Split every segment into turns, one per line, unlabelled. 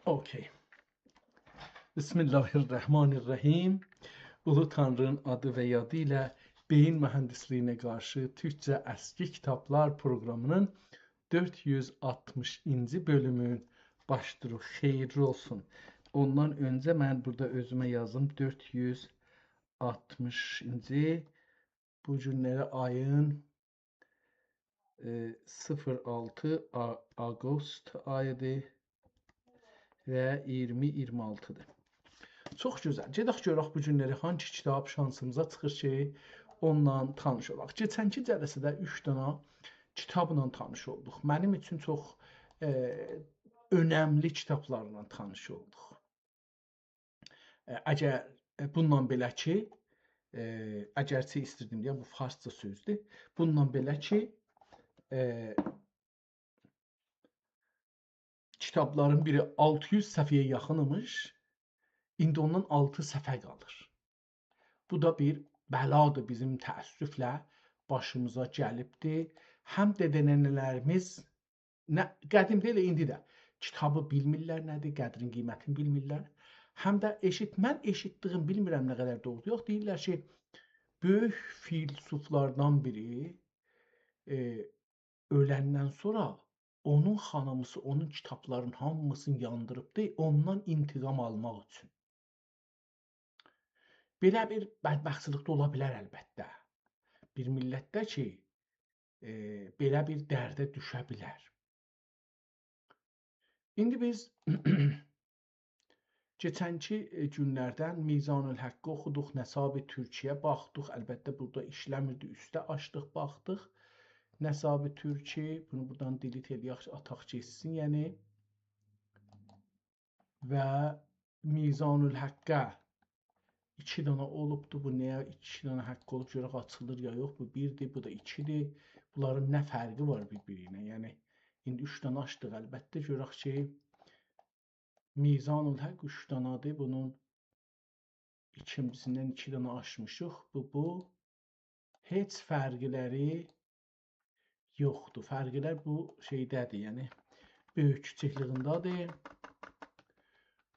Okey. Bismillahirrahmanirrahim. Ulu Tanrı'nın adı ve yadıyla beyin mühendisliyine karşı Türkçe eski kitaplar programının 460. bölümün başlığı xeyirli olsun. Ondan önce ben burada özüme yazdım 460. Bu günleri ayın 06 Ağustos ayıdır ve 2026'dır. Çox gözəl. Gedək görək bu günləri hansı kitab şansımıza çıxır ki, onunla tanış olaq. Keçənki cəlsədə 3 dənə kitabla tanış olduq. Mənim üçün çox önəmli kitablarla tanış olduq. Əgər bununla belə ki, əgərçi istirdim deyə bu farsça sözdür. Bununla belə ki, kitabların biri 600 səhifəyə yaxın imiş. İndi ondan 6 səhifə qalır. Bu da bir bəladır bizim təəssüflə başımıza gəlibdir. Həm dədə-nənələrimiz qədimdə elə indi də kitabı bilmirlər nədir, qədrin qiymətini bilmirlər. Həm də mən eşitdiyim, bilmirəm nə qədər doğrudur. Yox, deyirlər ki, böyük filsuflardan biri öləndən sonra onun xanımısı onun kitabların hamısını yandırıbdı, ondan intiqam almaq üçün. Belə bir bədbəxtçilik də ola bilər əlbəttə. Bir millətdə ki, belə bir dərdə düşə bilər. İndi biz keçənki günlərdən Mizanül Həqqi oxuduq, Nəsabi Türkiyə baxdıq. Əlbəttə burada işləmirdi, üstə açdıq, baxdıq. Nəsabi Türki, bunu buradan delete eləyək, ataq keçsin, yəni. Və Mizanül Həqqə 2 dənə olubdur. Bu nəyə 2 dənə haqq olub görək açılır ya yox. Bu 1-dir, bu da 2-dir. Bunların nə fərqi var bir-birinə? Yəni indi 3 dənə açdıq əlbəttə görək ki, Mizanül Haqq 3 dənədir. Bunun ikincisindən 2 dənə açmışıq. Bu heç fərqləri yoxdur. Fərqlər bu şeydədir, yəni böyük kiçikliğindadır.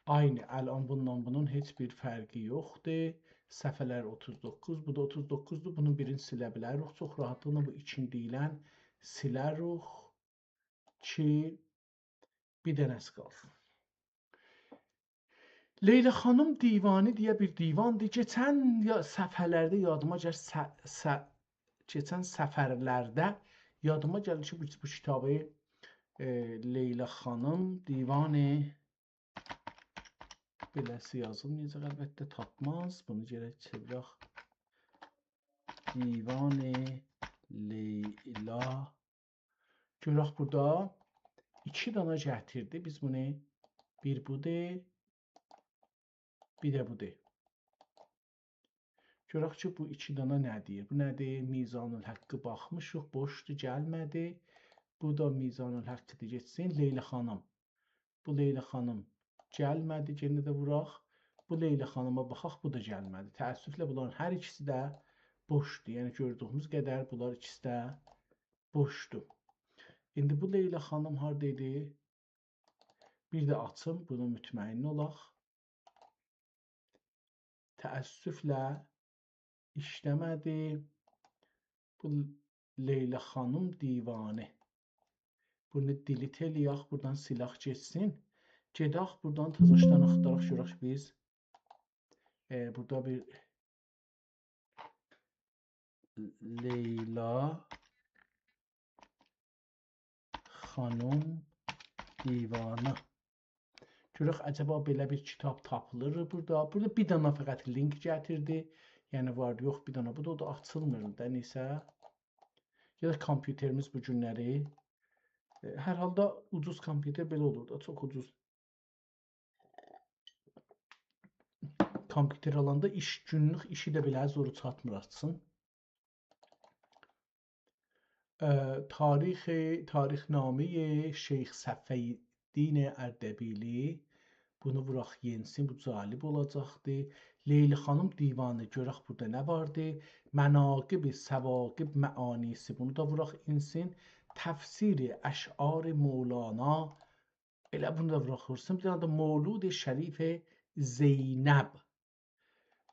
Aynı əlan bunun heç bir fərqi yoxdur. Səhifələr 39, bu da 39-dur. Bunun birini silə bilərik. Çox rahatlıqla bu ikinci deyilən silərik ki, bir dənəsi qalsın. Leyla xanım divanı deyə bir divandır. Keçən səfərlərdə yadıma gəlir, keçən səfərlərdə yadıma gəlir ki, bu kitabı Leyla xanım divanı beləsi yazılmayacaq, əlbəttə tapmaz. Bunu gərək çevirək. Divanı Leyla. Görək burada 2 dənə gətirdi. Biz bunu bir budur, bir də budur. Görək ki, bu 2 dənə nə deyir? Bu nədir? Mizanül Həqqi baxmışıq, boşdur, gəlmədi. Bu da Mizanül Həqqidir, geçsin. Leyla xanım. Bu Leyla xanım gəlmədi, yenə də vuraq. Bu Leyla xanıma baxaq, bu da gəlmədi. Təəssüflə bunların hər ikisi də boşdur. Yəni gördüyümüz qədər bunlar ikisi də boşdur. İndi bu Leyla xanım haradaydı? Bir də açım, bunu mütməyin olaq. Təəssüflə işləmədi. Bu Leyla xanım divanı. Bunu delete eləyək, buradan silaq geçsin. Gedək buradan təzəşdən axtaraq görək biz. Burada bir Leyla xanım divanı. Görək əcəba belə bir kitab tapılır burada. Burada bir dənə fəqət link gətirdi. Yəni var, yox bir dənə. Bu da açılmır da nəsə. Ya da kompüterimiz bu günləri. Hər halda ucuz kompüter belə olur da, çox ucuz. Kompüter alanda günlük işi də belə zoru çatmır açsın. Tarixnamə Şeyx Səfəddin Ərdəbili. Bunu vuraq yensin, bu cəlib olacaqdır. Leyla xanım divanı, görək burada nə vardı? Mənaqib-i səvaqib məanisi, bunu da vuraq insin. Təfsiri əş'ar Mevlana Elə bunu da buraxırsın. Bir dənə də Mövlud Şərif Zeynəb.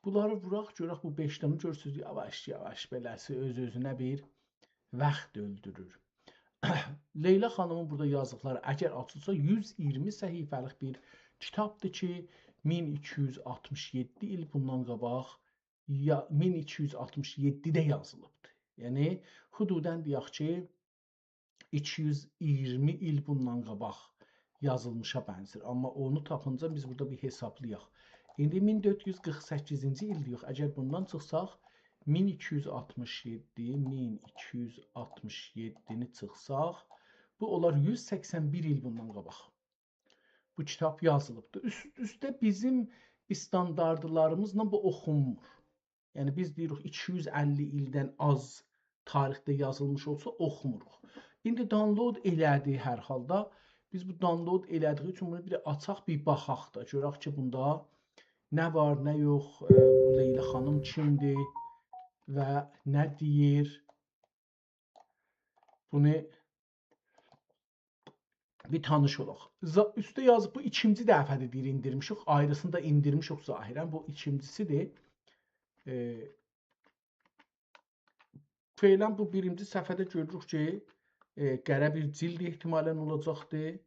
Bunları vuraq, görək bu 5 dənə görürsüz, yavaş-yavaş beləsi öz-özünə bir vaxt öldürür. Leyla xanımın burada yazdıqları əgər açılsa 120 səhifəlik bir kitabdır ki, 1267 il bundan qabaq 1267-də yazılıbdır. Yəni hududən deyək ki, 220 il bundan qabaq yazılmışa bənzər. Amma onu tapınca biz burada bir hesablayaq. İndi 1448-ci il deyirik. Əgər bundan çıxsaq 1267-1267-ni çıxsaq, bu olar 181 il bundan qabaq. Bu kitab yazılıbdır. Üstdə bizim standartlarımızla bu oxunmur. Yəni biz deyirik 250 ildən az tarixdə yazılmış olsa oxumuruq. İndi download elədi hər halda. Biz bu download elədiyi üçün bunu bir açaq, bir baxaq da. Görək ki, bunda nə var, nə yox, bu Leyla xanım kimdir və nə deyir. Bunu bir tanış olaq. Üstə yazıb bu ikinci dəfədir deyir indirmişik. Ayrısını da indirmişik zahirən. Bu ikincisidir. Feylən bu birinci səhifədə görürük ki, qərə bir cild ehtimalən olacaqdır.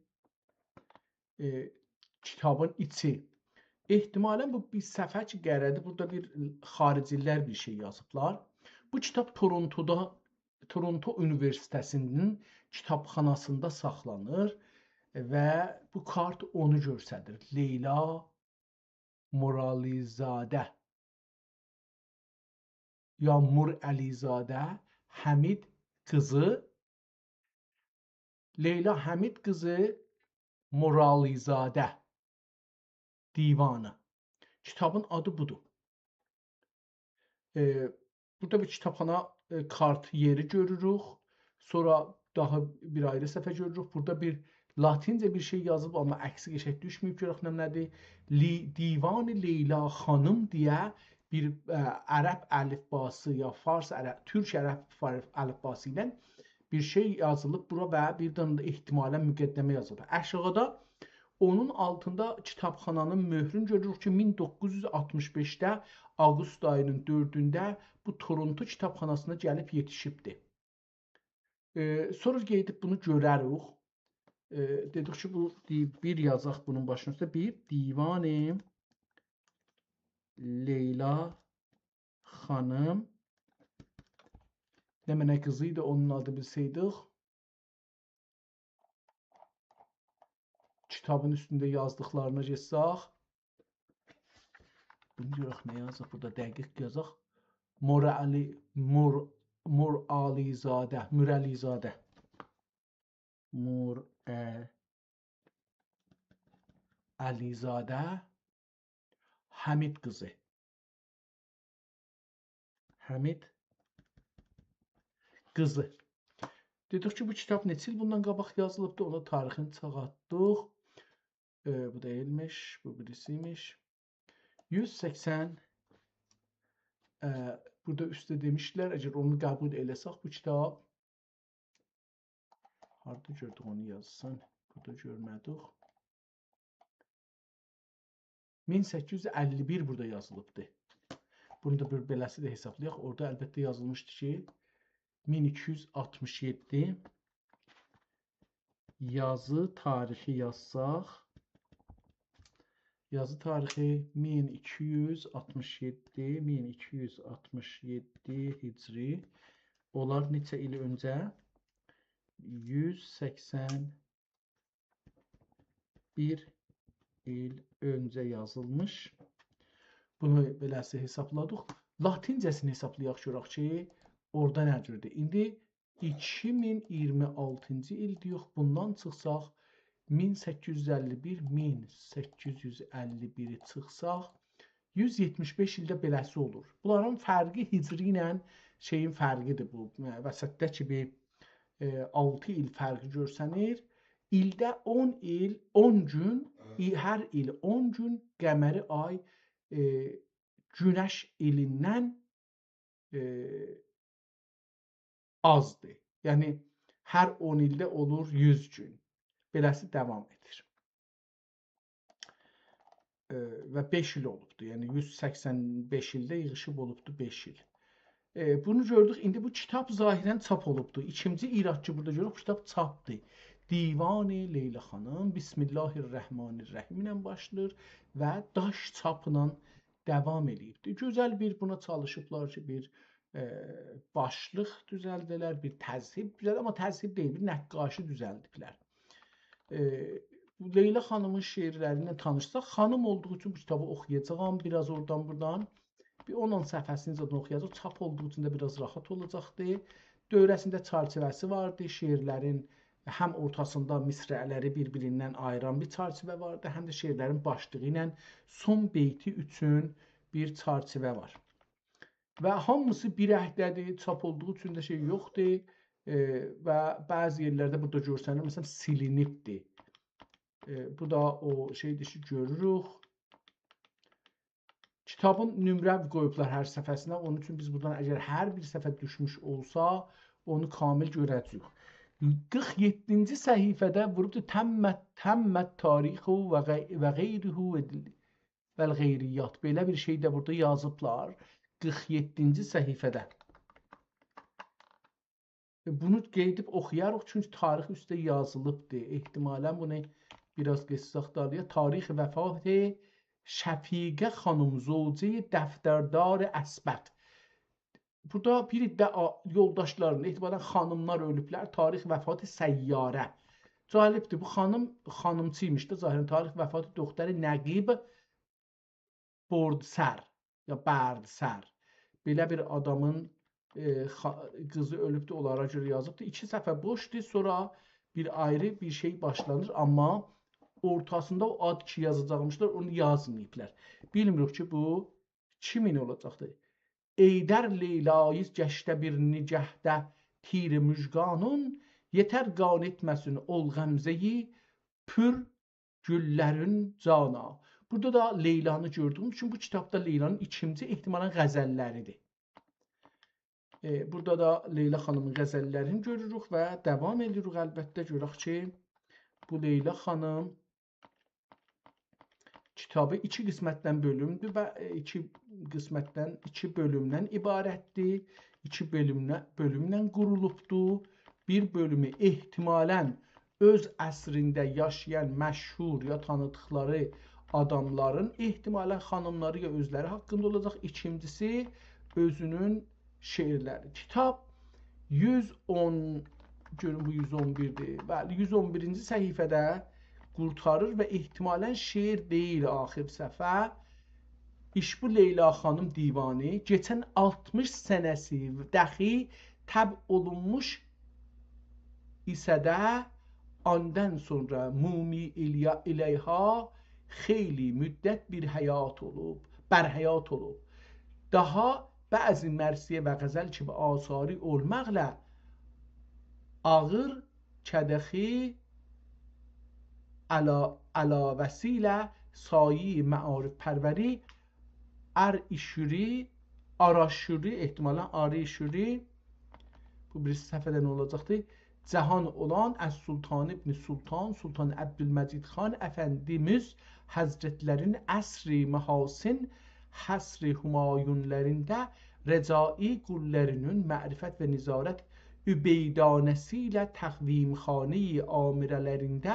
Kitabın içi. Ehtimalən bu bir səfər ki, qərədir. Burada bir xaricilər bir şey yazıblar. Bu kitab Toronto Universitetinin kitabxanasında saxlanır və bu kart onu göstərir. Leyla Muralizadə ya Murəlizadə Həmid qızı, Leyla Həmid qızı Muralizadə divanı. Kitabın adı budur. Burada bir kitabxana kart yeri görürük. Sonra daha bir ayrı səhifə görürük. Burada bir latincə bir şey yazılıb, amma əksi qəşəng düşməyib. Görək nədir? Divan-ı Leyla xanım deyə bir ərəb əlifbası ya fars ərəb, türk ərəb əlifbası ilə bir şey yazılıb bura və bir dənə də ehtimalən müqəddəmə yazılıb. Aşağıda onun altında kitabxananın möhrünü görürük ki, 1965-də avqust ayının 4-də bu Toronto kitabxanasına gəlib yetişibdir. Sonra gedib bunu görərik. Dedik ki, bu bir yazaq bunun başının üstə bir Divan-ı Leyla xanım. Nə mənə qızı idi, onun adı bilsəydik. Kitabın üstündə yazdıqlarına geçsək. Bunu görək nə yazaq, burada dəqiq yazaq. Murəlizadə. Murəlizadə Həmid qızı. Həmid qızı. Dedik ki, bu kitab neçə il bundan qabaq yazılıbdır, ona tarixini çağatdıq. Bu deyilmiş, bu birisiymiş. 180 burada üstə demişlər, əgər onu qəbul eləsək bu kitab harada gördük onu yazsın, burada görmədik. 1851 burada yazılıbdır. Bunu da bir beləsi də hesablayaq. Orada əlbəttə yazılmışdı ki 1267 yazı tarixi yazsaq, yazı tarixi 1267 hicri olar neçə il öncə? 181 il öncə yazılmış. Bunu beləsi hesabladıq. Latincəsini hesablayaq görək ki, orada nə cürdür? İndi 2026-cı il deyirik, bundan çıxsaq 1851-1851-i çıxsaq 175 ildə beləsi olur. Bunların fərqi hicri ilə şeyin fərqidir bu. Vəsətdə ki bir 6 il fərqi görsənir. İldə 10 il, 10 gün, hər il 10 gün qəməri ay günəş ilindən azdır. Yəni hər 10 ildə olur 100 gün. Beləsi davam edir. və 5 il olubdu. Yəni 185 ildə yığışıb olubdu 5 il. Bunu gördük. İndi bu kitab zahirən çap olubdu. İkinci irad ki, burada görürük, bu kitab çapdır. Divan-ı Leyla xanım Bismillahirrahmanirrahim ilə başlayır və daş çapla davam eləyibdir. Gözəl bir buna çalışıblar ki, bir başlıq düzəldilər, bir təzhib düzəldilər, amma təzhib deyil, bir nəqqaşı düzəldiblər. Leyla xanımın şeirlərindən tanışsaq, xanım olduğu üçün bu kitabı oxuyacağam, biraz oradan buradan. Bir 10-10 səhifəsini zaten oxuyacaq. Çap olduğu üçün də biraz rahat olacaqdır. Dövrəsində çərçivəsi vardı. Şeirlərin həm ortasında misrələri bir-birindən ayıran bir çərçivə vardı, həm də şeirlərin başlığı ilə son beyti üçün bir çərçivə var. Və hamısı bir əhdədir. Çap olduğu üçün də şey yoxdur. Və bəzi yerlərdə burada görsənir, məsələn, silinibdir. Bu da o şeydir ki, görürük. Kitabın nömrə qoyublar hər səfəsinə. Onun üçün biz buradan əgər hər bir səfə düşmüş olsa, onu kamil görəcəyik. 47-ci səhifədə vurubdur təmmət tarixu və qeyrihu və qeyriyyat. Belə bir şey də burada yazıblar. 47-ci səhifədə. Bunu qeydib oxuyarıq, çünki tarix üstə yazılıbdır. Ehtimalən bunu biraz qıssaqdarlıya. Tarix vəfatı Şəfiqə xanım Zovci dəftərdar əsbət. Burada bir iddə yoldaşlarının, ehtimalən xanımlar ölüblər. Tarix vəfatı Səyyarə. Cəlibdir, bu xanım xanımçıymış da, zahirən tarix vəfatı doktoru Nəqib Bordsər ya Bərdisər. Belə bir adamın qızı ölübdür, onlara görə yazıbdır. 2 səhifə boşdur, sonra bir ayrı bir şey başlanır, amma ortasında o ad ki yazacaqmışlar, onu yazmayıblar. Bilmirik ki, bu kimin olacaqdır? Eydər Leylayız gəşdə bir nicəhdə tir müjganun, yetər qan etməsin ol qəmzəyi pür güllərin cana. Burada da Leylanı gördüğüm için bu kitabda Leylanın ikinci ehtimalən qəzəlləridir. Burada da Leyla xanımın qəzəllərini görürük və devam edirik əlbəttə. Görək ki, bu Leyla xanım kitabı 2 qismətdən bölümdür və 2 bölümdən ibarətdir. 2 bölümlə qurulubdur. Bir bölümü ehtimalən öz əsrində yaşayan məşhur ya tanıdıqları adamların ehtimalən xanımları ya özləri haqqında olacaq. İkincisi özünün şeirləri. Kitab 110, görün bu 111'dir. Bəli, 111-ci səhifədə qurtarır və ehtimalən şeir deyil axir səfə. İş bu Leyla xanım divanı geçən 60 sənəsi dəxi təb olunmuş isə də ondan sonra mumi iləyha xeyli müddət bir həyat olub, bərhəyat olub. Daha bəzi mərsiyə və qəzəl kimi asari olmaqla ağır kədəxi əlavəsilə sayi məarif pərvəri araşuri ehtimalən arişuri bu birisi səfədən olacaqdır. Cahan olan Əs-Sultan İbn Sultan Sultan Əbdülməcid xan Əfəndimiz Həzrətlərin əsri məhasin həsri humayunlərində rəcai qullərinin mərifət və nizarət übeydanəsi ilə təqvimxane-i amirələrində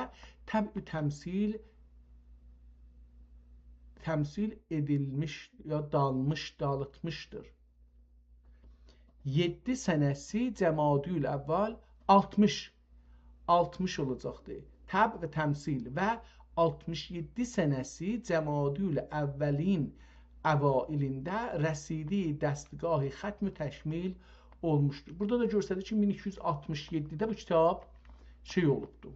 təb'i təmsil edilmiş ya dağıtmışdır. 7 sənəsi Cəmadül əvvəl 60 olacaqdır. Təb və təmsil və 67 sənəsi Cəmadül əvvəlin əvailində rəsidi dəstgahı xətm-i təşmil olmuşdur. Burada da göstərir ki 1267-də bu kitab şey olubdur.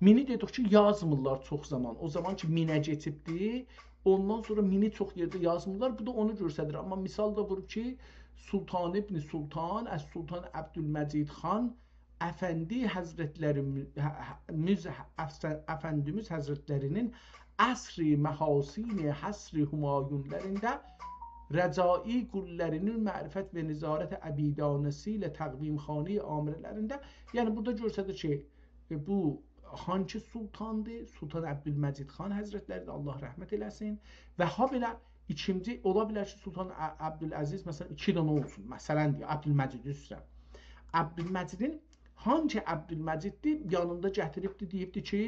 Mini dedik ki yazmırlar çox zaman. O zaman ki minə keçibdir. Ondan sonra mini çox yerdə yazmırlar. Bu da onu göstərir. Amma misal da vurub ki Sultan İbn Sultan Əs-Sultan Əbdülməcid xan Əfəndi Əfəndimiz Həzrətlərinin əsri məhasini həsri humayunlərində rəcai qullərinin mərifət və nizarət əbidanəsi ilə təqvimxane amirələrində, yəni burada göstərir ki bu hankı sultandır, Sultan Əbdülməcid xan həzrətləri də Allah rəhmət eləsin və ha belə ikinci ola bilər ki, Sultan Əbdüləziz məsələn 2 dənə olsun. Məsələn deyə Əbdülməcid üzrə. Əbdülməcidin hankı Əbdülməciddir, yanında gətiribdi, deyibdi ki,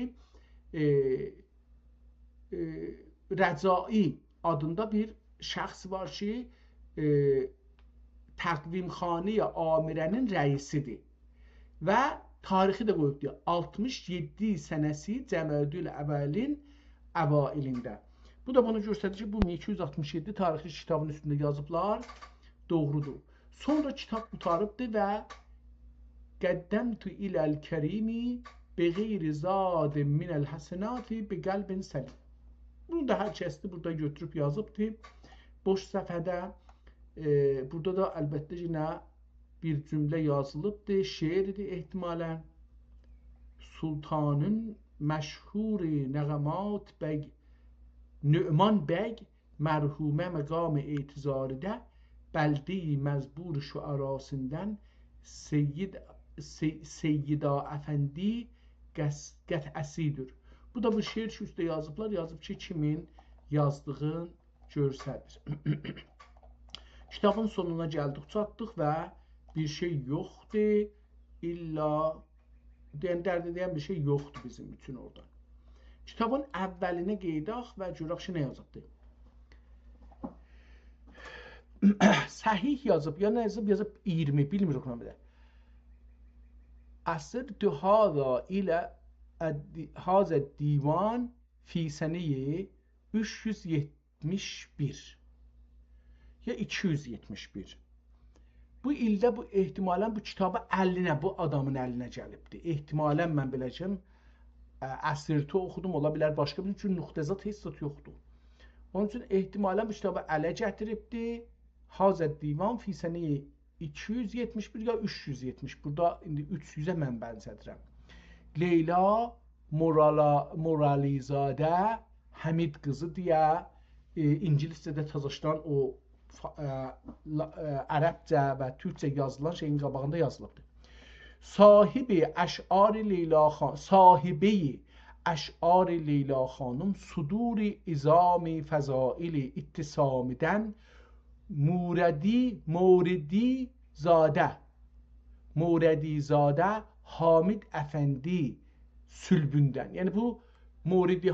Rəcai adında bir şəxs var ki, Təqvimxanə Amirənin rəisidir və tarixi də qoyubdur. 67 sənəsi Cəmadül Əvvəlin əvailində. Bu da bunu göstərir ki, bu 1267 tarixi kitabın üstündə yazıblar. Doğrudur. Sonra kitab qutarıbdır və Qəddəmtu iləl kərimi bi qeyri zadin minəl həsənati bi qəlbin səlim. Bunu da hər kəsdir burada götürüb yazıbdır. Boş səfhədə. Burada da əlbəttə yine bir cümlə yazılıbdır. Şeirdir ehtimalen. Sultanın məşhuri nəğəmat bəg Nü'man bəg mərhumə məqam etizarıdə bəldi məzbur şuarasından Seyyida Əfəndi qətəsidir. Bu da bu şeir ki, üstə yazıblar. Yazıb ki, kimin yazdığın görsədir. Kitabın sonuna gəldik, çatdıq və bir şey yoxdur. İlla dərd edən bir şey yoxdur bizim üçün oradan. Kitabın əvvəlinə qeydaq və görək ki, nə yazıbdır. Səhih yazıb, ya nə yazıb? Yazıb 20, bilmirik nə qədər. Əsrtü hâzâ ilə Hazə divan fi sənəyə 371 ya 271. Bu ildə bu ehtimalən bu kitabı əlinə, bu adamın əlinə gəlibdir. Ehtimalən mən biləcəm əsrtü oxudum, ola bilər başqa bir üçün nöqtəzat heç zat yoxdur. Onun üçün ehtimalən bu kitabı ələ gətiribdir. Hazə divan fi sənəyə 271 ya 370. Burada indi 300-ə mən bənzədirəm. Leyla Moralizadə Həmid qızı deyə İngiliscədə təzəşdən o ərəbcə və türkcə yazılan şeyin qabağında yazılıbdır. Sahibi əş'ar-ı Leyla xan, sahibi əş'ar-ı Leyla xanım suduri izami fəzaili ittisamidən Muridi zadə Hamid Əfəndi sülbündən. Yəni bu Muridi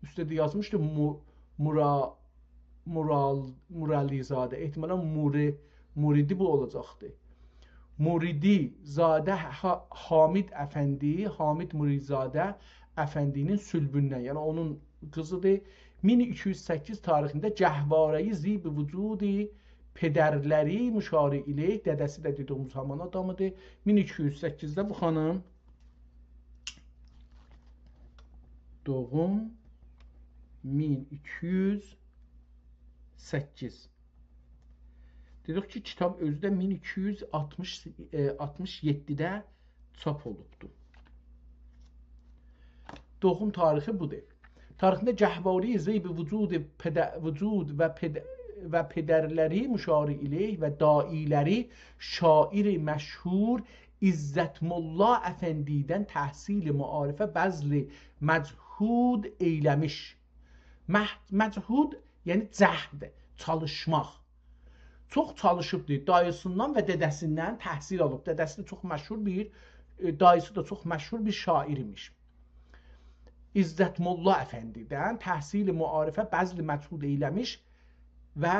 üstədə yazmışdı Muralizadə. Ehtimalən Muridi bu olacaqdır. Muridi zadə Hamid Əfəndi, Hamid Murizadə Əfəndinin sülbündən. Yəni onun qızıdır. 1208 tarixində Cəhvarəyi zib-i vücudi pedərləri müşari ileyh, dədəsi də dediyimiz haman adamıdır. 1208-də bu xanım doğum 1208. Dedik ki, kitab özü də 1267-də çap olubdur. Doğum tarixi budur. Tarixində Cəhvari zeyb-i vücud və pedərləri müşari ileyh və dailəri şairi məşhur İzzətmolla Əfəndidən təhsil-i muarifə bəzli məchud eyləmiş. Məchud yəni cəhd, çalışmaq. Çox çalışıbdır. Dayısından və dədəsindən təhsil alıb. Dədəsi də çox məşhur bir, dayısı da çox məşhur bir şair imiş. İzzətmolla Əfəndidən təhsil-i muarifə bəzli məchud eyləmiş və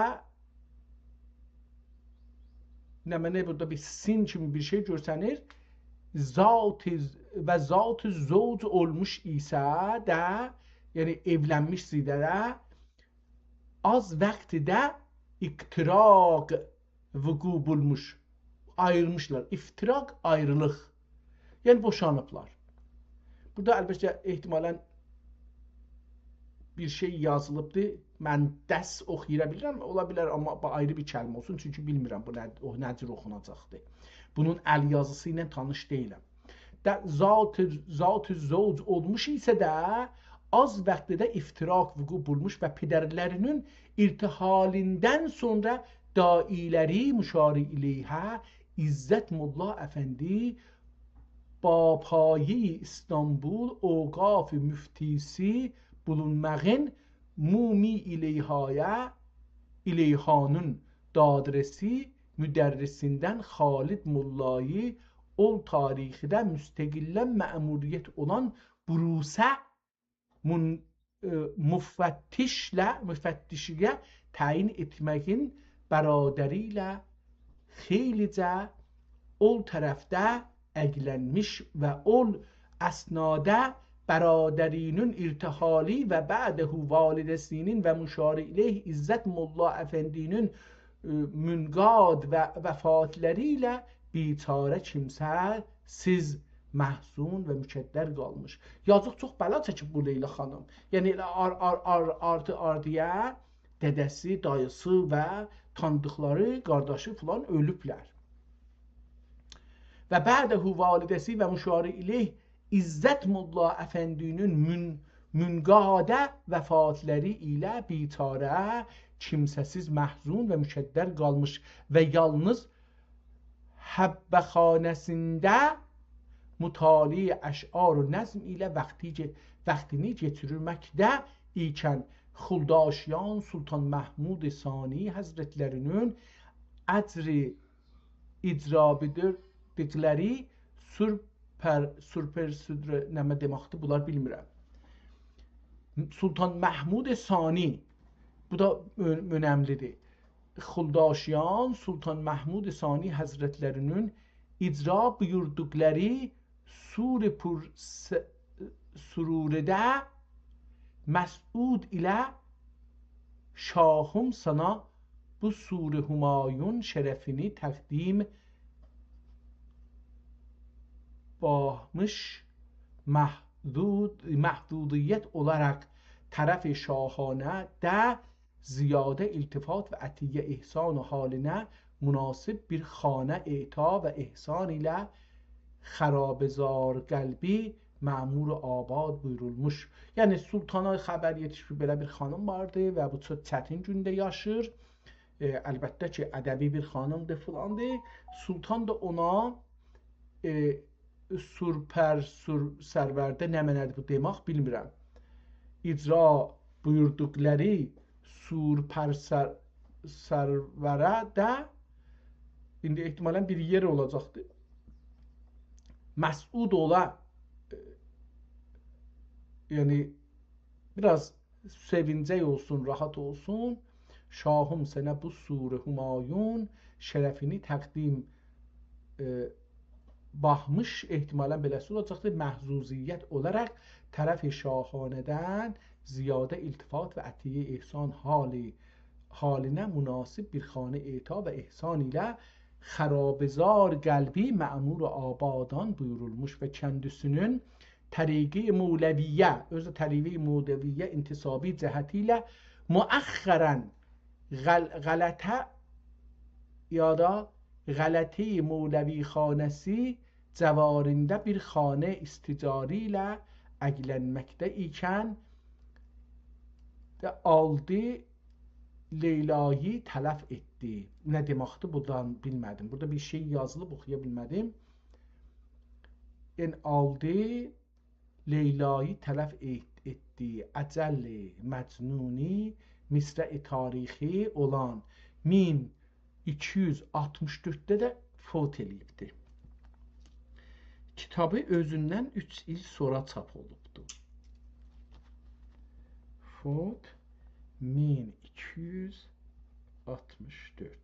nə burada bir sin kimi bir şey görsənir. Zat-ı zövc olmuş isə də, yəni evlənmiş zidədə az vaxtdə iftiraq vuku bulmuş. Ayrılmışlar. İftiraq ayrılıq. Yəni boşanıblar. Burada əlbəttə ehtimalən bir şey yazılıbdır. Mən dəs oxuyura bilirəm. Ola bilər amma ayrı bir kəlmə olsun. Çünki bilmirəm bu necə oxunacaqdır. Bunun əl yazısı ilə tanış deyiləm. Zat-ı zövc olmuş isə də az vaxtda iftiraq vuku bulmuş və pedərlərinin irtihalindən sonra dailəri müşari ileyhə İzzət Molla Əfəndi با payı İstanbul اوقاف müftisi bulunmağın mumi ileyhanın dadresi müderrisinden Halid Mollayı ol tarixdə müstəqilən məmuriyyət olan Brusə müfəttişiyə təyin etməyin bəradəri ilə xeylicə ol tərəfdə əglənmiş və ol əsnada برادرینün irtihali ve ba'dehu validesinin ve müşari ileyh İzzet Molla Efendi'nin müngad ve vefatleriyle biçare kimsə siz məhzun və mükəddər qalmış. Yazıq çox bəla çəkib bu Leyla xanım. Yəni artıya dədəsi, dayısı və tanıdıqları, qardaşı filan ölüblər. Və ba'dehu validesi və müşari ileyh İzzet Molla Efendi'nin müngade vefatları ilə biçare, kimsəsiz, məhzun və mükəddər qalmış və yalnız həbbəxanəsində mütali əş'ar و nəzm ilə vaxtini geçirilməkdə ikən Xuldaşyan Sultan Mahmud Sani Həzrətlərinin əcri icra edirdikləri Sürper nəmə deməkdir, bunlar bilmirəm. Sultan Mahmud Sani, bu da önemlidir. Xuldaşyan Sultan Mahmud Sani Həzrətlərinin icra buyurdukları Sur-i Pur Sururedə Məsud ilə Şahım sana bu Sur-i Humayun şərəfini təqdim bahmış محدودیت olarak taraf-ı şahane de ziyade iltifat ve atiye ihsan و haline münasib bir xane e'ta ve ihsan ile xarabezar qəlbi məmur abad buyurulmuş. Yəni sultana xəbər yetişmiş belə bir xanım vardı və bu çox çətin gündə yaşır. Əlbəttə ki, ədəbi bir xanımdır filandır. Sultan da ona sərvərdə nə mənədir bu demək bilmirəm. İcra buyurdukları surpər sərvərə də indi ehtimalən bir yer olacaqdır. Məsud ola yəni biraz sevincək olsun, rahat olsun. Şahım sənə bu Sur-i Humayun şərəfini təqdim bahmış ehtimalən beləsi olacaqdır. Məhzuziyyət olaraq tərəf-i şahanədən ziyadə iltifat və ətiyə ihsan halinə münasib bir xanə eta və ihsan ilə xarabezar qəlbi məmur abadan buyurulmuş və kəndisinin təriqi Mevleviyyə, özü təriqi Mevleviyyə intisabi cəhəti ilə müəxxərən qələtə ya da غلطه مولوی خانسی civarında bir xanə isticari ilə əglənməkdə ikən və aldı Leyla'yı tələf etdi. Nə deməkdir buradan bilmədim. Burada bir şey yazılıb oxuya bilmədim. Yəni aldı Leyla'yı tələf etdi. Əcəlli Məcnuni misra-i tarixi olan 1264'də də fot eləyibdi. Kitabı özündən 3 il sonra çap olubdu. Fot 1264.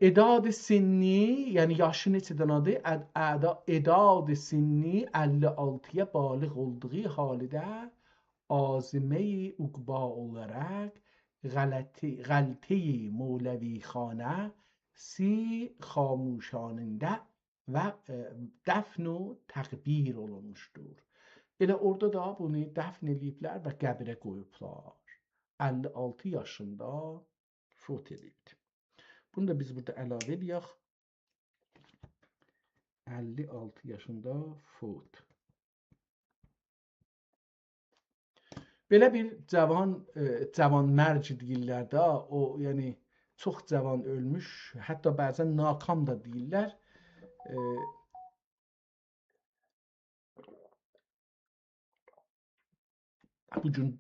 Edad sinni, yəni yaşı neçədən adı? Edad sinni 56'ya balıq olduğu halidə azime-i uqba olaraq غلطه مولوی خانه سی خاموشاننده və dəfn و təqbir olunmuşdur. Elə orada da bunu dəfn eləyiblər və qəbrə qoyublar. 56 yaşında fot eləyibdi. Bunu da biz burada əlavə edək. 56 yaşında fot. Belə bir cavan mərc deyirlər də, o yəni çox cavan ölmüş, hətta bəzən nakam da deyirlər.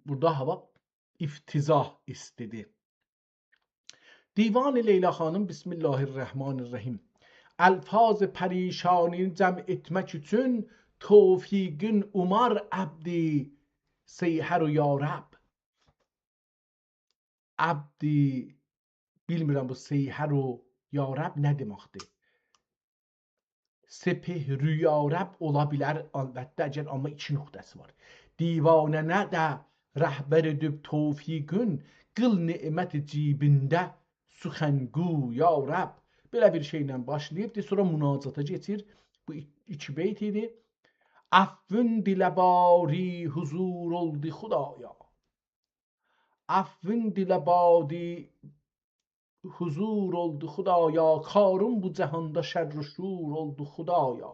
burada hava iftizah istedi. Divan Leyla Xanım Bismillahirrahmanirrahim. Alfaz perişani cem etmek için tevfiqin umar abdi seyher ya Rab. Abdi bilmirəm bu seyher o ya Rab nə deməkdir? Sepehru ya Rab ola bilər əlbəttə əgər, amma iki nöqtəsi var. Divanənə də rəhbər edib tevfiqin qıl niməti cibində suxəngu ya Rab. Belə bir şeylə başlayıbdır, sonra münacata geçir. Bu iki beyt idi. Affın dilebari huzur oldu Xudaya. Affın dilebari huzur oldu Xudaya. Karım bu cahanda şerr و şur oldu Xudaya.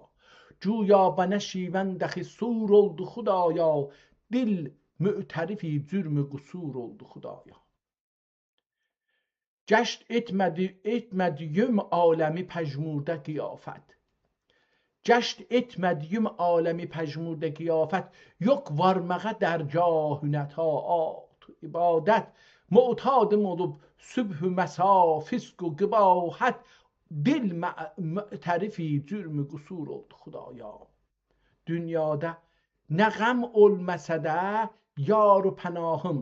Güya bana şivendəxi sur oldu Xudaya. Dil mü'terifi cürmü qusur oldu Xudaya. Gəşt etmədiyim aləmi pəjmurdə qiyafət. Gəşt etmədiyim aləmi pəjmurdə qiyafət. Yok varmağa dərgahünə taat ibadət. Mu'tadım olub sübh-ü məsa fisk و qibahət. Dil mü'terifi cürmü qusur oldu Xudaya. Dünyada nə qəm olmasa da yar و pənahım.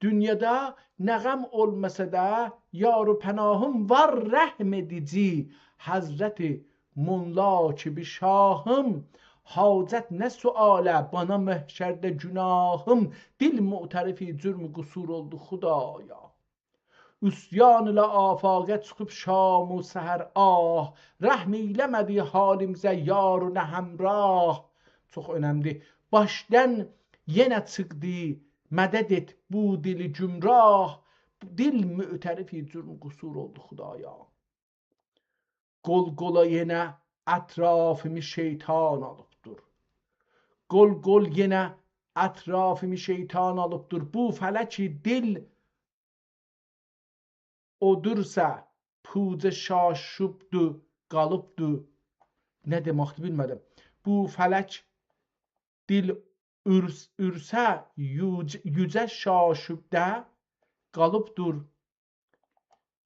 Dünyada nə qəm olmasa da yar و pənahım var rəhm edici Həzrəti Munlaki bir şahım. Hacət nə sualə bana məhşərdə günahım. Dil mu'terifi cürmü qusur oldu Xudaya. Üsyan ilə afaqə çıxıb şam و səhər ah. Rəhm eyləmədi halimizə yar و nə həmrah. Çox önəmli. Başdan yenə çıxdı mədəd et bu dili cümrah. Dil mü'terifi cürmü qusur oldu Xudaya. Qol qola yenə ətrafımı şeytan alıbdır. Qol qol yenə ətrafımı şeytan alıbdır. Bu fələki dil odursa pucə şaşıbdı qalıbdı. Nə deməkdir bilmədim. Bu fələk dil ürsə yücə şaşıbdə qalıbdır.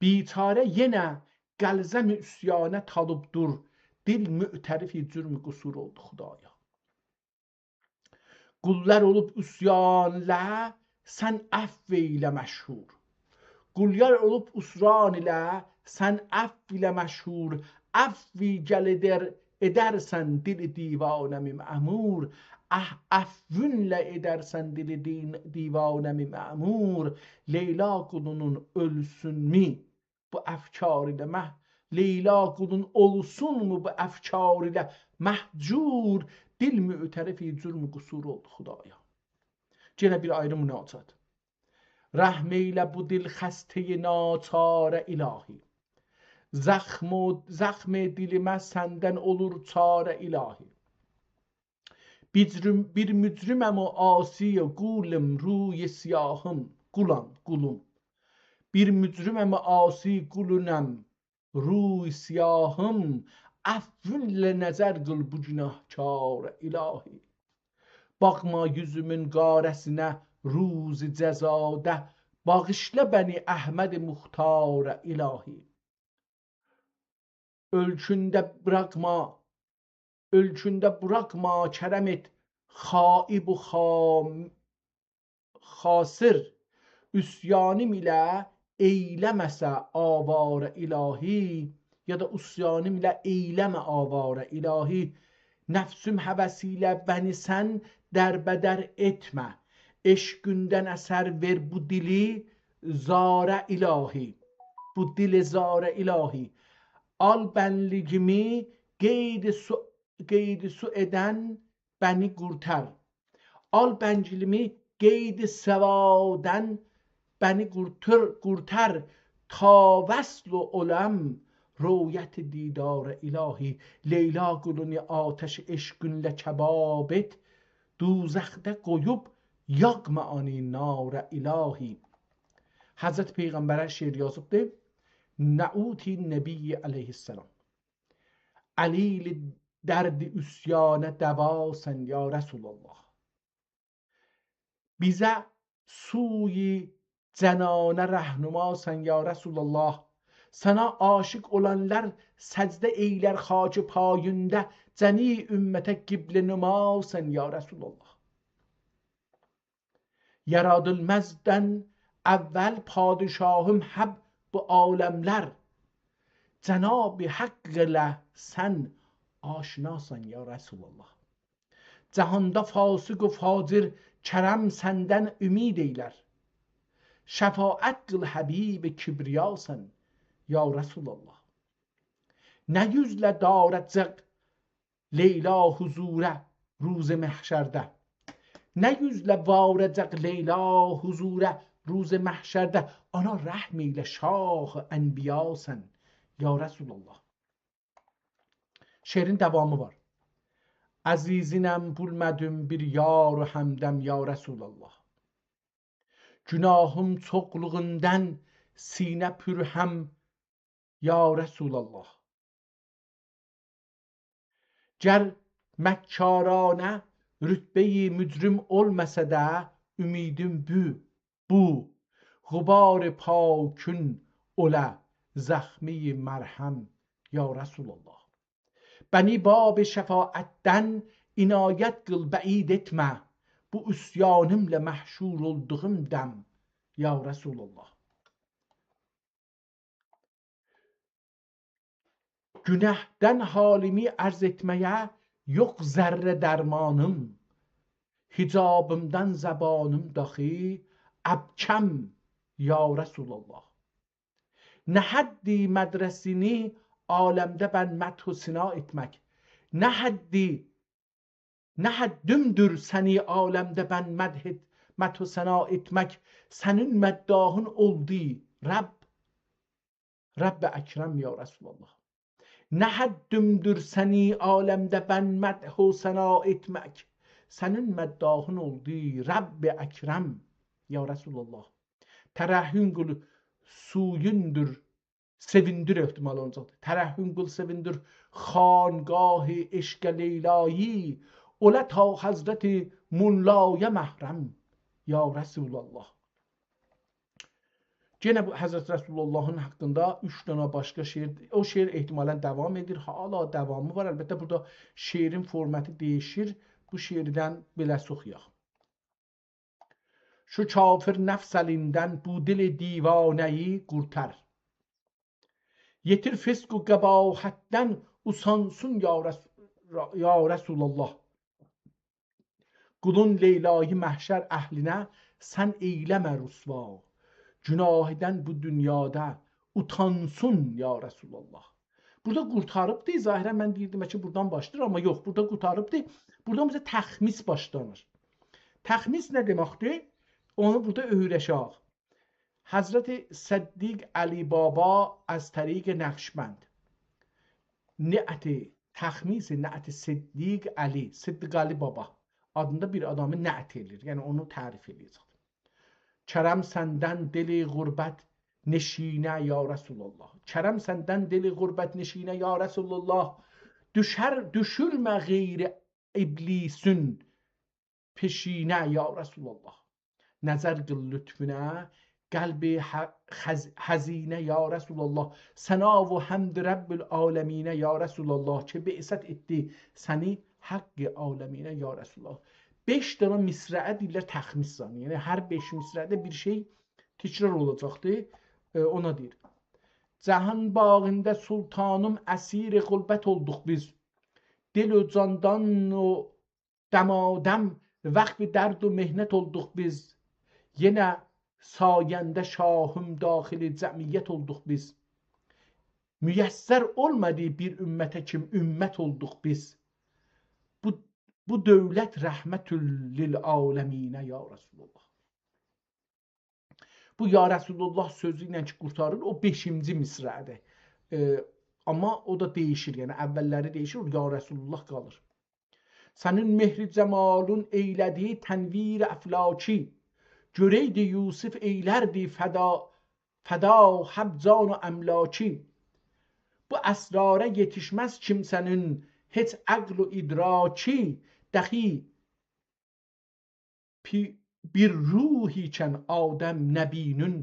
Biçarə yenə qəlzəm üsyanə talıbdır. Dil mü'terifi cürmü qusur oldu Xudaya. Qullar olub üsyanlə sən əfv eylə məşhur. Qullar olub usran ilə sən əfv ilə məşhur. Əfvi gəl edərsən dil divanəmi məmur. Əfvünlə edərsən dil divanəmi məmur. Leyla qulunun ölsünmü bu əfkar ilə Leyla qulun olsunmu bu əfkar ilə məhcur. Dil mü'terifi cürmü qusur oldu Xudaya. Yenə bir ayrı münacat. Rəhm eylə bu dil xəstəyi naçarə ilahi. Zəxm dilimə səndən olur çarə ilahi. Bir mücriməm o asi qulum ruy siyahım. Qulum. Bir mücriməm o asi qulunəm ruy siyahım. Əfvünlə nəzər qıl bu günahkar ilahi. Baxma yüzümün qarəsinə ruz cəzadə. Bağışla bəni Əhməd Muxtar ilahi. Ölçündə bırakma kərəm et xaib و xasir. Üsyanım ilə eyləməsə avarə ilahi. Ya da üsyanım ilə eyləmə avarə ilahi. Nəfsüm həvəsilə bəni sən dərbədər etmə. Eşqündən əsər ver bu dili zarə ilahi. Bu dili zarə ilahi. Al bənligimi qeydi su edən bəni qurtar. Al bəncilimi qeydi səvadən bəni qurtar. Ta vəsl و öləm رویت دیدار الهی. Leyla qulunu atəş eşqünlə kebab et. Duzəxdə qoyub yaqma ani narə ilahi. Həzrət Peyğəmbərə şeir yazıbdır. Nəuti Nəbiyyi aleyhisselam. علیل درد üsyanə dəvasən ya Resulallah. Bizə suyi cenane rəhnumasən ya Resulallah. Sana aşık olanlar secde eyler xaç payında, cəni ümmete qiblə nümasən ya Resulallah. Yaradılmazdan evvel padişahım hep bu alemler, Cenab-ı Hak ile sen aşinasan ya Resulallah. Cahanda fasık و facir kerem senden ümid eyler. Şefaat kıl Habib kibriyasan ya Resulallah. Ne yüzle darecek Leyla huzura روز محشرده. Ne yüzle varecek Leyla huzura روز محشرده. Ana rahmiyle şah enbiyasen ya Resulallah. Şiirin devamı var. Azizinem bulmadım bir yar و همدم ya Resulallah. Günahım çoxluğundan sinə pürhəm ya Resulallah. Ger mekkarane rütbe-i mücrim olmasa da ümidim bu غبار پاکün ola زخمی مرهم ya Resulallah. Beni bab şefaatten inayet kıl, بعید etme bu üsyanımla mahşur olduğum dem ya Resulallah. Günahdan halimi arz etmeye yok zerre dermanım. Hicabımdan zabanım dahi abkem ya Resulallah. Ne haddi medresini alemde ben medh sina etmek. Ne haddimdir seni alemde ben medh sena etmek. Senin meddahın oldu Rabb Ekrem ya Resulallah. Ne haddimdir seni alemde ben medh sena etmek. Senin meddahın oldu Rabb Ekrem ya Resulallah. Terahhüm kıl suyundur sevindir ihtimal olacak. Terahhüm kıl sevindir خانگاه عشق لیلایی ola ta Hazreti Mullaya mahrem ya Resulallah. Gene bu Hazreti Resulullah'ın hakkında 3 tane başka şiir, o şiir ihtimalen devam edir. Hala devamı var. Elbette burada şiirin formatı değişir. Bu şiirden biləs oxuyaq. Şu kafir nefs elinden bu dil divaneyi kurtar. Yetir fisk و قباحتden usansın ya Resulallah. Kulun Leyla'yı mahşer ehline sen eyleme rusva. Günahiden bu dünyada utansın ya Resulallah. Burada kurtarıbdı. Zahirən mən deyirdim ki buradan başlayır ama yok. Burada kurtarıbdı. Buradan bize təxmis başlanır. Təxmis ne deməkdir? Onu burada öyrəşək. Hazreti Siddiq Ali Baba az طریق نقشبند نعت تخمیس نعت Siddiq Ali Siddiq Ali Baba adında bir adamı na'at edir. Yani onu tarif edir. Kerem senden deli gurbet neşine ya Resulallah. Kerem senden deli gurbet neşine ya Resulallah. Düşürme gayri iblisin peşine ya Resulallah. Nazar kıl lütfüne kalbi hazine ya Resulallah. Sana ve hamd Rabbil alemine ya Resulallah. Ki be'set etti seni hakkı alemine ya Resulallah. 5 tane misra'e deyirlər təxmis zanı. Yəni hər 5 misra'da bir şey təkrar olacaqdı. Ona deyir. Cahan bağında sultanım əsir qulbət olduq biz. Dil o candan o dəmadəm vəqf dərd o mehnət olduq biz. Yenə sayəndə şahım daxili cəmiyyət olduq biz. Müyəssər olmadı bir ümmətə kim ümmət olduq biz. Bu dövlət rəhmətül lil aləminə ya Resulullah. Bu ya Resulullah sözü ilə ki qurtarır o 5-ci misrədir. Amma o da değişir. Yəni əvvəlləri değişir, o ya Resulullah qalır. Sənin mehri cəmalun eylədiyi tənvir əflaki. Görəydi Yusuf eylərdi fəda həbcan və əmlaki. bu əsrara yetişməz kimsənin heç əql و idraki dəxi bir ruhiken Adem nebinün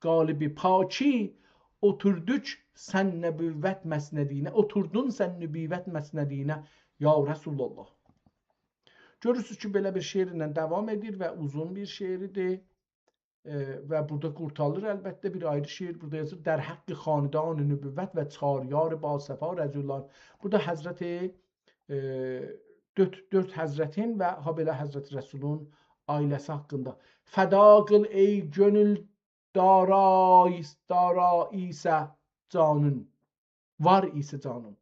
galibi paki oturduk sen nübüvvet məsnədinə, oturdun sen nübüvvet məsnədinə ya Resulallah. Görürsünüz ki, belə bir şeirlə devam edir və uzun bir şeiridir və burada qurtarılır əlbəttə. Bir ayrı şeir burada yazır. Der haqqı xanidan nübüvvet və çaryar basəfa rəzullar. Burada Həzrəti dörd Həzrətin və habelə Həzrəti Rəsulun ailəsi haqqında. Fəda qıl ey gönül dara isə canın, var isə canın.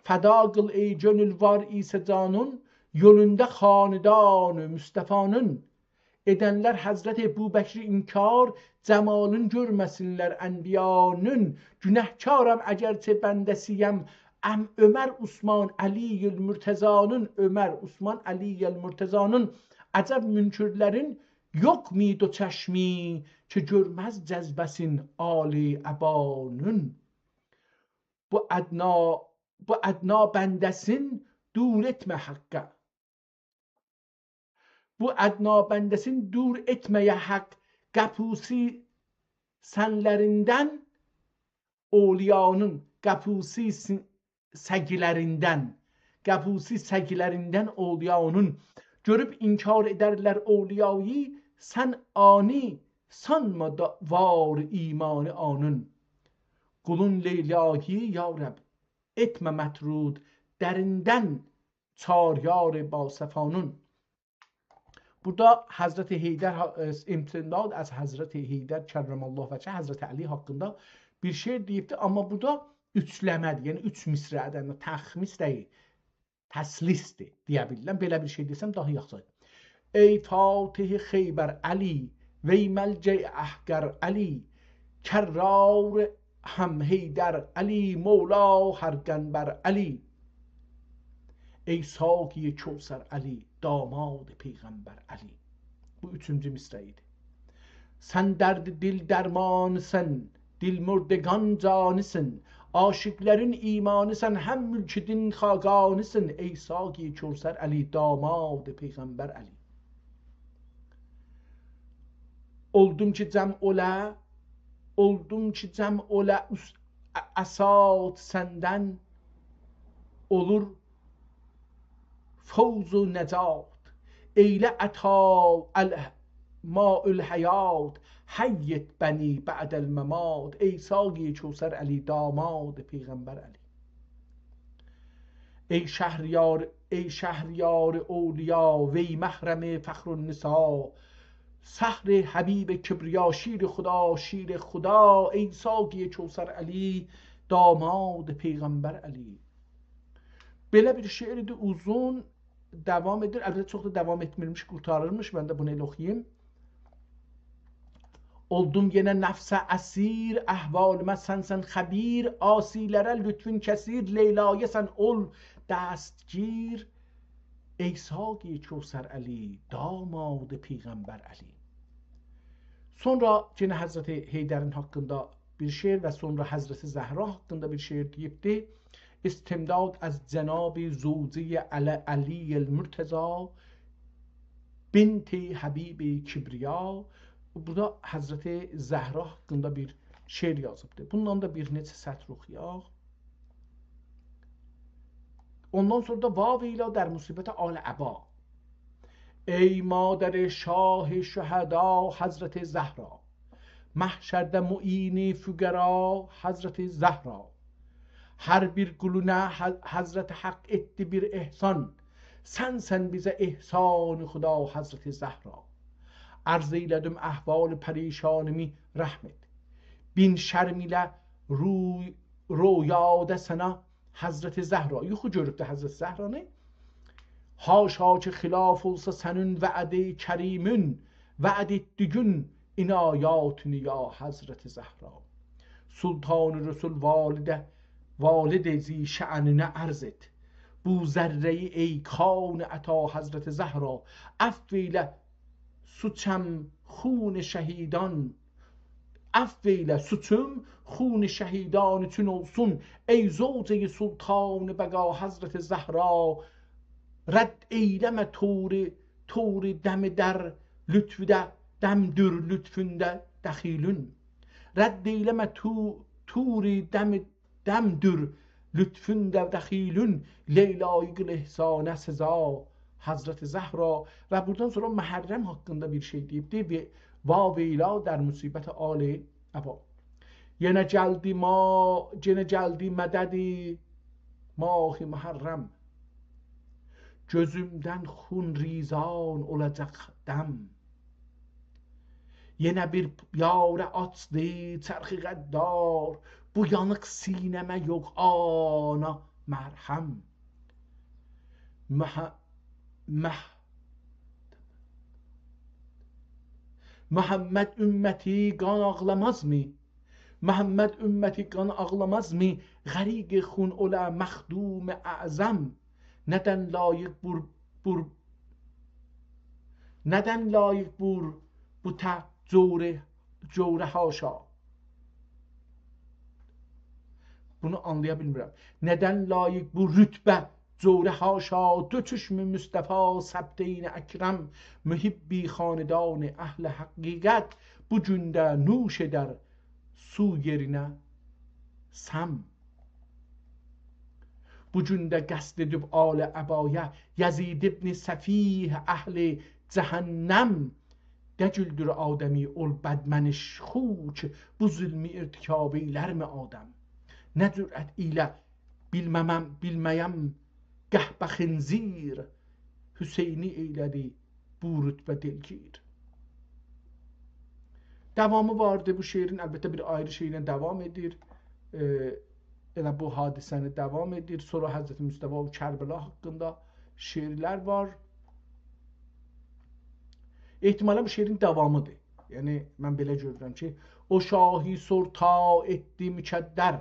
Fəda qıl ey gönül var isə canın, yolunda xanidan-ı Müstəfanın. Edənlər Həzrət Ebu Bəkri inkar, cəmalın görməsinlər ənbiyanın. Günəhkaram əgərçə bəndəsiyəm, Ömər Osman Əliyyül Mürtəzanın, Ömər Osman Əliyyül Mürtəzanın. Əcəb münkürlərin yok miydi o çeşmi ki görmez cezbesin Ali Əbanın. Bu ədna bəndesin dur etme hakka. Bu ədna bəndesin dur etmeye hak. Qəpusi sənlərindən oliyanın, qəpusi səgilərindən oliyanın. Görüp inkar ederler oliyayı, sen ani sanma da var imanı anın. Kulun Leyla'yı ya Rab etme metrud, derinden çaryar basəfanın. Burada Hazreti Heydər imtinad az Hazreti Heydər kərramallahu vəcə Hazreti Ali haqqında bir şey deyibdi, amma burada üçləmədir, yəni üç misrədən, təxmis deyil. Təslisdir deyə bilirəm. Belə bir şey desəm daha yaxşı. Ey Fatih Xeybər Əli, vey məlcəy əhqər Əli, kərrar həm Heydər Əli, Mevla hər qənbər Əli. Ey Saki Kevser Əli, damad Peyğəmbər Əli. Bu üçüncü misrəyidir. Sən dərdi dil dərmanısın, dil murdəgan canısın. Aşıkların imanısan, hem mülkidin xaqanısın. Ey Saki Kevser Əli, damad Peyğəmbər Əli. Oldum ki cəm olə, əsad səndən olur fawz و نجات. Eylə əta ma'ül həyat, həyyət bəni bə'dəl məmat. Ey Saki Kevser Əli, damad Peyğəmbər Əli. Ey şəhriyar اولیا, vey məhrəm فخر النسا. سحر حبیب کبریا، شیر خدا شیر خدا. Ey Saki Kevser Əli, damad Peyğəmbər Əli. Belə bir şeirdir, uzun devam edir. Əlbəttə çox da devam etmirmiş, qurtarırmış. Ben de bunu elə oxuyayım. Oldum yenə nəfsə əsir, əhvalımə sənsən xəbir. Asilərə lütfün kəsir, Leyla'ya sən ol dəstgir. Ey Saki Kevser Əli, damad Peyğəmbər Əli. Sonra yine Hazreti Heydər'in hakkında bir şeir ve sonra Hazreti Zəhra hakkında bir şeir deyibdi. İstimdad az Cenab-ı Zevci Əli el-Mürtəza binti Habib-i Kibriya. Burada Hazreti Zəhra hakkında bir şeir yazıbdı. Bundan da bir neçə sətr oxuyaq. Ondan sonra da vaveyla der musibet al aba. Ey مادر شاه شهدا حضرت زهرا، محشرdə muini füqara Hazreti Zəhra. Hər bir quluna Hazreti Haqq etdi bir ehsan, sənsən bizə ehsan xuda Hazreti Zəhra. Arz eylədim əhval pərişanimi rəhm et, bin şərm ilə royadə sənə Hazreti Zəhra. Yuxu görübdü Hazreti Zəhranı. Haşa ki xilaf olsa sənin vəədi kərimin, vəəd etdigün inayatını ya Hazreti Zəhra. Sultan-ı Resul valid zi şə'ninə ərz et, bu zərreyi ey kan əta Hazreti Zəhra. Əff ilə suçəm xun şəhidan, affeyle suçum خون şehidanbütün olsun. Ey zevce sultan bega Hazreti Zahra, rədd eyləmə tori dəmi در lütfüdə dəmdür lütfündə dəxilün. Rədd eyləmə turi dəmdür lütfündə dəxilün. Leyla'yı qıl ihsanə seza Hazreti Zahra. Ve buradan sonra Muharrem hakkında bir şey deyibdi ve vaveyla der musibet Ali Aba. Yine geldi mededi mah Muharrem. Gözümden xun rizan olacak dem. Yine bir yare açdı çarxı qəddar. Bu yanık sineme yok ana merhem. Muhammed ümmeti kan ağlamaz mı? Muhammed ümmeti kan ağlamaz mı? Gariq xun ola məxdum əzəm. Neden layık bu ta cöre haşa. Bunu anlayabilmirəm. Neden layık bu rütbə cöre haşa. Dö çüşmü Mustafa sabdeyn əkrəm. Mühibbi xanedan əhl haqiqət. Bu gündə nuş eder su yerine sam. Bu gündə qəsd edib al əbaya Yazid ibn Səfih əhli cəhənnəm. Dəcüldür adəmi ol bədməniş xuç. Bu zülmü irtikab eylər mi adəm? Nə cürət ilə bilməyəm qəhbə xinzir. Hüseyni eylədi bu rütbə dilgir. Devamı vardı bu şiirin, elbette bir ayrı şeyle devam edir. Yəni bu hadisəni devam edir. Sonra Həzrəti Mustafa və Kərbəla haqqında şiirlər var. Ehtimalən bu şiirin davamıdır. Yəni mən belə görürəm ki, o şahi sorta etdi mükəddər.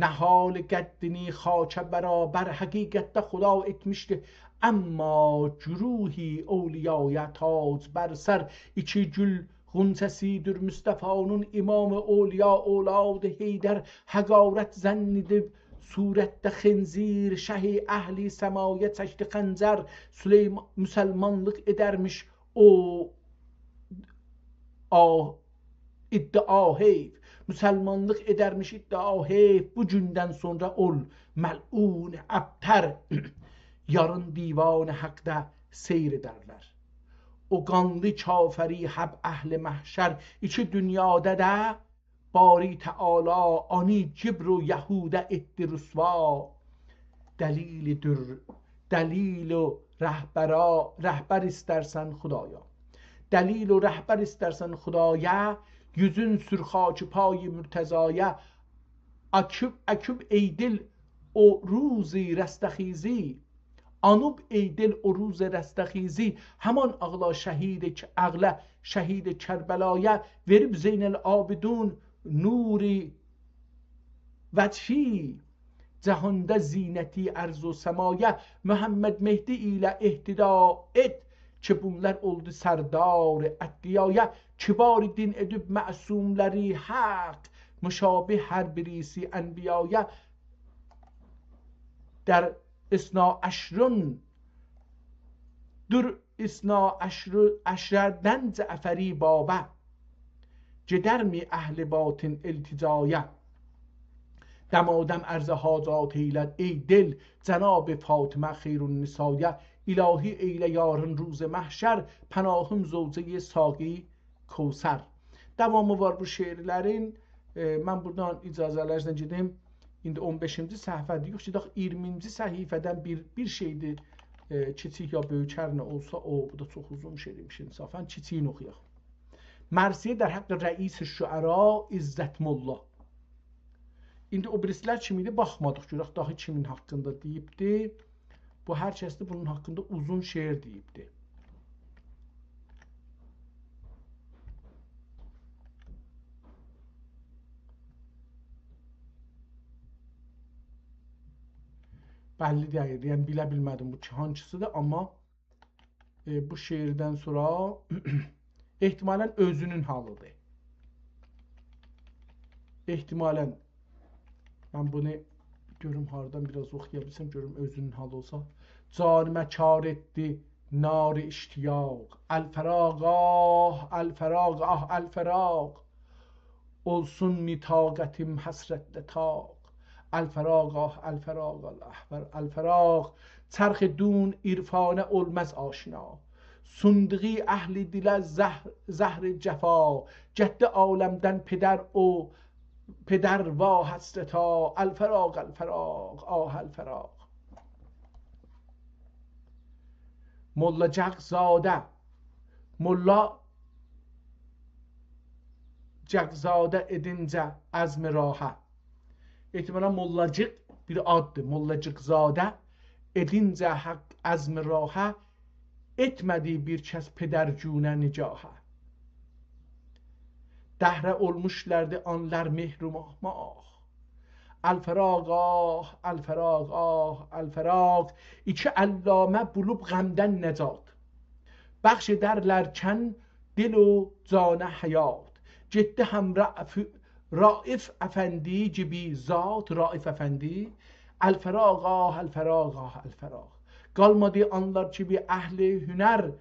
Nəhal qəddini xaçə bərabər. Həqiqətdə xuda etmişdi. Amma cüruhi evliyaya tac bər sər. İki gül Gunsəsidir Mustafa'nın imamı Evliya Evladı Heydər. Həqarət zənn edib surətdə xinzir. Şəhi əhli səmaya çəkdi xəncər. Süleyman müsəlmanlıq edərmiş o iddia heyf. Müsəlmanlıq edərmiş iddia heyf. Bu gündən sonra ol məlun əbtər. Yarın divan haqda seyr edərlər. O qanlı kafəri həb əhli məhşər. İki dünyada da bari Teala ani cibr و Yahudə etdi rüsva. Delil و rəhbər istərsən xudaya. Delil و rəhbər istərsən xudaya. Yüzün sür xaç pay mürtezaya. Aküb ey dil o روزی رستخیزی. Anub ey dil o روز رستخیزی. Haman ağla şehid Kərbəlaya. Verib Zeynəl Abidun nuri vətfi. Cahanda zinəti ərz و səmaya. Muhammed Mehdi ilə ihtida et. Ki bunlar oldu sərdar ətqiyaya. Kibar din edib məsumləri haq. Müşabih hər birisi ənbiyaya. در اسنا اشردن زعفری بابه جدرمی اهل باطن التجایه دمادم عرض حاجات ایلد ای دل جناب فاطمه خیر النسایه الهی eyle yarın روز محشر پناهم زوجه ساقی کوثر. Devamı var bu şiirlerin. Ben buradan icazələrlə gedim. İndi 15-ci səhifədir. Yoxsa 20-ci səhifədən bir şeydir. Kiçik ya böyük hər nə olsa o. Bu da çox uzun şiirmiş insafən. Kiçiyin oxuyaq. Mərsiyə در حق رئیس الشعراء İzzət Molla. İndi o birisilər kim idi? Baxmadıq. Görək daha kimin haqqında deyibdi. Bu hər kəsdə bunun haqqında uzun şeir deyibdi. Bəlli deyil. Yəni bilə bilmədim bu hansısıdır, amma bu şeirdən sonra ehtimalən özünün halıdır. ehtimalən mən bunu görüm hardan biraz oxuya bilsəm, görüm özünün halı olsa. Canimə kar etdi nar iştiyaq. Əlfəraq ah, əlfəraq ah, əlfəraq. Olsun mi taqətim həsrətlə taq. Əlfəraq ah, əlfəraq əlfəraq. Çərx dun irfanə olmaz aşina. Sunduğu əhli dilə zəhri cəfa. Cəddi aləmdən پدر وا حسرتا الفراق الفراق آه الفراق. Molla Cəqzadə edincə əzm rahə. Ehtimalən Mollacıq bir addır. Mollacıqzadə edincə haqq əzm rahə, etmədiyi bir kəs pedərcunə nicahə. Dəhrə olmuşlardı anlar mehrumah. Əlfəraq ah, əlfəraq ah, əlfəraq. İki əllamə bulub qəmdən nəcat. Bəxş edərlərkən dil و canə həyat. Getdi həm Raif əfəndi gibi zat, Raif əfəndi. Əlfəraq ah, əlfəraq ah, əlfəraq. Qalmadı anlar ki bir əhli hünər,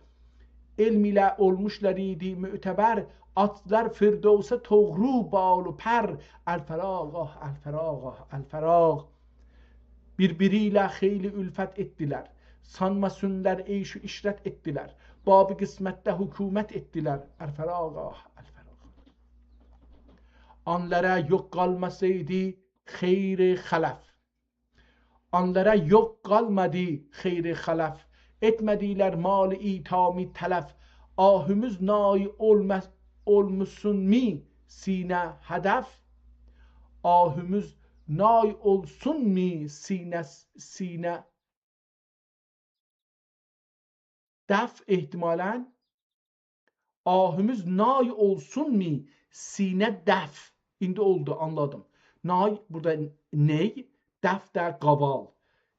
elm ilə olmuşlar idi mütəbər. Atlar firdevsə toğru bal و پر. Əlfəraq ah, əlfəraq ah, əlfəraq. Birbiriyle xeyli ülfət etdilər. Sanmasınlar eyş و işrət etdilər. Babı qismətdə hükümət etdilər. Əlfəraq ah, əlfəraq. Onlara yox qalmasaydı xeyr xələf. Onlara yox qalmadı xeyr xələf. Etmədilər mal itami tələf. Ahımız nay olmuşsun mi sinə hədəf. Ahımız nay olsun mi sinə dəf. Ehtimalən ahımız nay olsun mi sinə dəf. İndi oldu, anladım. Nay burada ney, dəf də qaval.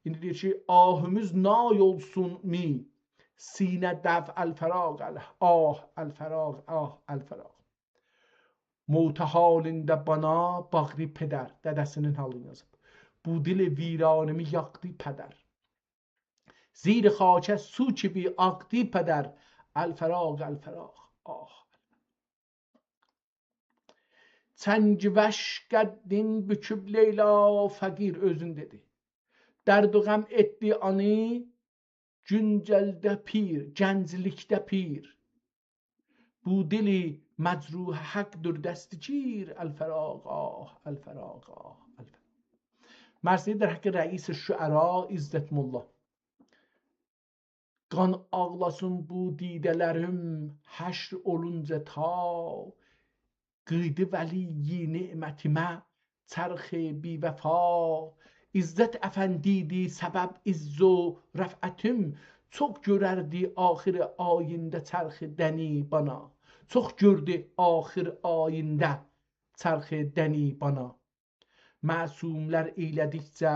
İndi deyir ki ahımız nay olsun mi sinə dəf. Əlfəraq ah, əlfəraq ah, əlfəraq. Mevt halində bana bağrı peder. Dədəsinin halını yazıb. Bu dil viranımı yaktı peder. Zir xakə su kimi aktı peder. Əlfəraq əlfəraq ah. Çəngvəş qəddin büküb Leyla fəqir özün dedi. Dərd و غم etdi anı güncəldə pir, gənclikdə pir. Bu dili məcruh haqdır dəstigir. Əlfəraq ah, əlfəraq ah, əlfəraq. Mersiye در حق رئیس şüera İzzət Molla. Qan ağlasın bu didələrim həşr olunca ta. Qıydı vəliyi ni'mətimə çərx bi vəfa. İzzət əfəndiydi səbəb izz و rəfətim. Çox görərdi axir ayində çərx dəni bana. Çox gördü axir ayində çərx dəni bana. Məsumlər eylədikcə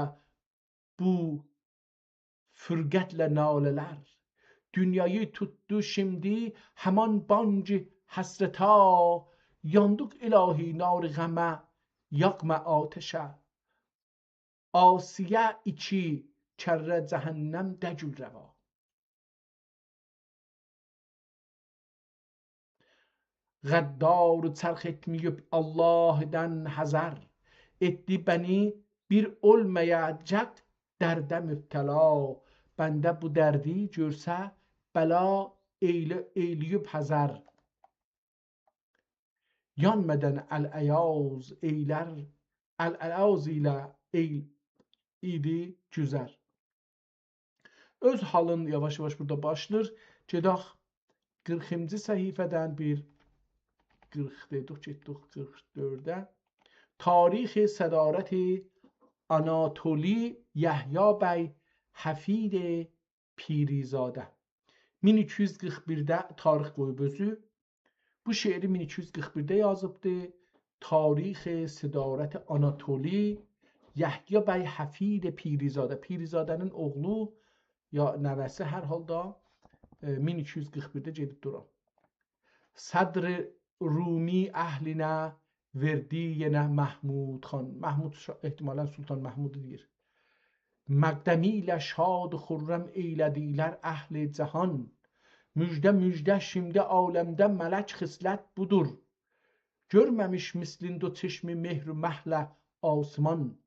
bu fırqətlə nalələr. Dünyayı tutdu şimdi həman banc həsrəta. Yandık ilahi nar qəmə yakma ateşə. Asiyə iki kərrə cəhənnəm dəcül rəva. Qəddar çərx etməyib Allah'dan həzər. Etdi bəni bir olmayacaq dərdə mübtəla. Bəndə bu dərdi görsə bəla eyləyib həzər. Yanmadan əl-əyaz eylər, əl-əyaz ilə idi güzər. Öz halın yavaş yavaş burada başlayır. Gedək 40-cı səhifədən bir 40 dedik, getdik 44-də. Tarix sədarət Anatoli Yəhya bəy Həfid Pirizadə. 1241'də tarix qoyub özü. Bu şeiri 1241'də yazıbdı. Tarix sədarət Anatoli Yəhya bəy Həfid Pirizadə. Pirizadənin oğlu ya nəvəsi hər halda 1241'də gedib duran. Sadr Rumi əhlinə وردی نه محمود خان، محمود احتمالا سلطان محمود دیر. مقدمیل شاد و خرم ایلدیler اهل جهان. Müjde müjde şimdi alemde melek xislet budur. Görmemiş mislinde çeşmi mehru mehle asman.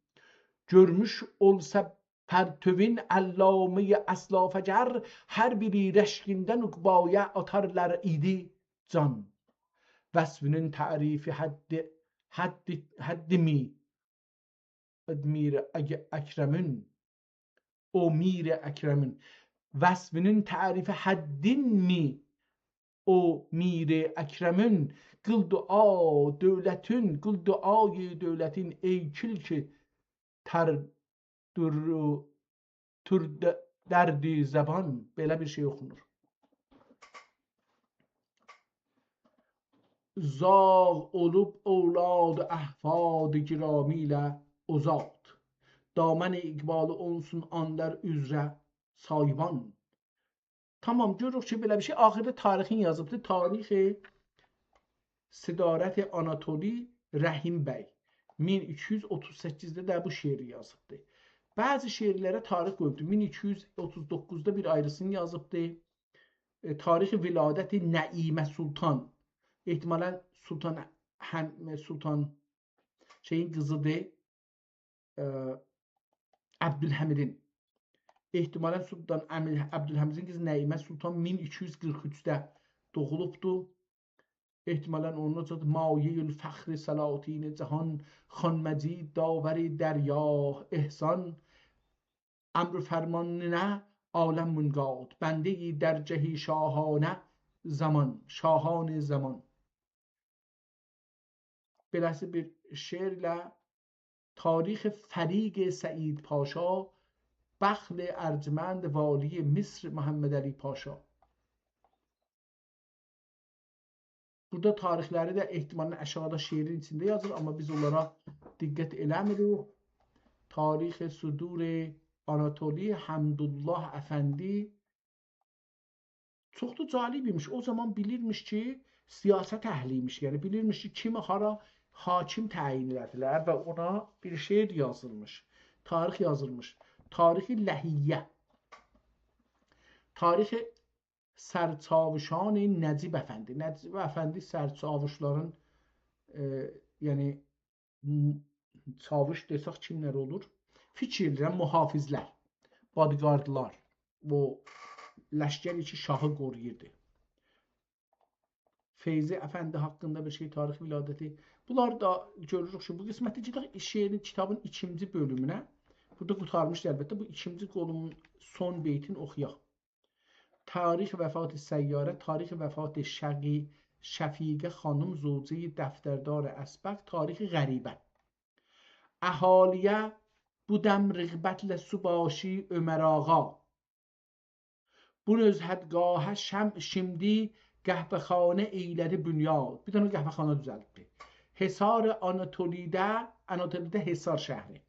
Görmüş olsa pertövün allame-i aslafecer, her biri reşkinden ukbaya atarlar idi can. Vasfının tarifi haddi mi admir ekremün o mir ekremün. Vasfının tarifi haddin mi o mir ekremün. Kıl dua devletin, kıl duayı devletin ey kilki ter derdi zaban. Belə bir şey okunur. Zağ olup اولاد احفاد گرامیله ozad. Damen iqbalı olsun anlar üzrə sayvan. Tamam, görürük ki, belə bir şey. Axırda tarixin yazıbdır. Tarixi Sidarət Anatoli Rəhim bəy 1238-də də bu şeiri yazıbdır. Bəzi şeirlərə tarix qoyubdur. 1239-da bir ayrısını yazıbdır. Tarixi viladəti Nəimə Sultan. İhtimalən Sultan şeyin qızıdır. Əbdülhəmidin. İhtimalən Sultan Əbdülhəmidin qızı Nəimə Sultan 1243-də doğulubdur. İhtimalən onun adı Mayül Fəxri Salatin Cahan Xanməcid Davəri Dərya İhsan Əmr fərmanına aləm münqad Bəndə-i dərcəhi şahanə zaman şahanə zaman. Beləsi bir şeirlə tarix Fəriq Səid Paşa Bəxl Ərcmənd Vali Misr Məhəmməd Əli Paşa. Burada tarixləri də ehtimalən aşağıda şeirin içində yazır, amma biz onlara diqqət eləmirik. Tarix Sudur Anatoli Həmdullah Əfəndi çox da cəlib imiş. O zaman bilirmiş ki, siyasət əhliymiş. Yəni bilirmiş ki, kimi hara hakim təyin elədilər və ona bir şeir yazılmış. Tarix yazılmış. Tarixi Ləhiyyə. Tarixi Sərçavuşan Nəcib Əfəndi. Nəcib Əfəndi sərçavuşların yəni çavuş desək kimlər olur? Fikirləyən mühafizlər, bodyguardlar, bu ləşkər ki şahı qoruyurdu. Feyzi Əfəndi haqqında bir şey, tarix viladəti. Bunlar da görürük ki, bu qismətdə gedək şeirin kitabın 2-ci bölümünə. Burada qurtarmışdı əlbəttə. Bu 2-ci qolumun son beytini oxuyaq. Tarix vəfat səyyarə, tarix vəfat Şəfiqə xanım zövcəyi dəftərdar əsbək, tarix qəribə. Əhaliyə budəm rğbətlə subaşi Ömər ağa. Bu nözhədgahə şimdi qəhvəxanə eylədi bünyad. Bir dənə qəhvəxana düzəltdi. Hisar Anatolidə, Anatolidə Hisar şəhri.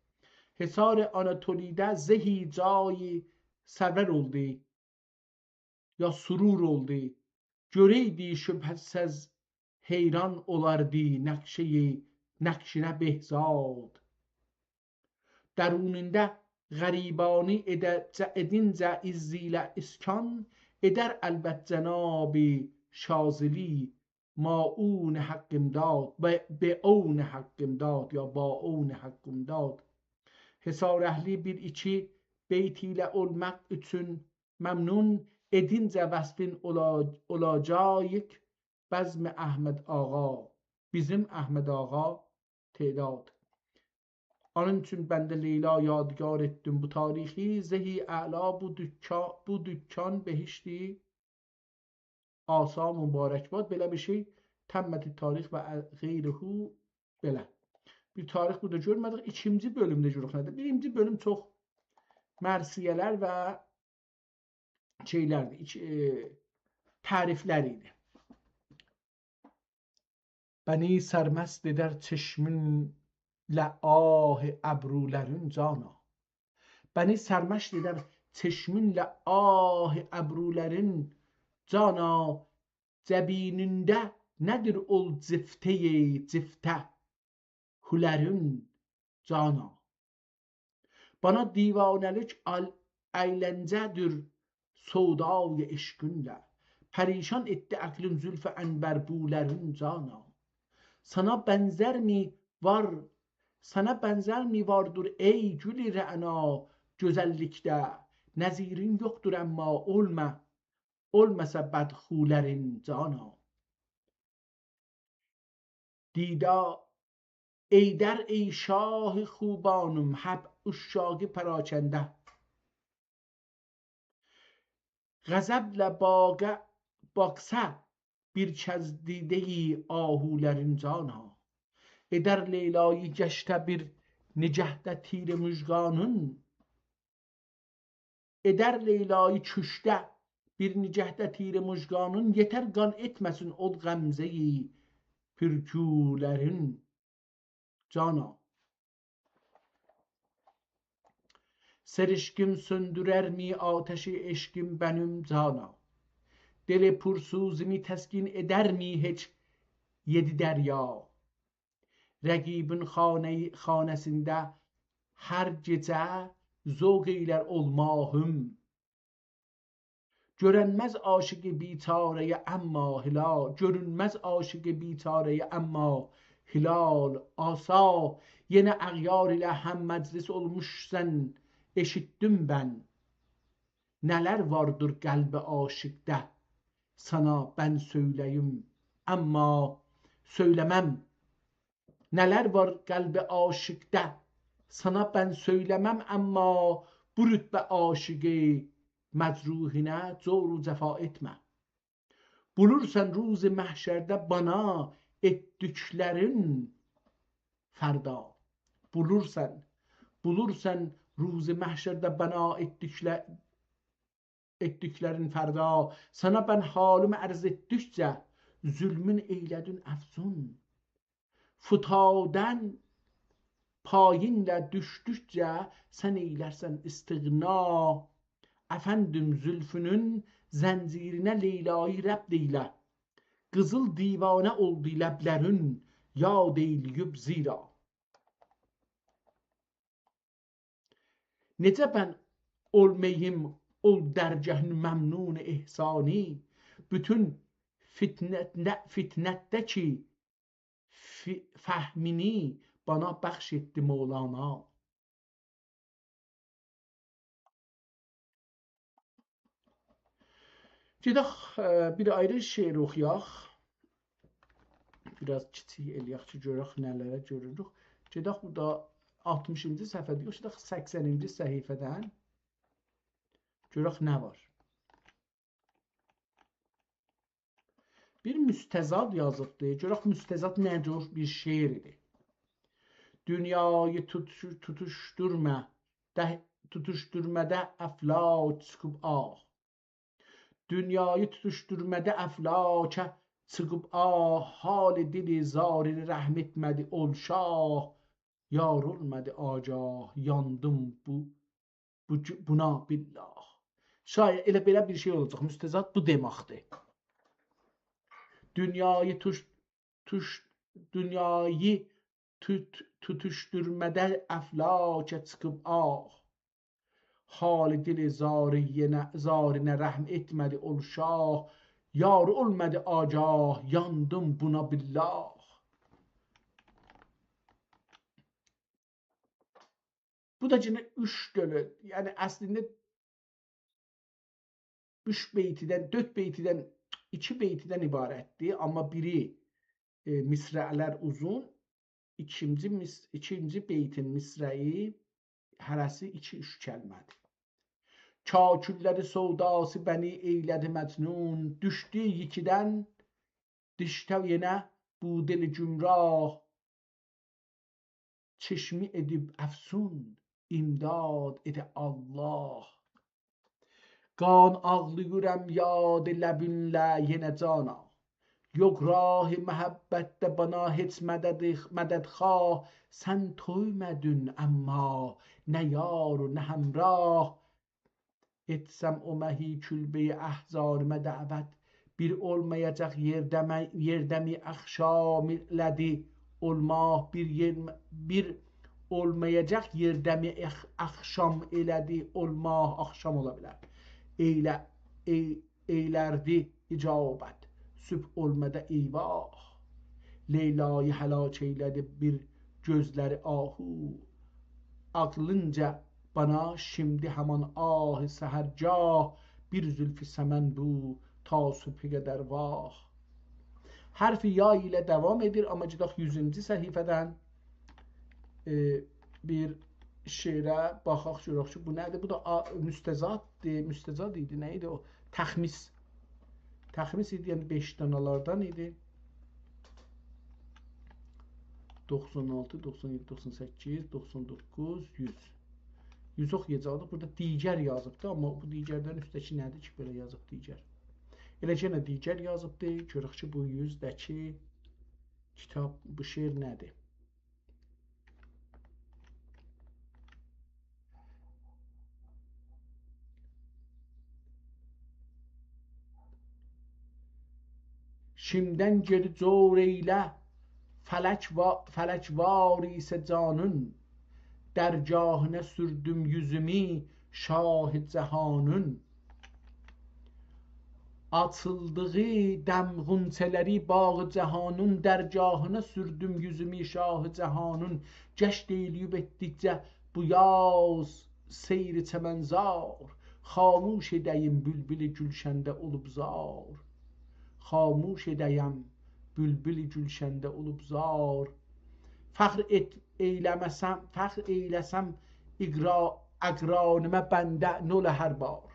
Hisar Anatolidə zehi cayı sərvər oldu. Ya surur oldu. Göreydi şübhəsiz heyran olardı nəqşinə behzad. Dərunində qəribani edincə izzilə iskan eder əlbət cənabi şazili maun haqqimdad be oun haqqimdad ya ba oun haqqimdad. Hisar əhli bir iki beyt ilə olmaq üçün məmnun edincə vəsfin olacaq bəzm Əhməd ağa. Bizim Əhməd ağa tedad. Onun üçün bəndə Leyla yadigar etdim bu tarixi. Zehi əla bu dükkan behişti asa mübarək bad. Belə bir şey təmməti tarix və qeyrihu belə. Bir tarix burada görmədik. 2-ci bölümdə görürük nədir? 1-ci bölüm çox mərsiyələr və şeylərdir, təriflər idi. Bəni sərməst edər çeşminlə ah əbrulərin cana. Bəni sərməst edər çeşminlə ah əbrulərin cana. Cəbinində nədir ol ciftəyi ciftə. hülerin cana. Bana divanelik eğlencedir sodayı eşkünle. Perişan etti aklım zülfü enberbulerin cana. Sana benzer mi var, sana benzer mi vardır ey gül rəna güzellikte. Nezirin yoktur ama olmasa bedhulerin cana. Dida ای در ای شاه خوبانم hep uşağı پراکنده غضبlə baksa bir çəzdideyi ahulerin cana eder Leyla'yı geçte bir nicehde tir müjganın eder Leyla'yı çüşte bir nicehde tir müjganın yeter gan etmesin o gamzeyi pürkülerin cana. Serişkim söndürer mi ateşi eşkim benim cana. Deli pursuzimi teskin eder mi hiç yedi derya. Rəqibin xanesinde her gece zevk eyler olmahım. Görünmez aşık bitareye amma hilal. Görünmez aşık bitareye amma hilal. Asa yine əğyar ile hem meclis olmuşsan. Eşittim ben neler vardır kalbi aşıkta sana ben söyleyeyim ama söylemem neler var kalbi aşıkta sana ben söylemem ama bu rütbe aşığı mecruhine zor cefa etme bulursan روز mahşerde bana ettiklerin ferda bulursan روز mahşerde bana ettiklerin ferda sana ben halımı arz ettikçe zulmün eyledin efsun futadan payinle düştükçe sen eylersen istigna efendim zülfünün zincirine Leyla'yı rəbd eyle kızıl divane oldu leblerin yad eyleyib zira. Necə ben olmayayım ol dərgahın məmnun ihsani bütün fitnəttəki fəhmini bana bəxş etdi Mevlana. Gedək bir ayrı şeir oxuyaq. Biraz kiçik eləyək ki, görək nələrə görürük. Gedək burada 60-cı səhifədə yoxsa 80-ci səhifədən görək nə var. Bir müstəzad yazıbdır. Görək müstəzad nədir? Bir şeirdir. Dünyayı tutuşturmada əflak çıxıb ah. Dünyayı tutuşturmada əflaka çıxıb ah. Hal dili zarini rəhm etmədi ol şah. Yar olmadı agah, yandım buna billah. Şayet elə belə bir şey olacaq. Müstəzad bu deməkdir. Dünyayı tutuşturmada əflaka çıxıb ah. Hal dili zarinə rəhm etmədi ol şah. Yar olmadı agah, yandım buna billah. Bu da yine 3 dönü, yani aslında 3 beytiden, 4 beytiden, 2 beytiden ibaretti ama biri misralar uzun, ikinci beytin misrayı hərəsi 2-3 kəlmədir. Kakülləri sodası bəni eylədi məcnun, düşdü yikidən, diştə yenə bu dili gümrah, çeşmi edib əfsun, imdad edə Allah. Qan ağlayıram yad ləbinlə yenə cana. Yok rah məhəbbətdə bana heç mədədxah. Sən toymədün amma nə yar nə həmrah. Etsəm o məhi külbəyi əhzarımə dəvət. Bir olmayacaq yerdəmi əxşam elədi olmaq bir olmayacaq yerdəmi axşam elədi, olmaq axşam ola bilər. Eylərdi icabət, sübh olmadı eyvah. Leyla'yı həlak eylədi bir gözləri ahu. Aklınca bana şimdi hemen ah sehercah, bir zülfü semen bu ta sübhe qədər vah. Harfi ya ile devam edir ama cidaq 100-cü səhifədən bir şeirə baxaq görək ki, bu nədir? Bu da müstəzaddır. Müstəzad idi, nə idi o? Təxmis. Təxmis idi, yəni 5 danalardan idi. 96, 97, 98, 99, 100. 100 oxuyacaqdıq. Burada digər yazıbdır, amma bu digərdən üstdəki nədir ki, belə yazıb digər. Eləcə nə digər yazıbdır. Görək ki, bu 100-dəki kitab, bu şeir nədir? Şimdən geri cor eylə, felek varise canın, dergahına sürdüm yüzümü şahid cehanın. Atıldığı dem ğunçeleri bağı cehanın, dergahına sürdüm yüzümü şahid cehanın. Geçt eyleyip ettikçe bu yaz seyri çemenzar, xamuş edeyim bülbül gülşende olup zar. Xamuş edəyəm bülbül gülşəndə olub zar. Fəxr eyləsəm əqranimə bəndə nölə hər bar.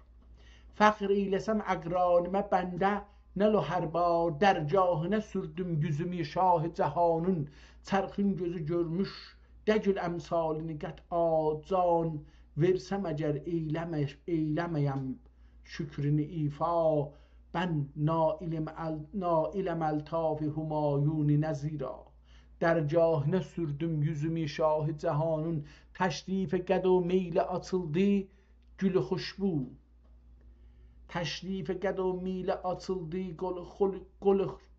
Fəxr eyləsəm əqranimə bəndə nölə hər bar. Dərgahına sürdüm yüzümü şah cəhanın. Çərxin gözü görmüş dəgül əmsalini qət'a can. Versəm əgər eyləməyəm şükrünü ifa. Ben nailem eltaf Humayuni nezira. Dergahına sürdüm yüzümü şah cehanın. Teşrif qed و میل atıldı gül خوشبو. Teşrif qed و میل atıldı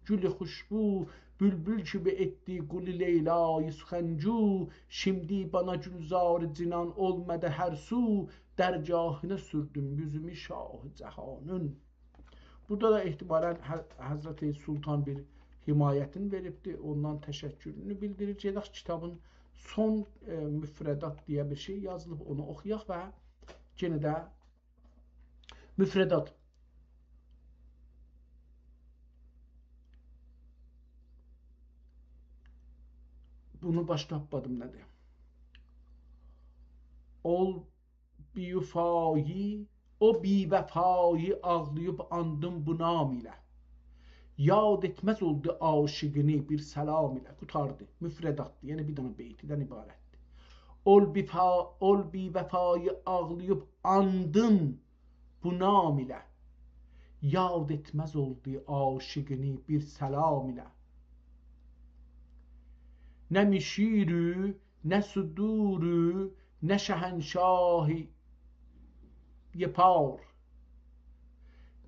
gül خوشبو. Bülbül gibi etti gülü Leyla'yı suxencu. Şimdi bana gülzar cinan olmadı her su. Dergahına sürdüm yüzümü şah cehanın. Burada da ihtibarən Həzrəti Sultan bir himayətini veribdir, ondan təşəkkürünü bildirir. Gedək kitabın son müfrədat deyə bir şey yazılıb, onu oxuyaq və yenə də müfrədat. Bunu başda tapmadım nədir? Ol biyufayı, o bivəfayı ağlayıb andım bu nam ilə. Yad etməz oldu aşıqını bir səlam ilə. Qutardı, müfrədatdır, yəni bir dənə beytidən ibarətdir. Ol bivəfayı ağlayıb andım bu nam ilə. Yad etməz oldu aşıqını bir səlam ilə. Nə mişirü, nə suduru, nə şəhənşahi yapar.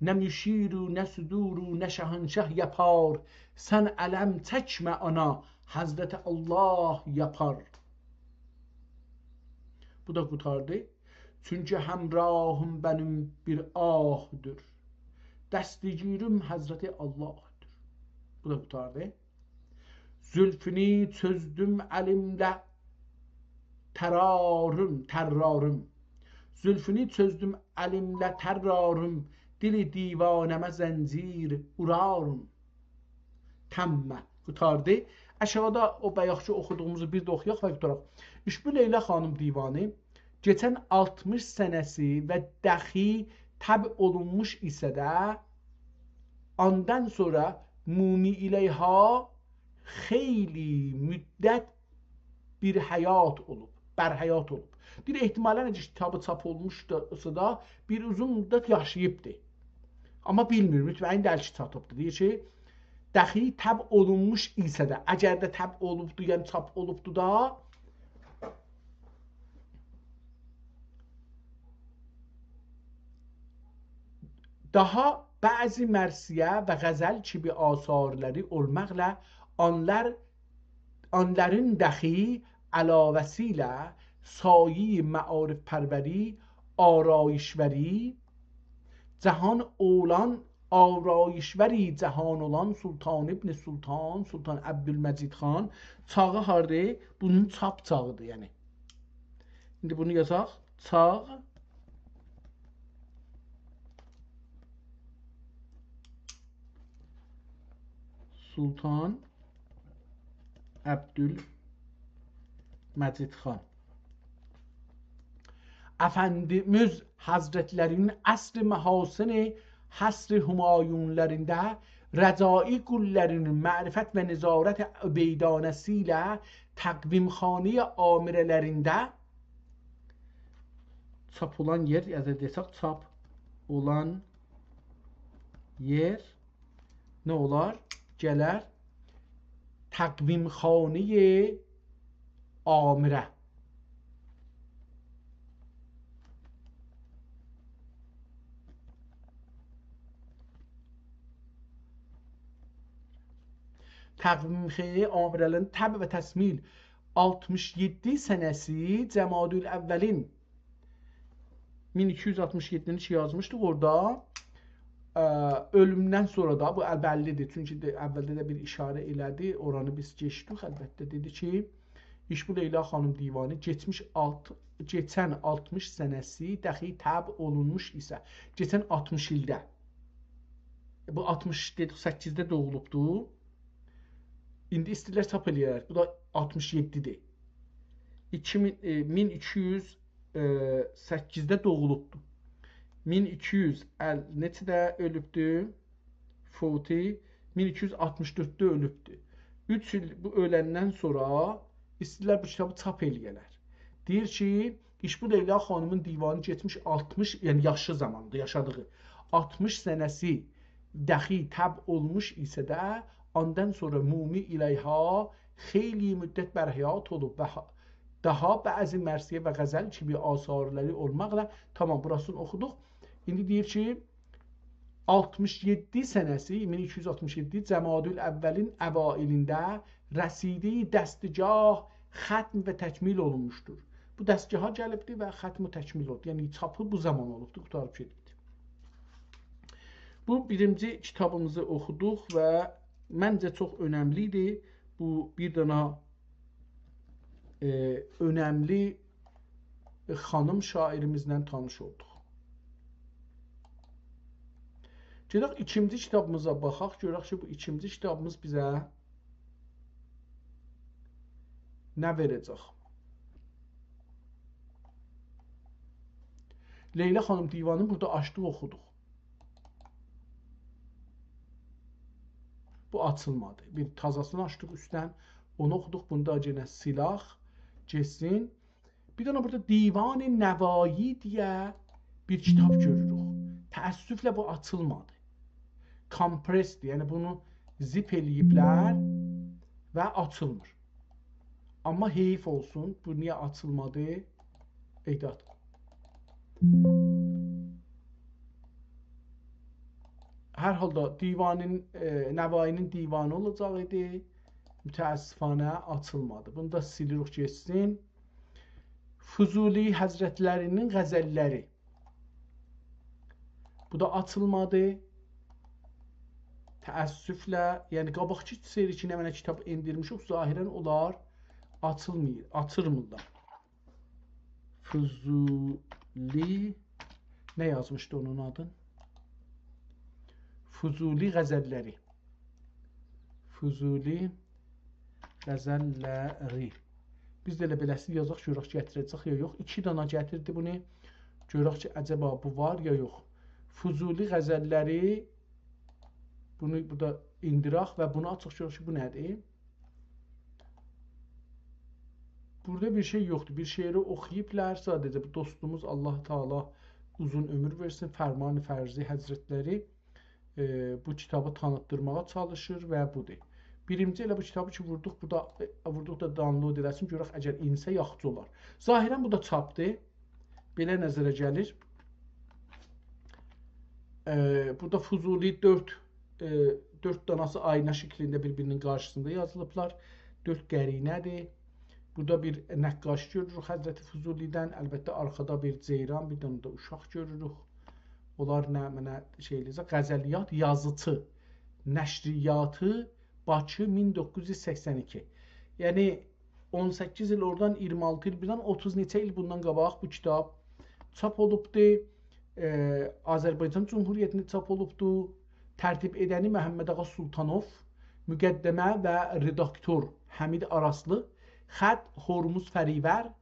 Ne müşiru ne suduru ne şahanşah yapar. Sen elem çekme ana, Hazreti Allah yapar. Bu da kurtardı. Çünkü hemrahım benim bir ahdır. Dəstəgirim Hazreti Allah'dır. Bu da kurtardı. Zülfünü çözdüm elimle terrarım. Zülfünü çözdüm elimle terrarım. Dili divaneme zincir urarım. Təmmə. Qutardı. Aşağıda o bayaqçı oxuduğumuzu bir də oxuyaq və qutaraq. İşbu Leyla xanım divanı geçən 60 sənəsi və dəxi təb olunmuş isə də ondan sonra mumi ileyha xeyli müddət bir həyat olub, bərhəyat olub. Bir ehtimalən kitabı çap olmuşsa da bir uzun müddət yaşayıbdır. Amma bilmir, mütməyin dəl ki çatıbdır. Deyir ki, dəxi təb olunmuş isə də, əgər də təb olubdur, yəni çap olubdur da, daha bəzi mərsiyə və qəzəl kimi asarları olmaqla onlar آنların دخی علا وسیله سایه معارف پروری آرایشوری جهان اولان آرایشوری جهان olan Sultan İbn Sultan Abdülmecid xan çağı hardır? Bunun çap çağıdır yəni. İndi bunu yazaq. Çağ Sultan Abdülmecid xan. Efendimiz Hazretlerinin əsr məhasini həsr Humayunlərində rəcai qullərinin mərifət və nizarət beydanəsi ilə təqvimxanə amirələrində çap olan yer, ya da desək çap olan yer nə olar? Gələr təqvimxanə amirə. Təqvimxanə amirələrin təb və təsmil 67 sənəsi Cəmadül Əvvəlin 1267-ni yazmışdıq orada. Ölümdən sonra da bu bəllidir. Çünki əvvəldə də bir işarə elədi. Oranı biz keçdik. Əlbəttə dedi ki, İşbu Leyla xanım divanı keçən 60 sənəsi dəxi təb olunmuş isə, keçən 60 ildə. Bu 60 dedik 8-də doğulubdu. İndi istəyirlər çap eləyərək. Bu da 67-dir. 1208-də doğulubdu. 1200 neçədə ölübdü? 1264-də ölübdü. 3 il bu öləndən sonra istəyirlər bu kitabı çap eləyərlər. Deyir ki, İşbu Leyla xanımın divanı geçmiş 60, yəni yaşlı zamanda yaşadığı 60 sənəsi dəxi təb olmuş isə də ondan sonra Mumi İləyha xeyli müddət bər həyat olub və daha bəzi mərsiyə və qəzəl kimi asarları olmaqla tamam burasını oxuduq. İndi deyir ki 67 sənəsi 1267 Cəmadül Əvvəlin əvailində rəsidi dəstgah xətm və təkmil olunmuşdur. Bu dəstgaha gəlibdir və xətm və təkmil oldu. Yəni çapı bu zaman olubdur, qutarıb gedibdir. Bu birinci kitabımızı oxuduq və məncə çox önəmlidir. Bu bir dana önəmli xanım şairimizlə tanış olduq. Gedək ikinci kitabımıza baxaq. Görək ki, bu ikinci kitabımız bizə nə verəcək? Leyla xanım divanını burada açdıq, oxuduq. Bu açılmadı. Bir tazasını açdıq üstdən. Onu oxuduq. Bunda yenə silah geçsin. Bir dənə burada Divan-ı Nəvayi deyə bir kitab görürük. Təəssüflə bu açılmadı. Kompresdir. Yəni bunu zip eləyiblər və açılmır. Amma heyif olsun. Bu niyə açılmadı? Eydad. Hər halda divanın, Nəvainin divanı olacaq idi. Mütəəssifanə açılmadı. Bunu da silirik geçsin. Füzuli Həzrətlərinin qəzəlləri. Bu da açılmadı. Təəssüflə, yəni qabaqçı seri ki, nə mənə kitab indirmişik, zahirən onlar açılmırlar. Füzuli, nə yazmışdı onun adın? Füzuli qəzəlləri. Füzuli qəzəlləri. Biz də elə beləsini yazaq, görək gətirəcək ya yox. 2 dana gətirdi bunu. Görək ki, əcəba bu var ya yox. Füzuli qəzəlləri. Bunu burada indiraq və bunu açıq görək ki, bu nədir? Burada bir şey yoxdur. Bir şeiri oxuyublar. Sadəcə bu dostumuz Allah Teala uzun ömür versin. Fərman-ı Fərzi Həzrətləri bu kitabı tanıtdırmağa çalışır və budur. Birinci elə bu kitabı ki vurduq, vurduq da download eləsin, görək əgər insə yaxşı olar. Zahirən bu da çapdır. Belə nəzərə gəlir. Burada Füzuli 4 danası ayna şəklində bir-birinin qarşısında yazılıblar. 4 qərinədir. Burada bir nəqqaş görürük Həzrəti Füzulidən. Əlbəttə arxada bir ceyran, bir dənə də uşaq görürük. Onlar nə mənə şeyləcə qəzəliyyat yazıçı, nəşriyyatı Bakı 1982. Yəni 18 il oradan 26 il birdən 30 neçə il bundan qabaq bu kitab çap olubdur. Azərbaycan Cumhuriyyətində çap olubdur. Tərtib edəni Məhəmməd Ağa Sultanov, müqəddəmə və redaktor Həmid Araslı, xətt Hormuz Fərivər,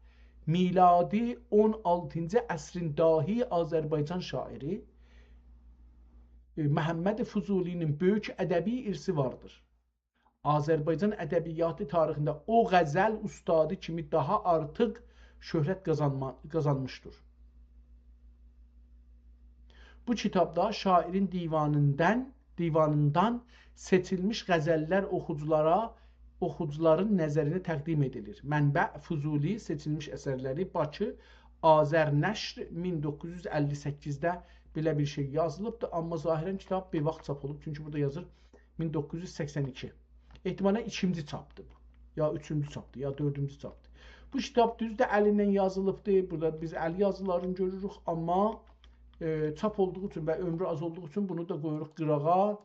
miladi 16-cı əsrin dahi Azərbaycan şairi Məhəmməd Füzulinin böyük ədəbi irsi vardır. Azərbaycan ədəbiyyatı tarixində o qəzəl ustadı kimi daha artıq şöhrət qazanmışdır. Bu kitabda şairin divanından seçilmiş qəzəllər oxucuların nəzərinə təqdim edilir. Mənbə Füzuli seçilmiş əsərləri Bakı Azərnəşr 1958-də belə bir şey yazılıbdır. Amma zahirən kitab bir vaxt çap olub. Çünki burada yazır 1982. Ehtimalən ikinci çapdır bu. Ya üçüncü çapdır, ya dördüncü çapdır. Bu kitab düzdür əlindən yazılıbdır. Burada biz əl yazılarını görürük. Amma çap olduğu üçün və ömrü az olduğu üçün bunu da qoyuruq qırağa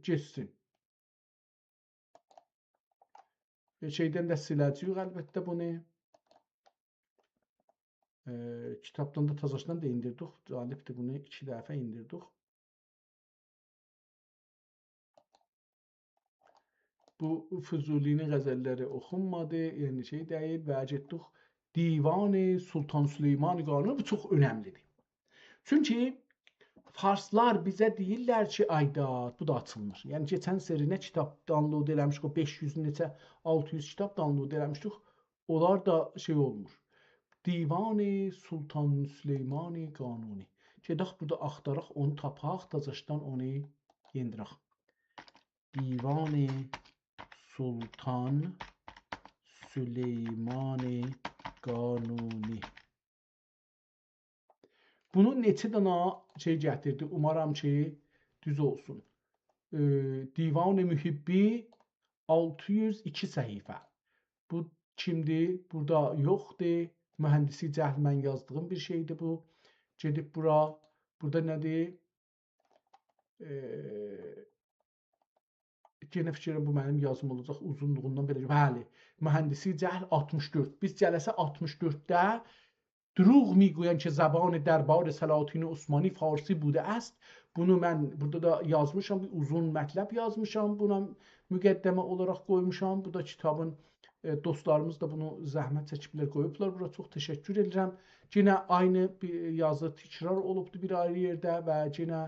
geçsin. Şeydən də siləcəyik əlbəttə bunu. Kitabdan da tazasından da indirdik. Calibdir, bunu 2 dəfə indirdik. Bu Füzulinin qəzəlləri oxunmadı, yəni şey deyil və getdik Divan-ı Sultan Süleyman Qanuni. Bu çox önəmlidir. Çünki farslar bizə deyirlər ki, ayda bu da açılmır. Yəni keçən seri nə kitab download eləmişdik, o 500 neçə 600 kitab download eləmişdik. Onlar da şey olmur. Divan-ı Sultan Süleyman Qanuni. Gedək burada axtaraq, onu tapaq, tazaşdan onu yendirək. Divan-ı Sultan Süleyman Qanuni. Bunu neçə dana şey gətirdi. Umaram ki, düz olsun. Divan-ı Mühibbi 602 səhifə. Bu kimdir? Burada yoxdur. Mühəndisi cəhl mən yazdığım bir şeydir bu. Gedib bura. Burada nədir? Yenə fikirəm bu mənim yazım olacaq uzunluğundan belə. Bəli, mühəndisi cəhl 64. Biz cələsə 64-də دروغ میگویند که زبان دربار سلاطین عثمانی فارسی بوده است. Bunu mən burada da yazmışam, bir uzun mətləb yazmışam. Buna müqəddəmə olaraq qoymuşam. Bu da kitabın dostlarımız da bunu zəhmət çəkiblər, qoyublar. Bura çox təşəkkür edirəm. Yenə aynı bir yazı təkrar olubdu bir ayrı yerdə və yenə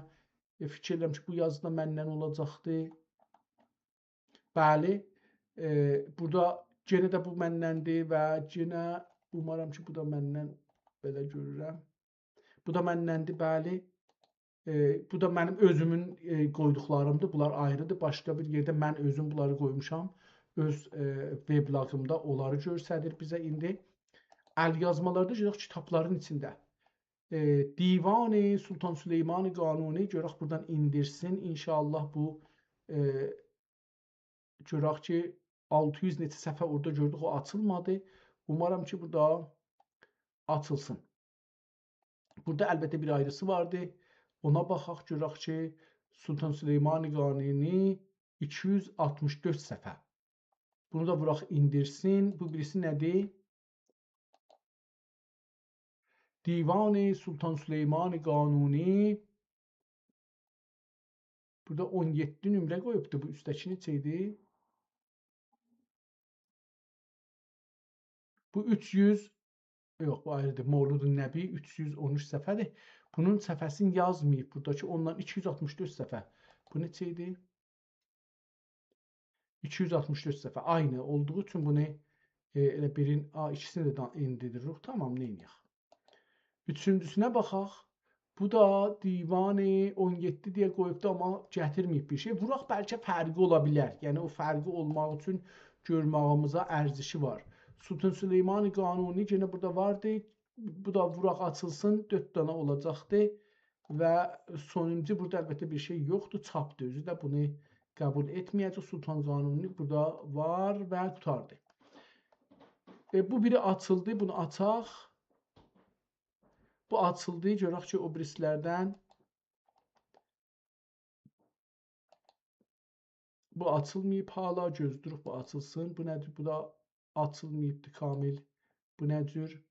fikirləm ki, bu yazı da məndən olacaqdı. Bəli, burada yenə də bu məndəndir və yenə umaram ki, bu da məndən belə görürəm. Bu da məndəndir, bəli. Bu da mənim özümün qoyduqlarımdır. Bunlar ayrıdır. Başqa bir yerdə mən özüm bunları qoymuşam. Öz weblogumda onları göstərir bizə indi. Əl yazmalarda görək kitabların içində. Divan-ı Sultan Süleyman Qanuni görək buradan indirsin. İnşallah bu görək ki 600 neçə səfə orada gördük, o açılmadı. Umarım ki burada açılsın. Burada əlbəttə bir ayrısı vardı. Ona baxaq, görək ki Sultan Süleyman Qanuni 264 səfə. Bunu da vuraq indirsin. Bu birisi nədir? Divan-ı Sultan Süleyman Qanuni. Burada 17 nömrə qoyubdu. Bu üstdəki neçə idi? Bu 300, yox bu ayrıdır. Mevlud-un Nəbi 313 səfədir. Bunun səfəsini yazmayıb. Buradakı ondan 264 səfə. Bu neçə idi? 264 səfə. Aynı olduğu üçün bunu elə birin ikisini də indiririk. Tamam, neyniyək? Üçüncüsünə baxaq. Bu da divanı 17 deyə qoyubdu, amma gətirməyib bir şey. Vuraq bəlkə fərqi ola bilər. Yəni o fərqi olmaq üçün görməyimizə ərzişi var. Sultan Süleyman Qanuni yenə burada vardı. Bu da vuraq açılsın. 4 dana olacaqdı. Və sonuncu burada əlbəttə bir şey yoxdur. Çapdır. Özü də bunu Qəbul etməyəcək. Sultan qanuni burada var və qurtardı. Bu biri açıldı. Bunu açaq. Bu açıldı. Görək ki, o birislərdən bu açılmayıb hala. Gözlürük bu açılsın. Bu nədir? Bu da açılmayıbdı kamil. Bu nə cür?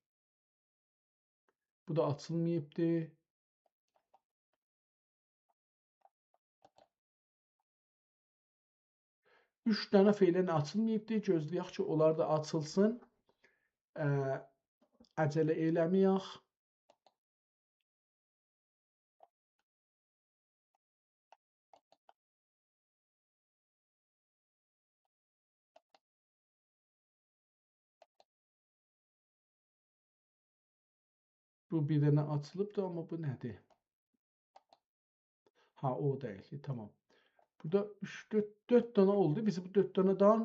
Bu da açılmayıbdı. Üç dənə feylən açılmayıbdı. Gözləyək ki, onlar da açılsın. Əcələ eləməyək. Bu bir dənə açılıbdı, amma bu nədir? Ha, o deyil. Tamam. Burada 4 dənə oldu. Biz bu 4 dənədən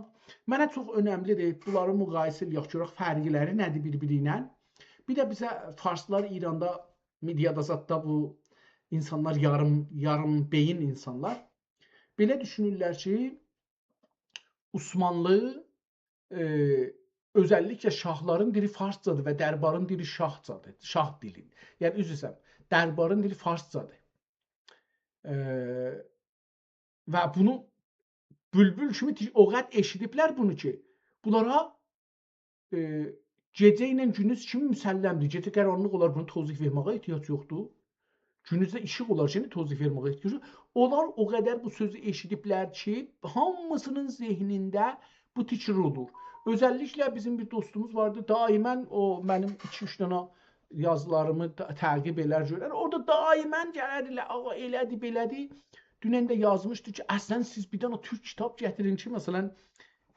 mənə çox önəmli deyil. Bunları müqayisə eləyək, görək fərqləri nədir bir-biri ilə. Bir də bizə farslar İranda mediada zətdə bu insanlar yarım beyin insanlar. Belə düşünürlər ki, Osmanlı özəlliklə şahların dili farscadır və dərbarın dili şahcadır. Şah dili. Yəni üzr istəyirəm. Dərbarın dili farscadır. Və bunu bülbül kimi o qədər eşidiblər bunu ki, bunlara gecə ilə gündüz kimi müsəlləmdir. Gecə qaranlıq olar, bunu tozluq verməyə ehtiyac yoxdur. Gündüzdə işıq olar ki, tozluq verməyə ehtiyac yoxdur. Onlar o qədər bu sözü eşidiblər ki, hamısının zehnində bu tikir olur. Özəlliklə bizim bir dostumuz vardı, daimən o mənim 2-3 dənə yazılarımı təqib elər görər. Orada daimən gələrdilə, ağa elədi, belədi. Dünən də yazmışdı ki, əslən siz bir dənə türk kitab gətirin ki, məsələn,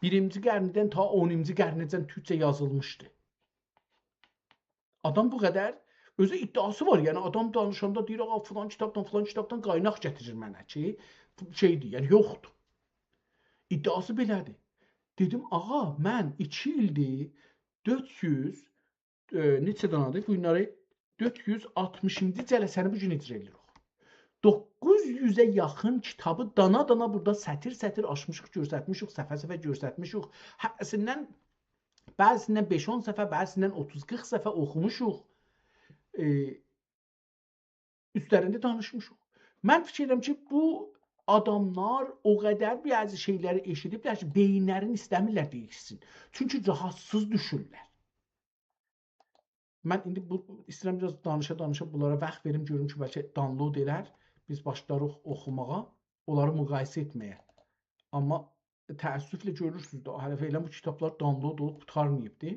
1-ci qarnidən ta 10-cu qarnəcən türkcə yazılmışdı. Adam bu qədər özü iddiası var. Yəni adam danışanda deyir, ağa filan kitabdan qaynaq gətirir mənə ki, şeydir, yəni yoxdur. İddiası belədir. Dedim, ağa, mən 2 ildir 400 neçə danadır? Bu günləri 460-cı cələsəni bu gün icra edirik. 900-ə yaxın kitabı dana-dana burada sətir-sətir açmışıq, göstərmişik, səfə-səfə göstərmişik. Həsindən bəzisindən 5-10 səfə, bəzisindən 30-40 səfə oxumuşuq. Üstlərində danışmışıq. Mən fikir edirəm ki, bu adamlar o qədər bəzi şeyləri eşidiblər ki, beyinlərini istəmirlər deyilsin. Çünki rahatsız düşürlər. Mən indi istəyirəm biraz danışa-danışa bunlara vaxt verim, görüm ki, bəlkə download elər. Biz başlarıq oxumağa, onları müqayisə etməyə. Amma təəssüflə görürsünüz də, hələ fəylən bu kitablar download olub qutarmayıbdı.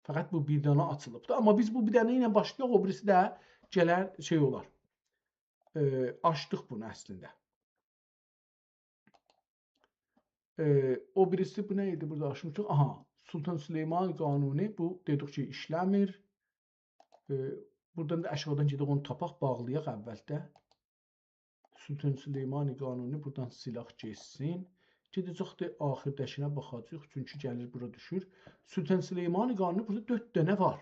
Fəqət bu bir dənə açılıbdı. Amma biz bu bir dənə ilə başlayaq, o birisi də gələr şey olar. Açdıq bunu əslində. O birisi bu nə idi burada açmışıq? Aha, Sultan Süleyman qanuni, bu dedik ki, işləmir. Buradan da aşağıdan gedək onu tapaq, bağlayaq əvvəldə. Sultan Süleyman qanuni buradan silah geçsin. Gedəcək də axirdəşinə baxacaq, çünki gəlir bura düşür. Sultan Süleyman qanuni burada 4 dənə var.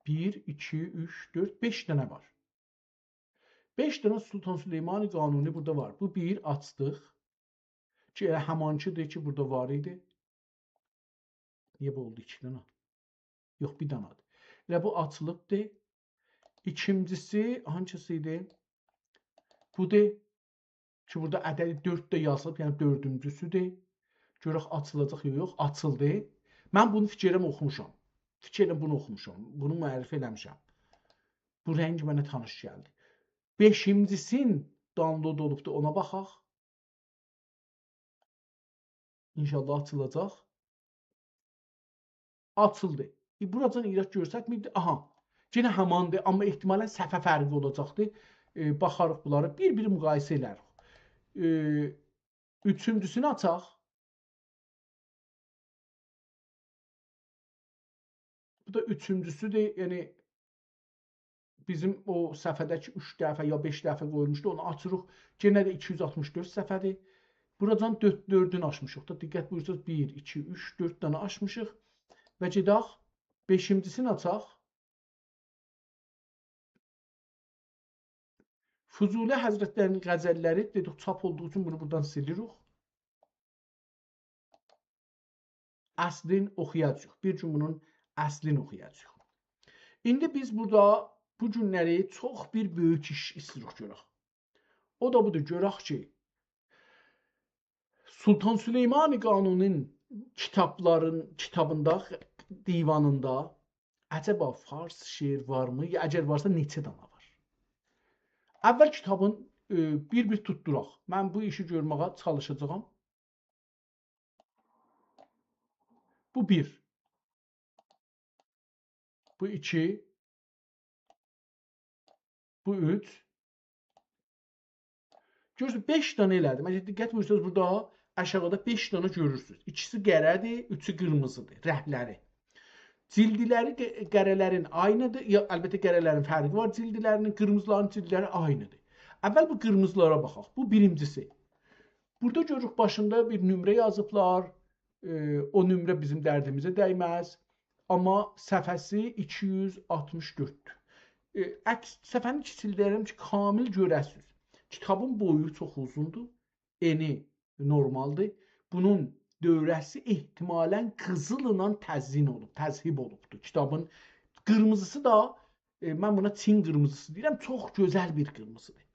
1, 2, 3, 4, 5 dənə var. 5 dənə Sultan Süleyman qanuni burada var. Bu bir açdıq. Ki, elə həmankıdır ki, burada var idi. Niyə bu oldu 2 dənə? Yox, bir dənədir. Elə bu açılıbdır. İkincisi, hansısı idi? Budur ki, burada ədədi 4 də yazılıb, yəni 4-cüsüdür. Görək açılacaq, yox, açıldı. Mən bunu fikirəm oxumuşam. Fikirəm bunu oxumuşam. Bunu müəllif eləmişəm. Bu rəng mənə tanış gəldi. 5-cisin download olubdur, ona baxaq. İnşallah açılacaq. Açıldı. Buradan iraq görsətməyibdir. Aha, yenə həmandır, amma ehtimalən səhvə fərqi olacaqdır. Baxarıq bunları, bir-biri müqayisə edərik. Üçüncüsünü açaq. Bu da üçüncüsüdür, yəni bizim o səhvədəki 3 dəfə ya 5 dəfə qoyulmuşdu, onu açırıq. Yenə də 264 səhvədir. Buradan 4-ünü açmışıq da, diqqət buyursunuz, 1, 2, 3, 4 dənə açmışıq. Və gedək 5-cisini açaq. Füzuli Həzrətlərinin qəzəlləri dedik çap olduğu üçün bunu buradan silirik. Əslini oxuyacağıq. Bir gün bunun əslini oxuyacağıq. İndi biz burada bu günləri çox bir böyük iş istəyirik görək. O da budur, görək ki, Sultan Süleyman Qanunun kitabında, divanında əcəba fars şeir varmı? Ya əgər varsa neçə dana var? Əvvəl kitabın bir-bir tutduraq. Mən bu işi görməyə çalışacağam. Bu 1. Bu 2. Bu 3. Görürsünüz 5 dənə elədim. Əgər diqqət verirsiniz burada aşağıda 5 dənə görürsünüz. İkisi qərədir, üçü qırmızıdır, rəhləri. Cildiləri qərələrin aynıdır. Ya, əlbəttə qərələrin fərqi var. Cildilərinin, qırmızıların cildləri aynıdır. Əvvəl bu qırmızılara baxaq. Bu birincisi. Burada görürük başında bir nömrə yazıblar. O nömrə bizim dərdimizə dəyməz. Amma səhifəsi 264-dür. Səhifəni kiçildəyirəm ki, kamil görəsiniz. Kitabın boyu çox uzundur. Eni normaldır. Bunun dövrəsi ehtimalən qızılla təzhib olubdur. Kitabın qırmızısı da, mən buna Çin qırmızısı deyirəm, çox gözəl bir qırmızıdır.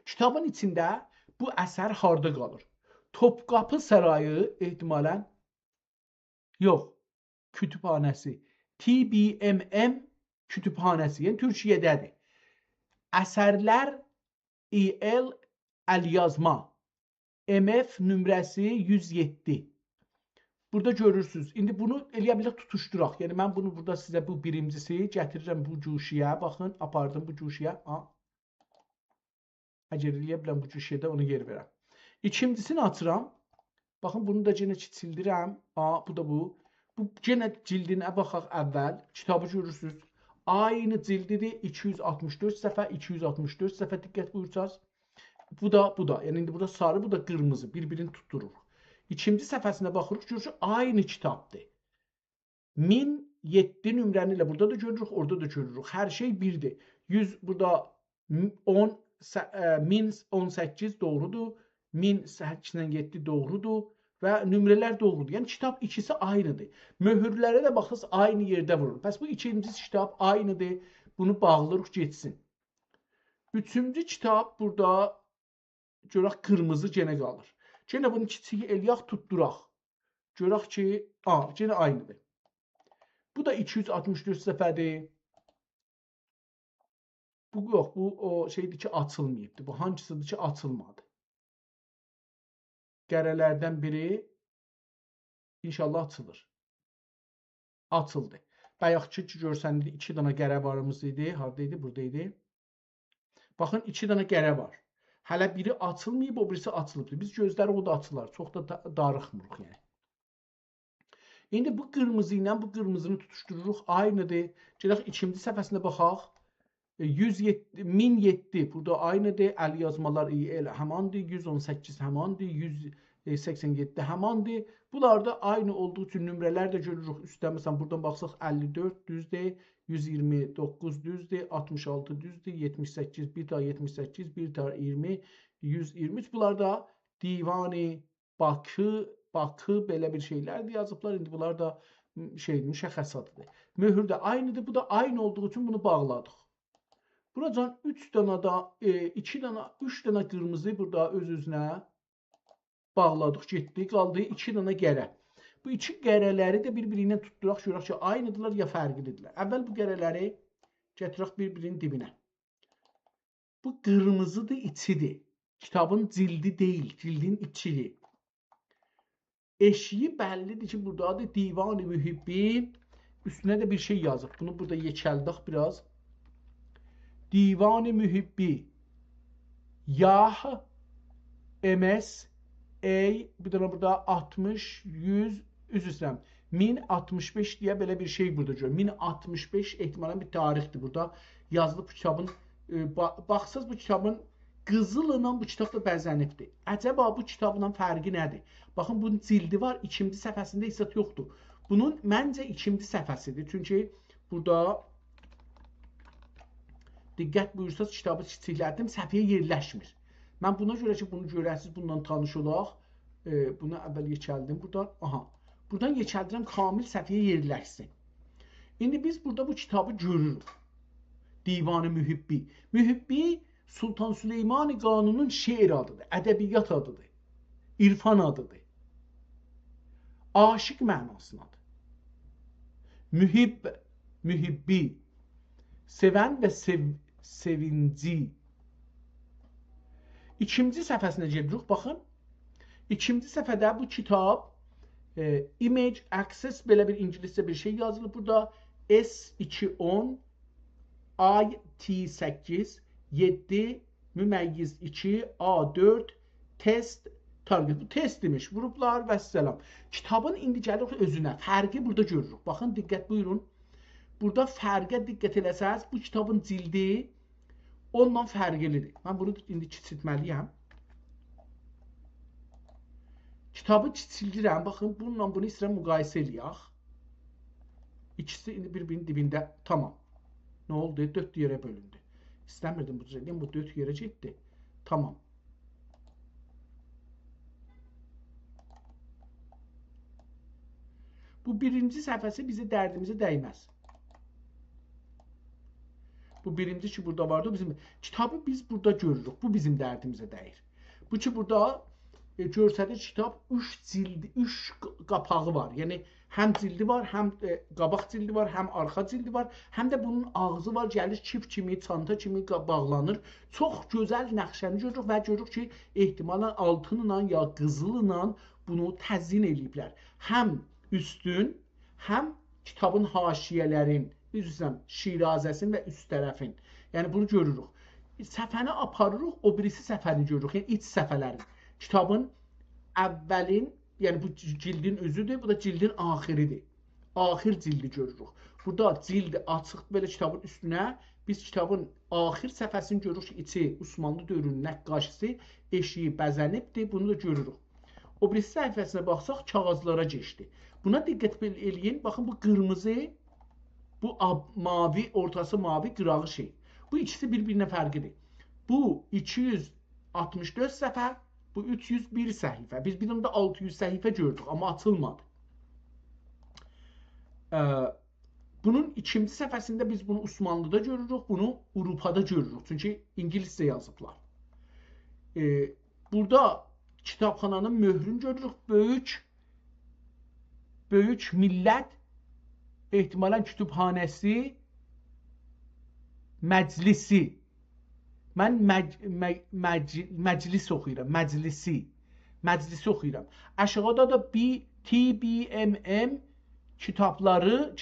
Kitabın içində bu əsər harda qalır? Topqapı Sarayı ehtimalən, yox, kütüphanəsi, TBMM kütüphanəsi, yəni Türkiyədədir. Əsərlər İL Əlyazma, MF nömrəsi 107. Burada görürsünüz. İndi bunu eləyə bilə tutuşduraq. Yəni mən bunu burada sizə bu birincisi gətirirəm bu cuşiyə. Baxın, apardım bu cuşiyə. Əgər eləyə biləm bu cuşiyədə onu yer verəm. İkincisini açıram. Baxın bunu da yenə kiçildirəm. Bu da bu. Bu yenə cildinə baxaq əvvəl. Kitabı görürsünüz. Aynı cildidir. 264 səhifə, 264 səhifə diqqət buyuracağız. Bu da. Yəni indi burada sarı, bu da qırmızı. Bir-birini tutduruq. İkinci səhifəsinə baxırıq, görürük, aynı kitabdır. 1007 nömrəni ilə burada da görürük, orada da görürük. Hər şey birdir. 100 burada 1018 doğrudur, 1087 doğrudur və nömrələr doğrudur. Yəni kitab ikisi aynıdır. Möhürlərə də baxırız, aynı yerdə vurur. Bəs bu ikincisi kitab aynıdır. Bunu bağlayırıq, geçsin. Üçüncü kitab burada görək qırmızı yenə qalır. Yenə bunu kiçik eləyək, tutduraq. Görək ki, yenə aynıdır. Bu da 264 səhifədir. Bu yox, bu o şeydir ki, açılmayıbdır. Bu hangisidir ki, açılmadı. Qərələrdən biri inşallah açılır. Açıldı. Bayaqçı ki, görsəndə 2 dənə qərə varımız idi. Haradaydı? Buradaydı. Baxın, 2 dənə qərə var. Hələ biri açılmayıb, o birisi açılıbdır. Biz gözləri o da açılar. Çox da darıxmırıq yəni. İndi bu qırmızı ilə bu qırmızını tutuşdururuq. Aynıdır. Gələk ikinci səhifəsinə baxaq. 1007 burada aynıdır. Əl yazmalar İL həmandır. 118 həmandır. 187 həmandır. Bunlar da aynı olduğu üçün nömrələr də görürük. Üstdən məsələn buradan baxsaq 54 düzdür. 129 düzdür, 66 düzdür, 78, bir daha 78, bir daha 20, 123. Bunlar da Divani Bakı belə bir şeylərdir yazıblar. İndi bunlar da müşəxəssatıdır. Möhür də aynıdır. Bu da aynı olduğu üçün bunu bağladıq. Buradan 3 dənə da, 2 dənə, 3 dənə qırmızı burada öz-özünə bağladıq, getdik, qaldı 2 dənə qərə. Bu iki qərələri də bir-biri ilə tutduraq, görək ki, aynıdırlar ya fərqlidirlər. Əvvəl bu qərələri gətirək bir-birinin dibinə. Bu qırmızıdır, içidir. Kitabın cildi deyil, cildin içidir. Eşiyi bəllidir ki, buradadır Divan-ı Mühibbi. Üstünə də bir şey yazıb. Bunu burada yekəldik biraz. Divan-ı Mühibbi. Yah, MS, bir dənə burada 60, 100, üzr 1065 deyə belə bir şey burada görürük. 1065 ehtimalən bir tarixdir burada. Yazılıb bu kitabın, baxsaz bu kitabın qızılla bu kitab da bəzənibdir. Əcəba bu kitabla fərqi nədir? Baxın bunun cildi var, ikinci səhifəsində isə yoxdur. Bunun məncə ikinci səhifəsidir. Çünki burada Diqqət buyursanız kitabı kiçiklədim, səhifəyə yerləşmir. Mən buna görə ki, bunu görəsiniz, bundan tanış olaq. Bunu əvvəl yekəldim buradan. Aha. Buradan yekəldirəm, kamil səhifəyə yerləşsin. İndi biz burada bu kitabı görürük. Divanı Mühibbi. Mühibbi Sultan Süleyman Qanunun şeir adıdır, ədəbiyyat adıdır, irfan adıdır. Aşıq mənasındadır. Mühib, mühibbi, sevən və sevinci. İkinci səhifəsinə gedirik, baxın. İkinci səhifədə bu kitab image access belə bir ingiliscə bir şey yazılıb burada. S210 IT8 7 müməyyiz 2 A4 test target. Bu test demiş. Vurublar və səlam. Kitabın indi gəlir özünə. Fərqi burada görürük. Baxın, diqqət buyurun. Burada fərqə diqqət eləsəz, bu kitabın cildi onunla fərqlidir. Mən bunu indi kiçiltməliyəm. Kitabı kiçildirəm. Baxın, bununla bunu istəyirəm müqayisə eləyək. İkisi indi bir-birinin dibində. Tamam. Nə oldu? 4 yerə bölündü. İstəmirdim bu cəhdin, bu 4 yerə getdi. Tamam. Bu birinci səhifəsi bizi dərdimizə dəyməz. Bu birinci ki burada vardı. Bizim kitabı biz burada görürük. Bu bizim dərdimizə dəyir. Bu ki burada görsədir kitab 3 cildi, 3 qapağı var. Yəni həm cildi var, həm qabaq cildi var, həm arxa cildi var, həm də bunun ağzı var, gəlir kip kimi, çanta kimi bağlanır. Çox gözəl nəqşəni görürük və görürük ki, ehtimalən altınla ya qızılla bunu təzyin eləyiblər. Həm üstün, həm kitabın haşiyələrin, üzrəm, şirazəsin və üst tərəfin. Yəni bunu görürük. Səfəni aparırıq, o birisi səfəni görürük. Yəni iç səfələrin. Kitabın əvvəlin, yəni bu cildin özüdür, bu da cildin axiridir. Axir cildi görürük. Burada cildi açıq belə kitabın üstünə biz kitabın axir səfəsini görürük ki, içi Osmanlı dövrünün nəqqaşisi, eşiyi bəzənibdir, bunu da görürük. O birisi səhifəsinə baxsaq, kağızlara geçdi. Buna diqqət eləyin, baxın bu qırmızı, bu mavi, ortası mavi, qırağı şey. Bu ikisi bir-birinə fərqidir. Bu 264 səhifə, bu 301 səhifə. Biz bir də 600 səhifə gördük, amma açılmadı. Bunun ikinci səhifəsində biz bunu Osmanlıda görürük, bunu Avropada görürük. Çünki İngiliscə yazıblar. Burada kitabxananın möhrünü görürük. Böyük millət, ehtimalən kütüphanəsi, məclisi. Mən məclis oxuyuram, məclisi oxuyuram. Aşağıda da TBMM kitablığı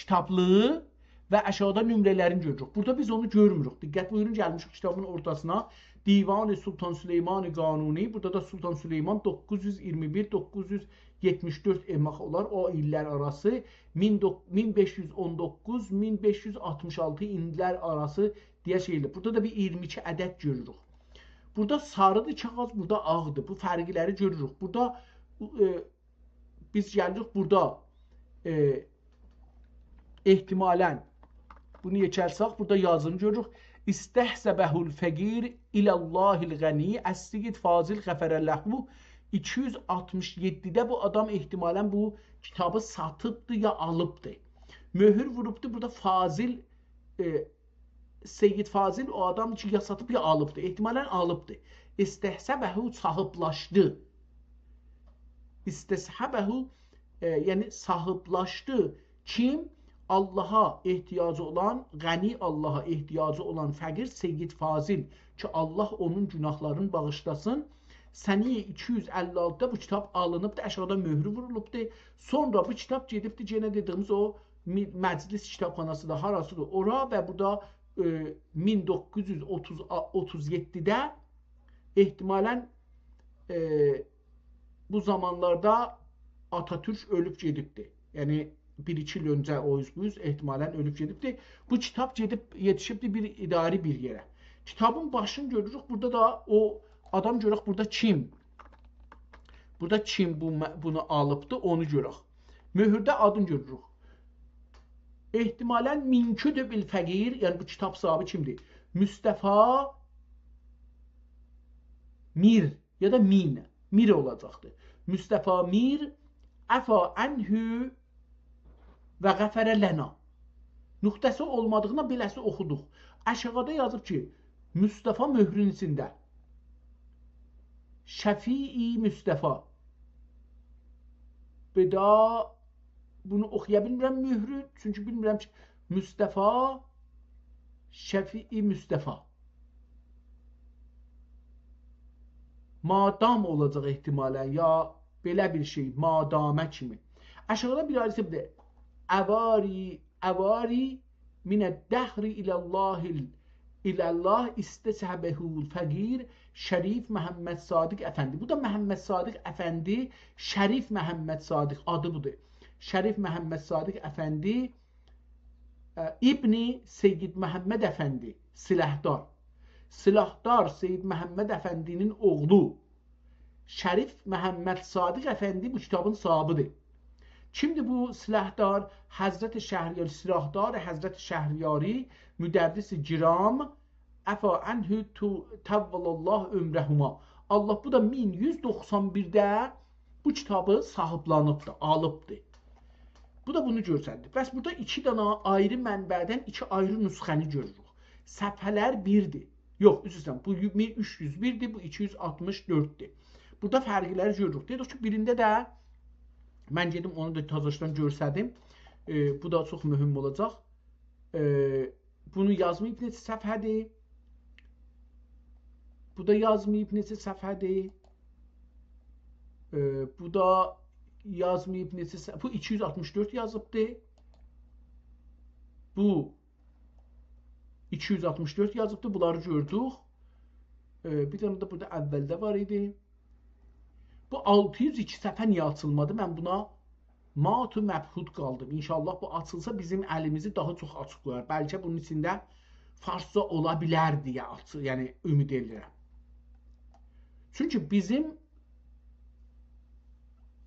və aşağıda nömrələrini görürük. Burada biz onu görmürük. Diqqət buyurun, gəlmişik kitabın ortasına. Divan-ı Sultan Süleyman Qanuni. Burada da Sultan Süleyman 921-974 emaq olar. O illər arası 1519-1566 illər arası deyə şeydir. Burada da bir 22 ədəd görürük. Burada sarıdır kağız, burada ağdır. Bu fərqləri görürük. Burada biz gəlirik burada ehtimalən bunu yekəlsək, burada yazını görürük. İstəhsəbəhul fəqir ilallahil qəni əs-Seyid Fazil Qəfərəlləhu 267-də bu adam ehtimalən bu kitabı satıbdır ya alıbdır. Möhür vurubdur. Burada Fazil Seyyid Fazil o adam ki ya satıb ya alıbdır. Ehtimalən alıbdır. İstəhsəbəhu sahiblaşdı. İstəhsəbəhu yəni sahiblaşdı. Kim? Allah'a ehtiyacı olan, qəni Allah'a ehtiyacı olan fəqir Seyyid Fazil ki Allah onun günahlarını bağışlasın. Səniyyə 256-da bu kitab alınıbdır, aşağıda möhrü vurulubdur. Sonra bu kitab gedibdir, yenə dediyimiz o məclis kitabxanası da harasıdır ora və burada 1937-də ehtimalən bu zamanlarda Atatürk ölüb gedibdir. Yəni 1-2 il öncə o yüz ehtimalən ölüb gedibdir. Bu kitab gedib yetişibdir bir idari bir yerə. Kitabın başını görürük. Burada da o adam görürük. Burada kim? Burada kim bunu alıbdır onu görürük. Möhürdə adını görürük. Ehtimalən minküdü bil fəqir, yəni bu kitab sahibi kimdir? Müstəfa Mir ya da Min. Mir olacaqdır. Müstəfa Mir əfa anhu və qəfərə lənə. Nöqtəsi olmadığına beləsi oxuduq. Aşağıda yazıb ki, Müstəfa möhrün içində. Şəfii Müstəfa. Beda bunu oxuya bilmirəm möhrü, çünki bilmirəm ki, Müstəfa Şəfii Müstəfa. Madam olacaq ehtimalən ya belə bir şey, madamə kimi. Aşağıda bir ayəsi bir də əvari minəd-dəhri ilallah istəsəbəhul fəqir Şərif Məhəmməd Sadiq Əfəndi. Bu da Məhəmməd Sadiq Əfəndi, Şərif Məhəmməd Sadiq adı budur. Şərif Məhəmməd Sadiq Əfəndi İbni Seyyid Məhəmməd Əfəndi, silahdar. Silahdar Seyyid Məhəmməd Əfəndinin oğlu Şərif Məhəmməd Sadiq Əfəndi bu kitabın sahibidir. Kimdir bu silahdar? Həzrət Şəhriyari, silahdar Həzrət Şəhriyari, müdərris-i giram, əfa anhu təvvəlallah ömrəhuma. Allah bu da 1191-də bu kitabı sahiblanıbdır, alıbdır. Bu da bunu görsəndir. Bəs burada iki dana ayrı mənbədən iki ayrı nüsxəni görürük. Səfhələr birdir. Yox, üzrsən, bu 1301-dir, bu 264-dir. Burada fərqləri görürük. Dedik ki, birində də mən gedim onu da tazlaşdan görsədim. Bu da çox mühüm olacaq. Bunu yazmayıb neçə səfhədir. Bu da yazmayıb neçə səfhədir. Bu da yazmayıb neçə səfhədir. Bu 264 yazıbdır. Bu 264 yazıbdır. Bunları gördük. Bir tane de burada əvvəldə var idi. Bu 602 səfhə niyə açılmadı? Mən buna matu məbhud qaldım. İnşallah bu açılsa bizim əlimizi daha çox açıqlayar. Bəlkə bunun içində farsça ola bilər deyə yəni ümid edirəm. Çünki bizim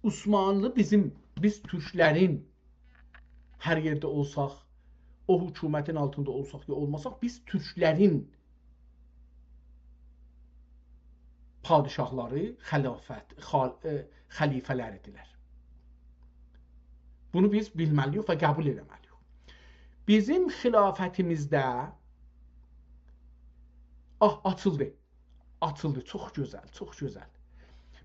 Osmanlı biz türklərin hər yerdə olsaq, o hökumətin altında olsaq ya olmasaq, biz türklərin padişahları, xəlifələridirlər. Bunu biz bilməliyik və qəbul etməliyik. Bizim xilafətimizdə açıldı. Açıldı. Çox gözəl, çox gözəl.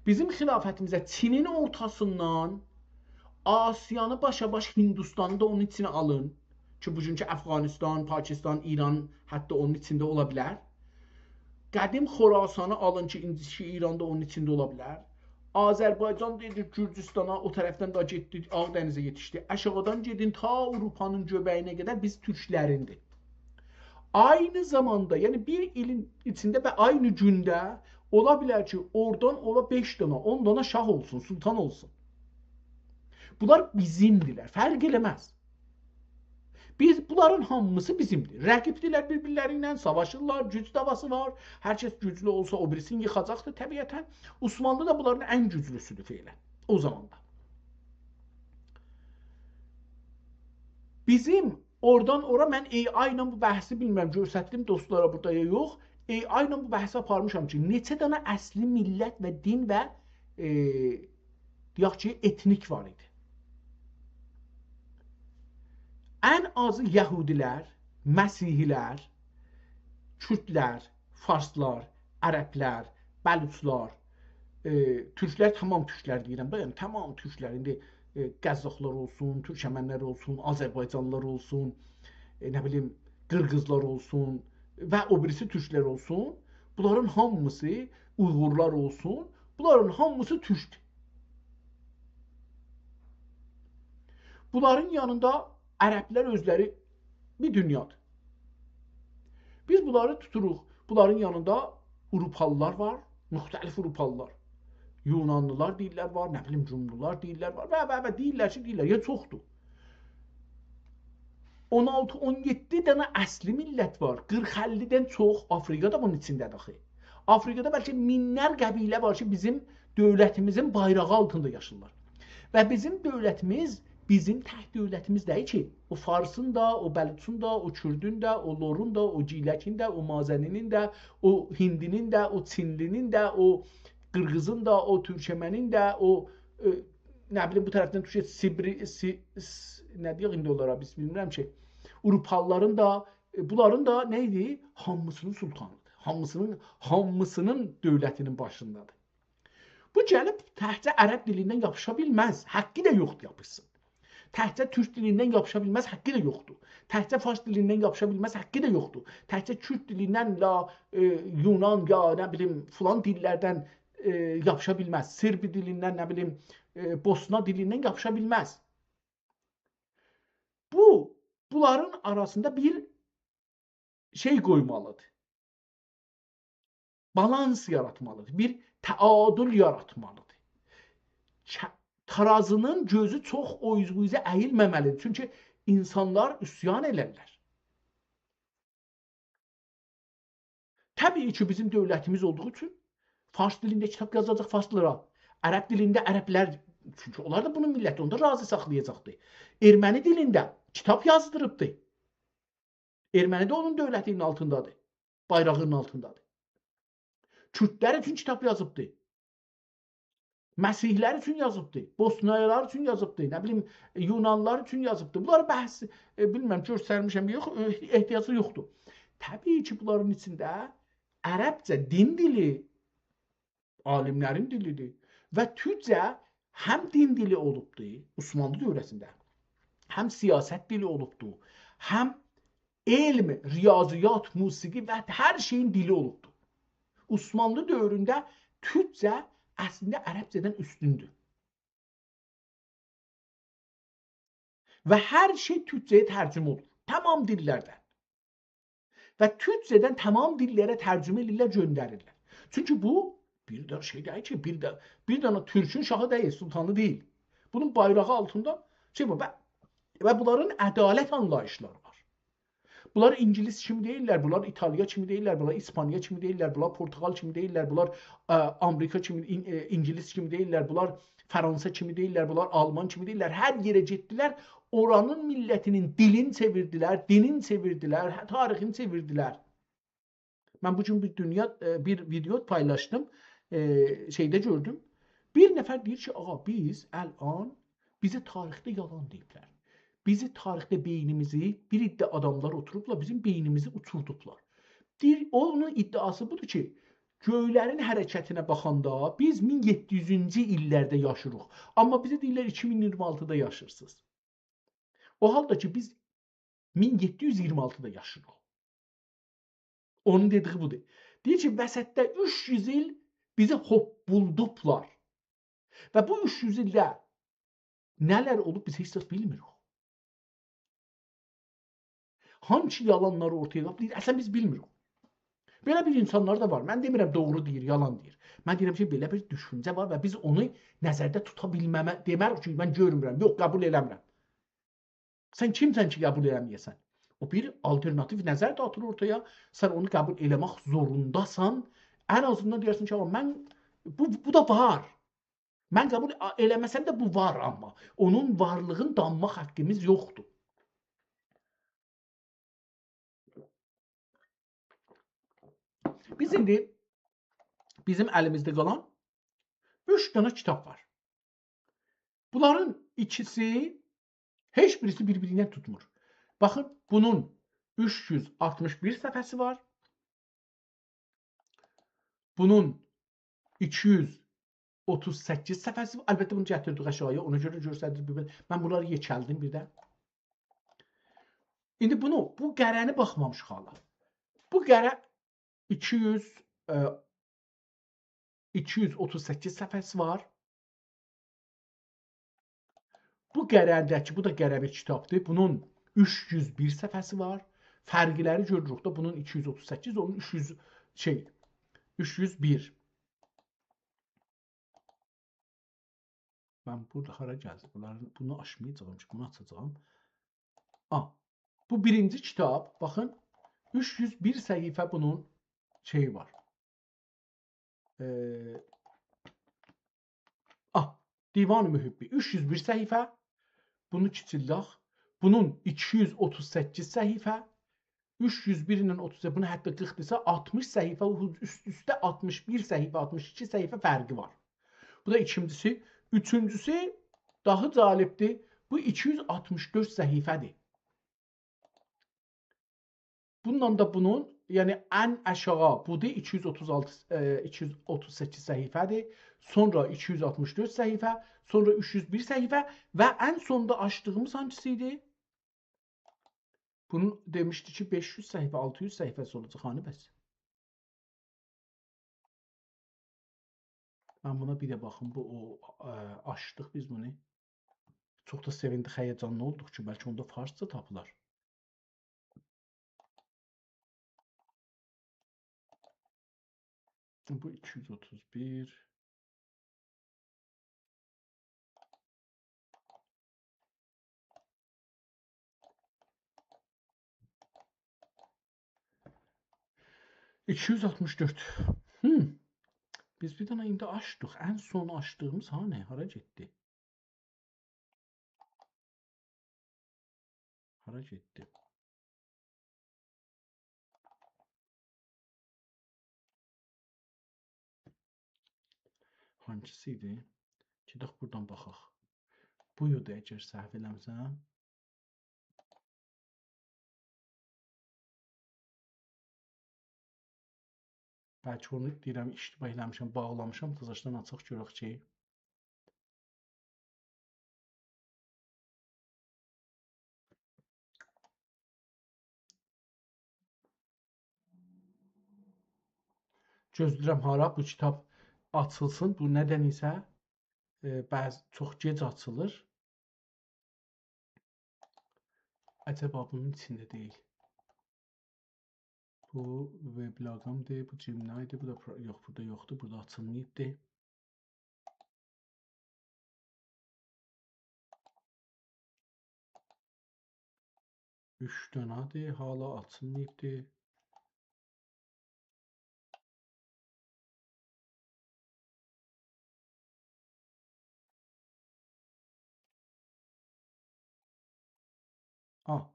Bizim xilafətimizdə Çinin ortasından Asiyanı başa-baş Hindistanı da onun içine alın. Ki bugünkü Əfqanistan, Pakistan, İran hətta onun içində ola bilər. Qədim Xorasanı alın ki, indiki İranda onun içində ola bilər. Azərbaycan dedik Gürcüstana, o tərəfdən də getdik, Ağdənizə yetişdi. Aşağıdan gedin ta Avropanın göbəyinə qədər biz türklərindir. Aynı zamanda, yəni bir ilin içində və aynı gündə ola bilər ki, oradan ola 5 dana, 10 dana şah olsun, sultan olsun. Bunlar bizimdirlər, fərq eləməz. Bunların hamısı bizimdir. Rəqibdirlər bir-birlərindən, savaşırlar, güc davası var. Hər kəs güclü olsa o birisini yıxacaqdır təbiətən. Osmanlı da bunların ən güclüsüdür feylən. O zamanda. Bizim oradan ora mən AI ilə bu bəhsi bilməm, görsətdim dostlara burada ya yox. AI ilə bu bəhsi aparmışam ki, neçə dənə əsli millət və din və deyək ki, etnik var idi. Ən azı Yəhudilər, Məsihilər, Kürdlər, Farslar, Ərəblər, Bəluçlar, Türklər, tamam türklər deyirəm. Yəni, tamam türklər, indi Qəzzaxlar olsun, Türkəmənlər olsun, Azərbaycanlılar olsun, nə bilim, Qırğızlar olsun və o birisi türklər olsun. Bunların hamısı, Uyğurlar olsun, bunların hamısı türkdür. Bunların yanında Ərəblər özləri bir dünyadır. Biz bunları tuturuq. Bunların yanında Avropalılar var, müxtəlif Avropalılar. Yunanlılar deyirlər var, nə bilim Rumlular deyirlər var və deyirlər ki, deyirlər, ya çoxdur. 16-17 dənə əsli millət var. 40-50-dən çox Afrikada bunun içindədir axı. Afrikada bəlkə minlər qəbilə var ki, bizim dövlətimizin bayrağı altında yaşırlar. Və bizim dövlətimiz bizim tək dövlətimiz deyil ki, o Farsın da, o Bəluçun da, o Kürdün də, o Lorun da, o Ciləkin də, o Mazəninin də, o Hindinin də, o Çinlinin də, o Qırğızın da, o Türkmənin də, o nə bilim bu tərəfdən Türkiyə nə deyək indi onlara biz bilmirəm ki, Avropalıların da, bunların da nə idi? Hamısının sultanıdır. Hamısının dövlətinin başındadır. Bu gəlib təhcə ərəb dilindən yapışa bilməz. Haqqı da yoxdur yapışsın. Təhcə türk dilindən yapışa bilməz, haqqı da yoxdur. Təhcə fars dilindən yapışa bilməz, haqqı da yoxdur. Təhcə kürd dilindən la Yunan ya nə bilim filan dillərdən yapışa bilməz. Sırbi dilindən nə bilim Bosna dilindən yapışa bilməz. Bunların arasında bir şey qoymalıdır. Balans yaratmalıdır. Bir təadül yaratmalıdır. Tarazının gözü çox o üzə əyilməməlidir. Çünki insanlar üsyan elərlər. Təbii ki, bizim dövlətimiz olduğu üçün fars dilində kitab yazacaq farslılara, ərəb dilində ərəblər, çünki onlar da bunun milləti, onu da razı saxlayacaqdır. Erməni dilində kitab yazdırıbdır. Erməni də onun dövlətinin altındadır, bayrağının altındadır. Kürdlər üçün kitab yazıbdır. Məsihlər üçün yazıbdır. Bosnayalar üçün yazıbdır. Nə bilim, Yunanlar üçün yazıbdır. Bunları bəhs, bilməm, göstərmişəm, yox, ehtiyacı yoxdur. Təbii ki, bunların içində ərəbcə din dili alimlərin dilidir və türkcə həm din dili olubdur Osmanlı dövrəsində, həm siyasət dili olubdur, həm elm, riyaziyyat, musiqi və hər şeyin dili olubdur. Osmanlı dövründə türkcə əslində ərəbcədən üstündür. Və hər şey türkcəyə tərcümə olur. Tamam dillərdən. Və türkcədən tamam dillərə tərcümə edirlər, göndərirlər. Çünki bu bir də şey deyil ki, bir dənə türkün şahı deyil, sultanı deyil. Bunun bayrağı altında şey var və bunların ədalət anlayışları var. Bunlar İngilis kimi deyirlər, bunlar İtaliya kimi deyirlər, bunlar İspaniya kimi deyirlər, bunlar Portugal kimi deyirlər, bunlar Amerika kimi, İngilis kimi deyirlər, bunlar Fransa kimi deyirlər, bunlar Alman kimi deyirlər. Hər yerə getdilər, oranın millətinin dilini çevirdilər, dinini çevirdilər, tarixini çevirdilər. Mən bugün bir video paylaşdım, şeydə gördüm. Bir nəfər deyir ki, ağa biz əl'an bizi tarixdə yalan deyiblər. Bizi tarixdə beynimizi bir iddia adamlar oturublar, bizim beynimizi uçurdublar. Onun iddiası budur ki, göylərin hərəkətinə baxanda biz 1700-cü illərdə yaşırıq. Amma bizə deyirlər 2026-da yaşırsınız. O halda ki biz 1726-da yaşırıq. Onun dediği budur. Deyir ki, vəsətdə 300 il bizi buldublar. Və bu 300 ildə nələr olub biz heç bilmirik. Hangi yalanları ortaya deyir, əslən biz bilmirik. Belə bir insanlar da var. Mən demirəm doğru deyir, yalan deyir. Mən deyirəm ki, belə bir düşüncə var və biz onu nəzərdə tuta bilməmə demək ki, mən görmürəm, yox, qəbul eləmirəm. Sən kimsən ki, qəbul eləməyəsən? O bir alternativ nəzər də atır ortaya. Sən onu qəbul eləmək zorundasan. Ən azından deyərsən ki, mən bu da var. Mən qəbul eləməsəm də bu var amma. Onun varlığın danmaq haqqımız yoxdur. Biz indi bizim əlimizdə qalan 3 dənə kitab var. Bunların ikisi heç birisi bir-birindən tutmur. Baxın, bunun 361 səhifəsi var. Bunun 238 səhifəsi var. Əlbəttə bunu gətirdik aşağıya, ona görə göstərdik. Mən bunları yekəldim bir də. İndi bu qərəni baxmamışıq hala. Bu qərə 238 səhifəsi var. Bu qərəndəki, bu da qərəbi kitabdır. Bunun 301 səhifəsi var. Fərqləri görürük də bunun 238, onun 301. Mən burada hara gəldim? Bunu açmayacağım ki, bunu açacağım. Bu birinci kitab, baxın, 301 səhifə bunun şeyi var. Divan-ı Mühibbi 301 səhifə. Bunu kiçildək. Bunun 238 səhifə, 301 ilə 30, bunu hətta 40-dırsa 60 səhifə, üst-üstə 61 səhifə, 62 səhifə fərqi var. Bu da ikincisi. Üçüncüsü daha cəlibdir. Bu 264 səhifədir. Bununla da bunun, yəni ən aşağı budur 238 səhifədir. Sonra 264 səhifə, sonra 301 səhifə və ən sonda açdığımız hangisi idi? Bunun demişdi ki 500 səhifə, 600 səhifəsi olacaq hani bəs. Mən buna bir də baxım, bu açdıq biz bunu. Çox da sevindik, həyəcanlı olduq ki, bəlkə onda farsça tapılar. Bu 231. $264. Biz bir dənə indi açdıq. Ən son açdığımız hani? Hara getdi? Hara getdi? Hangisi idi? Gedək buradan baxaq. Buydu əgər səhv eləmirəmsəm. Bəlkə onu deyirəm, iştibah eləmişəm, bağlamışam. Təzəşdən açıq görək ki. Gözləyirəm hara bu kitab açılsın. Bu nədən isə bəzi çox gec açılır. Əcəba bunun içində deyil. Bu Weblog'amdır, bu Gemini'dir, bu da yox, burada yoxdur, burada açılmayıbdır. Üç dənədir, hala açılmayıbdır.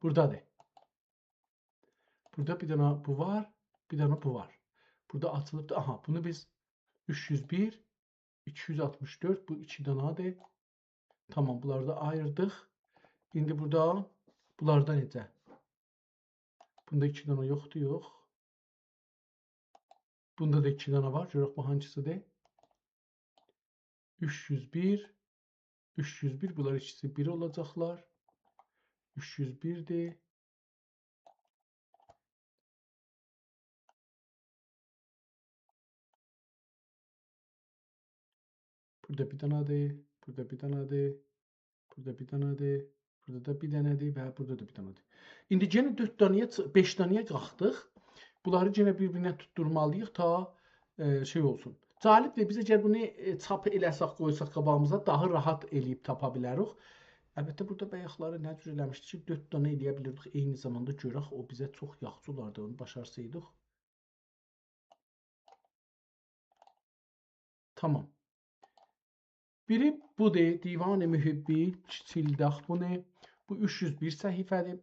Buradadır. Burada bir dənə bu var, bir dənə bu var. Burada açılıbdır. Aha, bunu biz 301, 264, bu iki dənədir. Tamam, bunları da ayırdıq. İndi burada bunlardan necə? Bunda iki dənə yoxdur, yox. Bunda da iki dənə var. Görək bu hangisidir? 301, 301, bunlar ikisi 1 olacaqlar. 301'dir. Burada bir dənədir, burada bir dənədir, burada bir dənədir, burada da bir dənədir və burada da bir dənədir. İndi yenə 4 dənəyə, 5 dənəyə qalxdıq. Bunları yenə bir-birinə tutturmalıyıq ta şey olsun. Cəlibdir, biz əgər bunu çap eləsək, qoysaq qabağımıza daha rahat eləyib tapa bilərik. Əlbəttə burada bayaqları nə cür eləmişdik ki, 4 dənə eləyə bilirdik. Eyni zamanda görək o bizə çox yaxşı olardı, onu başarsaydıq. Tamam. Biri budur, Divan-ı Mühibbi, kiçildək bunu. Bu 301 səhifədir.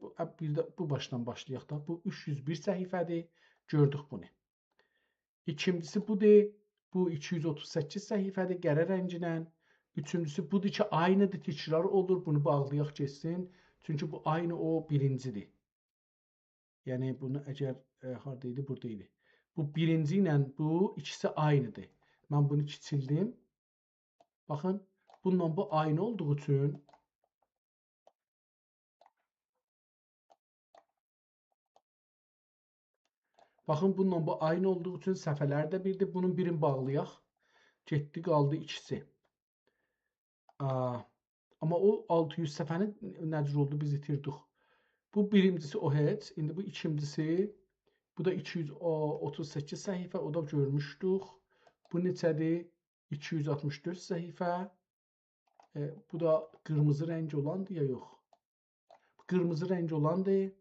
Bu başdan başlayaq da. Bu 301 səhifədir. Gördük bunu. İkincisi budur. Bu 238 səhifədir qərə rənginlə. Üçüncüsü budur ki, aynıdır, təkrar olur. Bunu bağlayaq keçsin. Çünki bu aynı o birincidir. Yəni bunu əgər haradaydı, buradaydı. Bu birinci ilə bu ikisi aynıdır. Mən bunu kiçildim. Baxın, bununla bu aynı olduğu üçün bununla bu aynı olduğu üçün səfələr də birdir. Bunun birini bağlayaq. Getdi, qaldı ikisi. Amma o 600 səfəni nə cür oldu biz itirdik. Bu birincisi o heç. İndi bu ikincisi. Bu da 238 səhifə. O da görmüşdük. Bu neçədir? 264 səhifə. Bu da qırmızı rəng olandır ya yox. Qırmızı rəng olandır.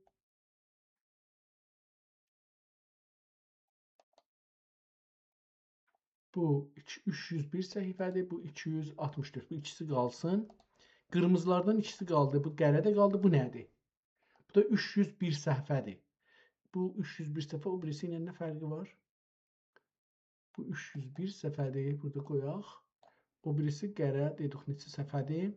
Bu 301 səhifədir. Bu 264. Bu ikisi qalsın. Qırmızılardan ikisi qaldı. Bu qərədə qaldı. Bu nədir? Bu da 301 səhifədir. Bu 301 səhifə o birisi ilə nə fərqi var? Bu 301 səhifədir. Burada qoyaq. O birisi qərə dedik neçə səhifədir?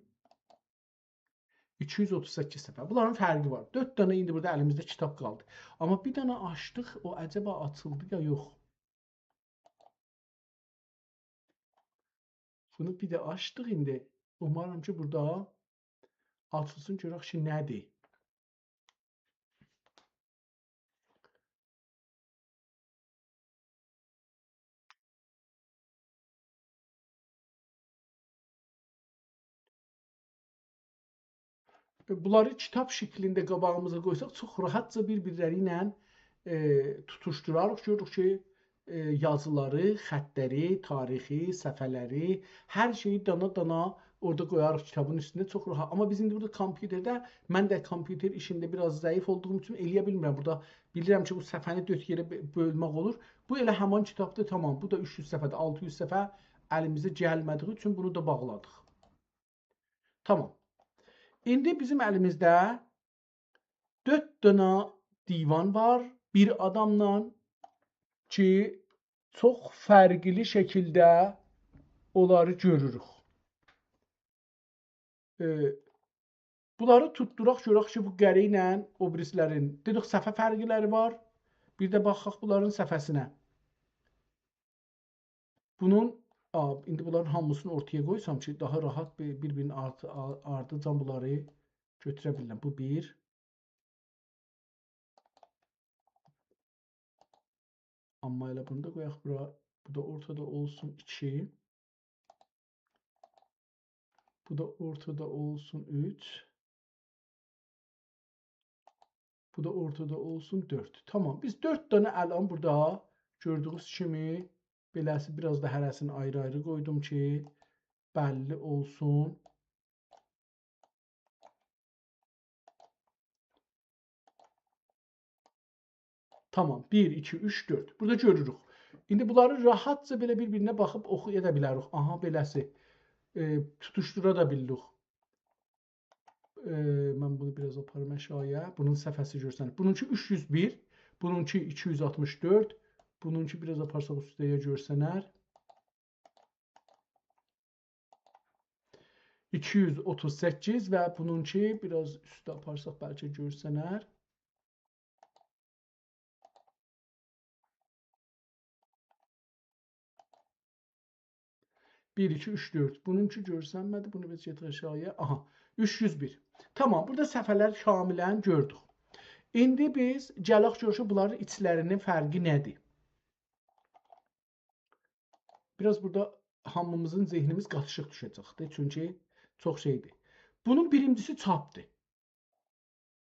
238 səhifə. Bunların fərqi var. 4 dənə indi burada əlimizdə kitab qaldı. Amma bir dənə açdıq. O əcəba açıldı ya yox? Bunu bir də açdıq indi. Umarım ki burada açılsın görək ki nədir. Bunları kitab şəklində qabağımıza qoysaq çox rahatca bir-birləri ilə tutuşdurarıq. Görürük ki yazıları, xəttləri, tarixi, səfələri, hər şeyi dana-dana orada qoyarıq kitabın üstündə çox rahat. Amma biz indi burada kompüterdə, mən də kompüter işində biraz zəif olduğum üçün eləyə bilmirəm. Burada bilirəm ki bu səhifəni 4 yerə bölmək olur. Bu elə həman kitabdır, tamam. Bu da 300 səhifədir, 600 səhifə əlimizə gəlmədiyi üçün bunu da bağladıq. Tamam. İndi bizim əlimizdə 4 dənə divan var bir adamla ki çox fərqli şəkildə onları görürük. Bunları tutturaq görək ki bu qərə ilə o birislərin dedik səhifə fərqləri var. Bir də baxaq bunların səhifəsinə. Bunun indi bunların hamısını ortaya qoysam ki daha rahat bir-birinin ardıcan bunları götürə bilirəm. Bu 1. Amma elə bunu da qoyaq bura. Bu da ortada olsun 2. Bu da ortada olsun 3. Bu da ortada olsun 4. Tamam. Biz 4 dənə əlan burada gördüyünüz kimi beləsi biraz da hərəsini ayrı-ayrı qoydum ki bəlli olsun. Tamam. 1, 2, 3, 4. Burada görürük. İndi bunları rahatca belə bir-birinə baxıb oxuya da bilərik. Aha, beləsi. Tutuşdura da bildik. Mən bunu biraz aparım aşağıya. Bunun səhifəsi görsənir. Bununki 301, bununki 264, bununki biraz aparsaq üstəyə görsənər. 238 və bununki biraz üstə aparsaq bəlkə görsənər. Bir, 2, 3, 4. Bununki görsənmədi. Bunu biz getir aşağıya. Aha. 301. Tamam. Burada səfələr kamilən gördük. İndi biz gələk görüşə bunların içlərinin fərqi nədir? Biraz burada hamımızın zehnimiz qatışıq düşəcəkdir. Çünki çox şeydir. Bunun birincisi çapdır.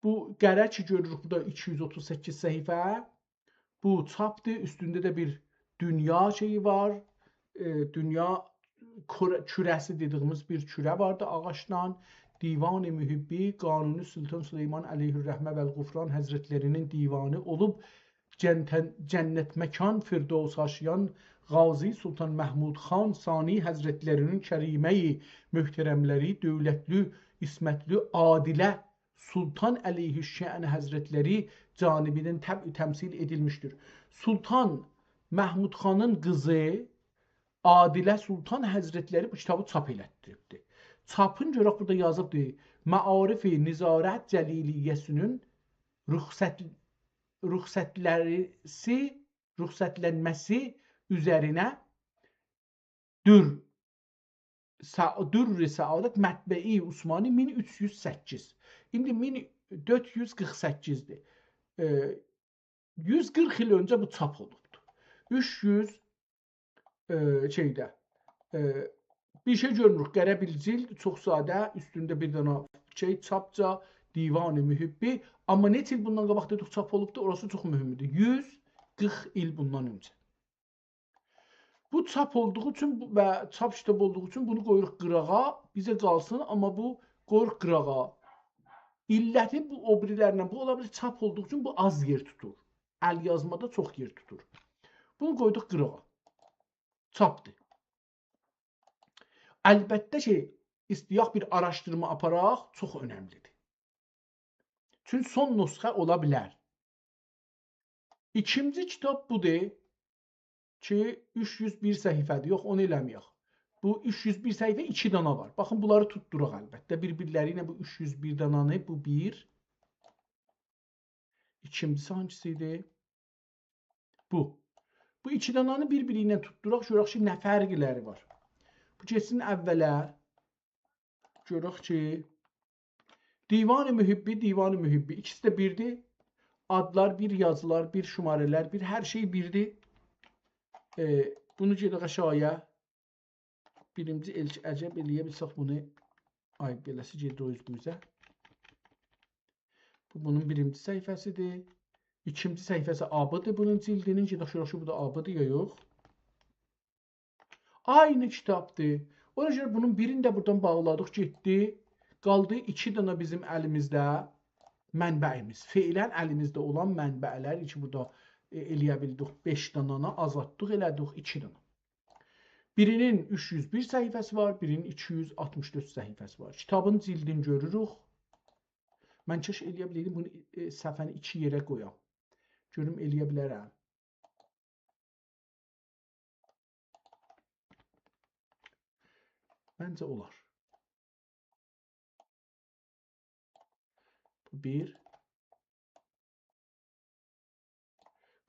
Bu qərə ki görürük burada 238 səhifə. Bu çapdır. Üstündə də bir dünya şeyi var. Dünya kürəsi dediyimiz bir kürə vardı ağaçdan. Divan-ı Mühibbi Qanuni Sultan Süleyman Əleyhürrəhmə vəl Qufran Həzrətlərinin divanı olub Cənnət Məkan Firdevs yaşayan Qazi Sultan Məhmud Xan Sani Həzrətlərinin kəriməyi möhtərəmləri, dövlətli, ismətli, adilə Sultan Əleyhüşşən Həzrətləri canibindən təmsil edilmişdir. Sultan Məhmud Xanın qızı Adilə Sultan Həzrətləri bu kitabı çap elətdiribdir. Çapın görək burada yazıbdır. Məarif-i Nizarət Cəliliyyəsinin rüxsətlənməsi üzərinə Dürr-i Səadət Mətbəi Osmani 1308. İndi 1448'dir. 140 il öncə bu çap olubdur. 300 şeydə bir şey görmürük. Qərə bilcil, çox sadə, üstündə bir dənə şey çapca, Divan-ı Mühibbi. Amma neçə il bundan qabaq dedik çap olubdur, orası çox mühümdür. 140 il bundan öncə. Bu çap olduğu üçün və çap kitab olduğu üçün bunu qoyuruq qırağa, bizə qalsın, amma bu qoyuruq qırağa. İlləti bu obrilərlə, bu ola bilir çap olduğu üçün bu az yer tutur. Əl yazmada çox yer tutur. Bunu qoyduq qırağa. Çapdır. Əlbəttə ki, istəyək bir araşdırma aparaq, çox önəmlidir. Çünki son nüsxə ola bilər. İkinci kitab budur ki, 301 səhifədir. Yox, onu eləməyək. Bu 301 səhifə 2 dana var. Baxın, bunları tutduruq əlbəttə. Bir-birləri ilə bu 301 dananı, bu 1. İkincisi hangisi idi? Bu. Bu 2 dananı bir-biri ilə tutduruq. Görək ki, nə fərqləri var. Bu keçsin əvvələ. Görək ki, Divan-ı Mühibbi, Divan-ı Mühibbi. İkisi də birdir. Adlar bir, yazılar bir, şumarələr bir, hər şey birdir. Bunu gedək aşağıya. Birinci elçi əcəb eləyə bilsək bunu. Ay, beləsi gedir o üzümüzə. Bu bunun birinci səhifəsidir. İkinci səhifəsi A-dır bunun cildinin. Gedək görək ki, bu da A-dır ya yox. Aynı kitabdır. Ona görə bunun birini də buradan bağladıq, getdi. Qaldı 2 dana bizim əlimizdə mənbəyimiz. Feilən əlimizdə olan mənbələr ki, burada eləyə bildik 5 danana azadlıq elədik 2 dana. Birinin 301 səhifəsi var, birinin 264 səhifəsi var. Kitabın cildini görürük. Mən kəş eləyə biləydim, bunu səhifəni 2 yerə qoyam. Görüm eləyə bilərəm. Məncə olar. Bu 1.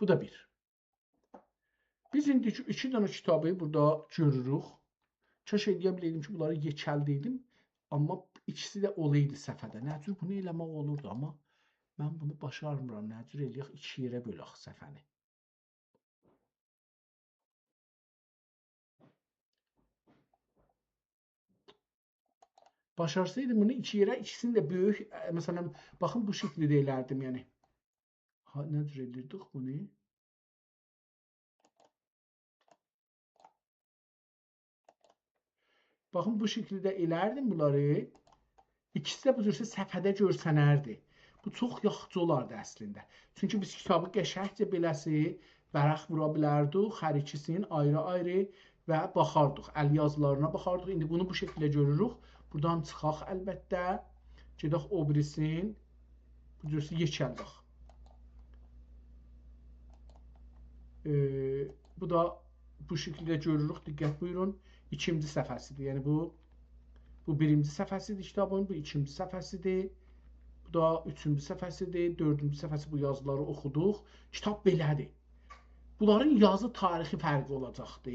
Bu da 1. Biz indi 2 dənə kitabı burada görürük. Kəş eləyə biləydim ki, bunları yekəldiydim. Amma ikisi də olaydı səfədə. Nə cür bunu eləmək olurdu, amma mən bunu başarmıram. Nə cür eləyək 2 yerə bölək səfəni. Başarsaydım bunu 2 yerə, ikisini də böyük, məsələn, baxın bu şəkildə elərdim, yəni. Nə cür elirdik bunu? Baxın bu şəkildə elərdim bunları. İkisi də bu cürsə səfədə görsənərdi. Bu çox yaxşı olardı əslində. Çünki biz kitabı qəşəngcə beləsi vərəq vura bilərdik, hər ikisinin ayrı-ayrı və baxardıq. Əl yazılarına baxardıq. İndi bunu bu şəkildə görürük. Buradan çıxaq əlbəttə. Gedək o birisin. Bu cürsə yekəldik. Bu da bu şəkildə görürük. Diqqət buyurun. İkinci səhifəsidir. Yəni bu birinci səhifəsidir kitabın. Bu ikinci səhifəsidir. Bu da üçüncü səhifəsidir. Dördüncü səhifəsi bu yazıları oxuduq. Kitab belədir. Bunların yazı tarixi fərqi olacaqdır.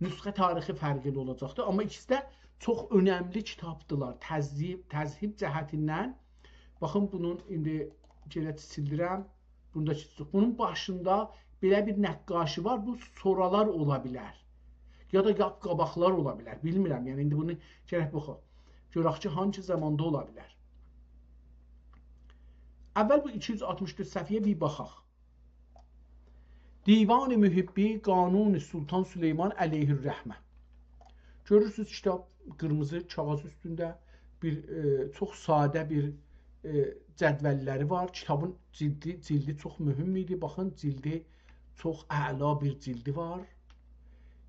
Nüsxə tarixi fərqli olacaqdır. Amma ikisi də çox önəmli kitabdılar. Təzhib cəhətindən. Baxın, bunun indi gələ sildirəm. Bunu da çizirik. Bunun başında belə bir nəqqaşı var. Bu soralar ola bilər. Ya da qabaqlar ola bilər. Bilmirəm. Yəni indi bunu gərək baxaq. Görək ki, hangi zamanda ola bilər. Əvvəl bu 264 səhifəyə bir baxaq. Divan-ı Mühibbi Qanun-ı Sultan Süleyman əleyhir-rəhmə. Görürsünüz, kitab qırmızı kağız üstündə çox sadə bir cədvəlləri var. Kitabın cildi çox mühüm idi. Baxın, cildi çox əla bir cildi var.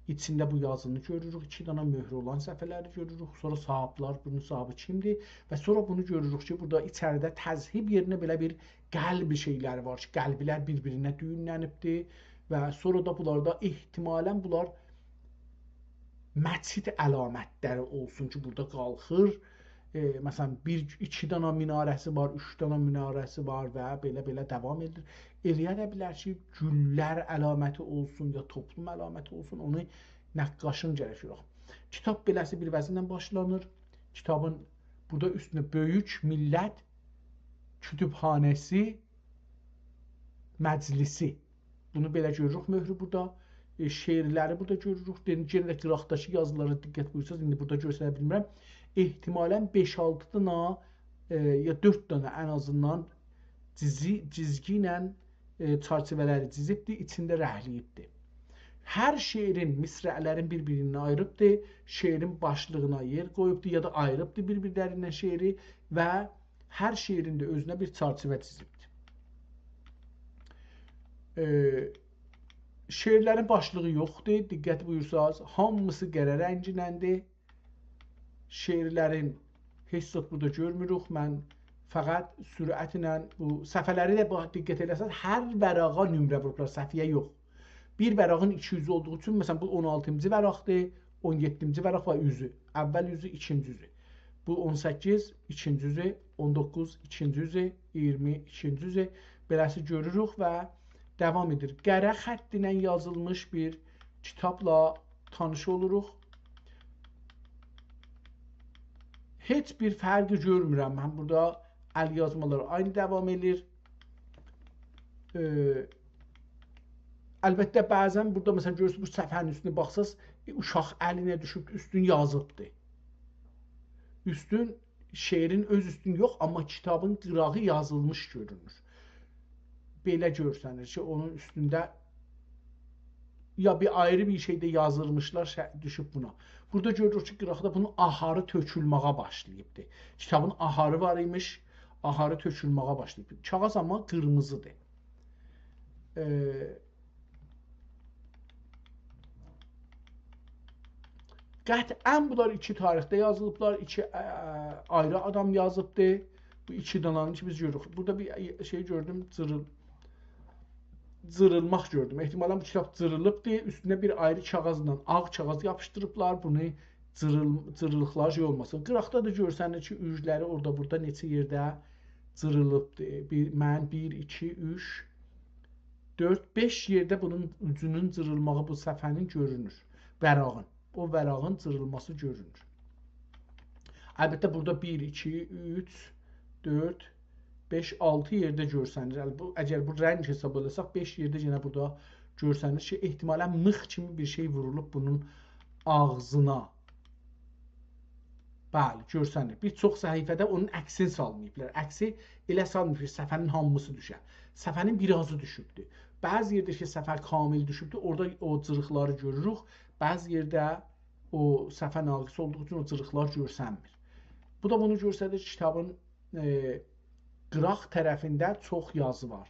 İçində bu yazını görürük. 2 dana möhrü olan səhifələri görürük. Sonra sahiblər, bunun sahibi kimdir? Və sonra bunu görürük ki, burada içəridə təzhib yerinə belə bir qəlb şeyləri var ki, qəlblər bir-birinə düyünlənibdir. Və sonra da bunlarda ehtimalən bunlar məchid əlamətləri olsun ki, burada qalxır. Məsələn, 2 dana minarəsi var, 3 dana minarəsi var və belə davam edir. Eləyə də bilər ki, güllər əlaməti olsun ya toplum əlaməti olsun, onu nəqqaşın gərək. Kitab beləsi bir vəzinlə başlanır. Kitabın burada üstünə böyük millət kütüphanəsi məclisi. Bunu belə görürük möhrü burada. Şeirləri burada görürük. Yenə də qıraqdakı yazılara diqqət buyursanız, indi burada göstərə bilmirəm. Ehtimalən 5-6 dana ya 4 dana ən azından cizgi ilə çərçivələri cizibdir, içində rəhliyibdir. Hər şeirin, misrələrin bir-birini ayırıbdır, şeirin başlığına yer qoyubdur ya da ayırıbdır bir-birlərindən şeiri və hər şeirin də özünə bir çərçivə cizibdir. Şeirlərin başlığı yoxdur, diqqət buyursanız, hamısı qərə rənginəndir. şeirlərin heç zət burada görmürük. Mən fəqət sürətlə bu səhifələri də diqqət eləsəz, hər vəraqa nömrə vurublar, səhifəyə yox. Bir vərağın 200 olduğu üçün, məsələn, bu 16-cı vəraqdır, 17-ci vəraq var üzü. Əvvəl üzü, ikinci üzü. Bu 18, ikinci üzü, 19, ikinci üzü, 20, ikinci üzü. Beləsi görürük və davam edir. Qərə xətti ilə yazılmış bir kitabla tanış oluruq. Heç bir fərqi görmürəm. Mən burada əl yazmaları aynı davam edir. Əlbəttə, bəzən burada məsələn görürsünüz, bu səhifənin üstünə baxsaz, uşaq əlinə düşüb üstün yazıbdır. Üstün, şeirin öz üstün yox, amma kitabın qırağı yazılmış görünür. Belə görsənir ki, onun üstündə ya bir ayrı bir şeydə yazılmışlar, düşüb buna. Burada görürük ki, qıraqda bunun aharı tökülməyə başlayıbdır. Kitabın aharı var imiş, aharı tökülməyə başlayıb. Kağız amma qırmızıdır. Qətən bunlar iki tarixdə yazılıblar, iki ayrı adam yazıbdır. Bu iki dananı ki biz görürük. Burada bir şey gördüm, cırılmaq gördüm. Ehtimalən bu kitab cırılıbdır. Üstünə bir ayrı kağızla, ağ kağız yapışdırıblar. Bunu cırılıqlar şey olmasın. Qıraqda da görsənir ki, üzləri orada burada neçə yerdə cırılıbdır. Mən 1, 2, 3, 4, 5 yerdə bunun ucunun cırılmağı bu səhifənin görünür. Vərağın. O vərağın cırılması görünür. Əlbəttə burada 1, 2, 3, 4, 5, 6 yerdə görsənir. Əgər bu rəng hesab edəsək 5 yerdə yenə burada görsənir ki, ehtimalən mıx kimi bir şey vurulub bunun ağzına. Bəli, görsənir. Bir çox səhifədə onun əksini salmayıblar. Əksi elə salmayıb ki, səhifənin hamısı düşər. Səhifənin birazı düşübdür. Bəzi yerdə ki, səhifə kamil düşübdür, orada o cırıqları görürük. Bəzi yerdə o səhifə naqisi olduğu üçün o cırıqlar görsənmir. Bu da bunu göstərir ki, kitabın qıraq tərəfində çox yazı var.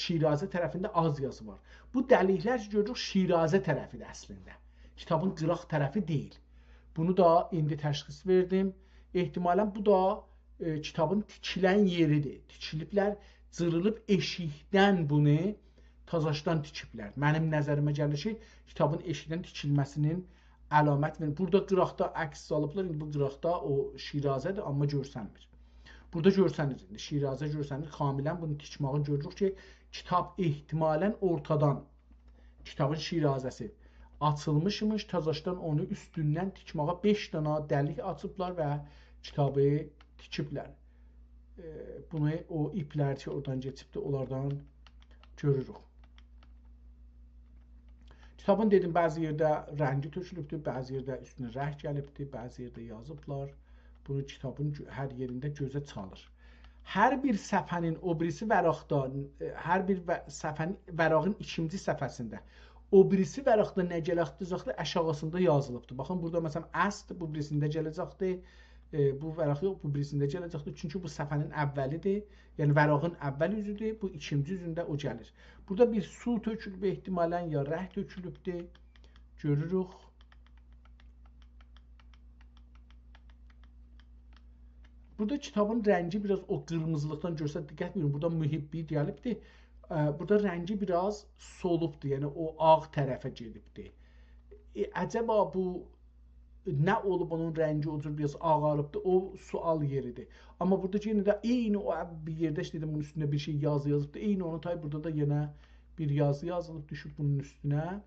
Şirazə tərəfində az yazı var. Bu dəliklər görürük Şirazə tərəfidir əslində. Kitabın qıraq tərəfi deyil. Bunu da indi təşxis verdim. Ehtimalən bu da kitabın tikilən yeridir. Tikiliblər, cırılıb eşikdən bunu tazaşdan tikiblər. Mənim nəzərimə gəlir ki, kitabın eşikdən tikilməsinin əlamət verir. Burada qıraqda əks salıblar. İndi bu qıraqda o Şirazədir, amma görsənmir. Burada görsənir, Şirazə görsənir. Kamilən bunu tikmağı görürük ki, kitab ehtimalən ortadan, kitabın Şirazəsi açılmışmış, tazaşdan onu üstündən tikmağa 5 dana dəlik açıblar və kitabı tikiblər. Bunu o iplər ki, oradan geçibdir, onlardan görürük. Kitabın dedim, bəzi yerdə rəngi tökülübdür, bəzi yerdə üstünə rəng gəlibdir, bəzi yerdə yazıblar. Bunu kitabın hər yerində gözə çalır. Hər bir səhifənin o birisi vəraqda, hər bir səhifənin vərağın ikinci səhifəsində o birisi vəraqda nə gələcəkdir, aşağısında yazılıbdır. Baxın, burada məsələn əsd bu birisində gələcəkdir. Bu vəraq yox, bu birisində gələcəkdir. Çünki bu səhifənin əvvəlidir. Yəni vərağın əvvəl üzüdür, bu ikinci üzündə o gəlir. Burada bir su tökülüb ehtimalən, ya rəh tökülübdür. Görürük. Burada kitabın rəngi biraz o qırmızılıqdan görsə, diqqət edin, burada mühibbi gəlibdir. Burada rəngi biraz solubdur, yəni o ağ tərəfə gedibdir. Əcəba bu nə olub onun rəngi o cür biraz ağarıbdır, o sual yeridir. Amma burada yenə də eyni o bir yerdə dedim, bunun üstündə bir şey yazıbdır. Eyni onu tay burada da yenə bir yazı yazılıb düşüb bunun üstünə.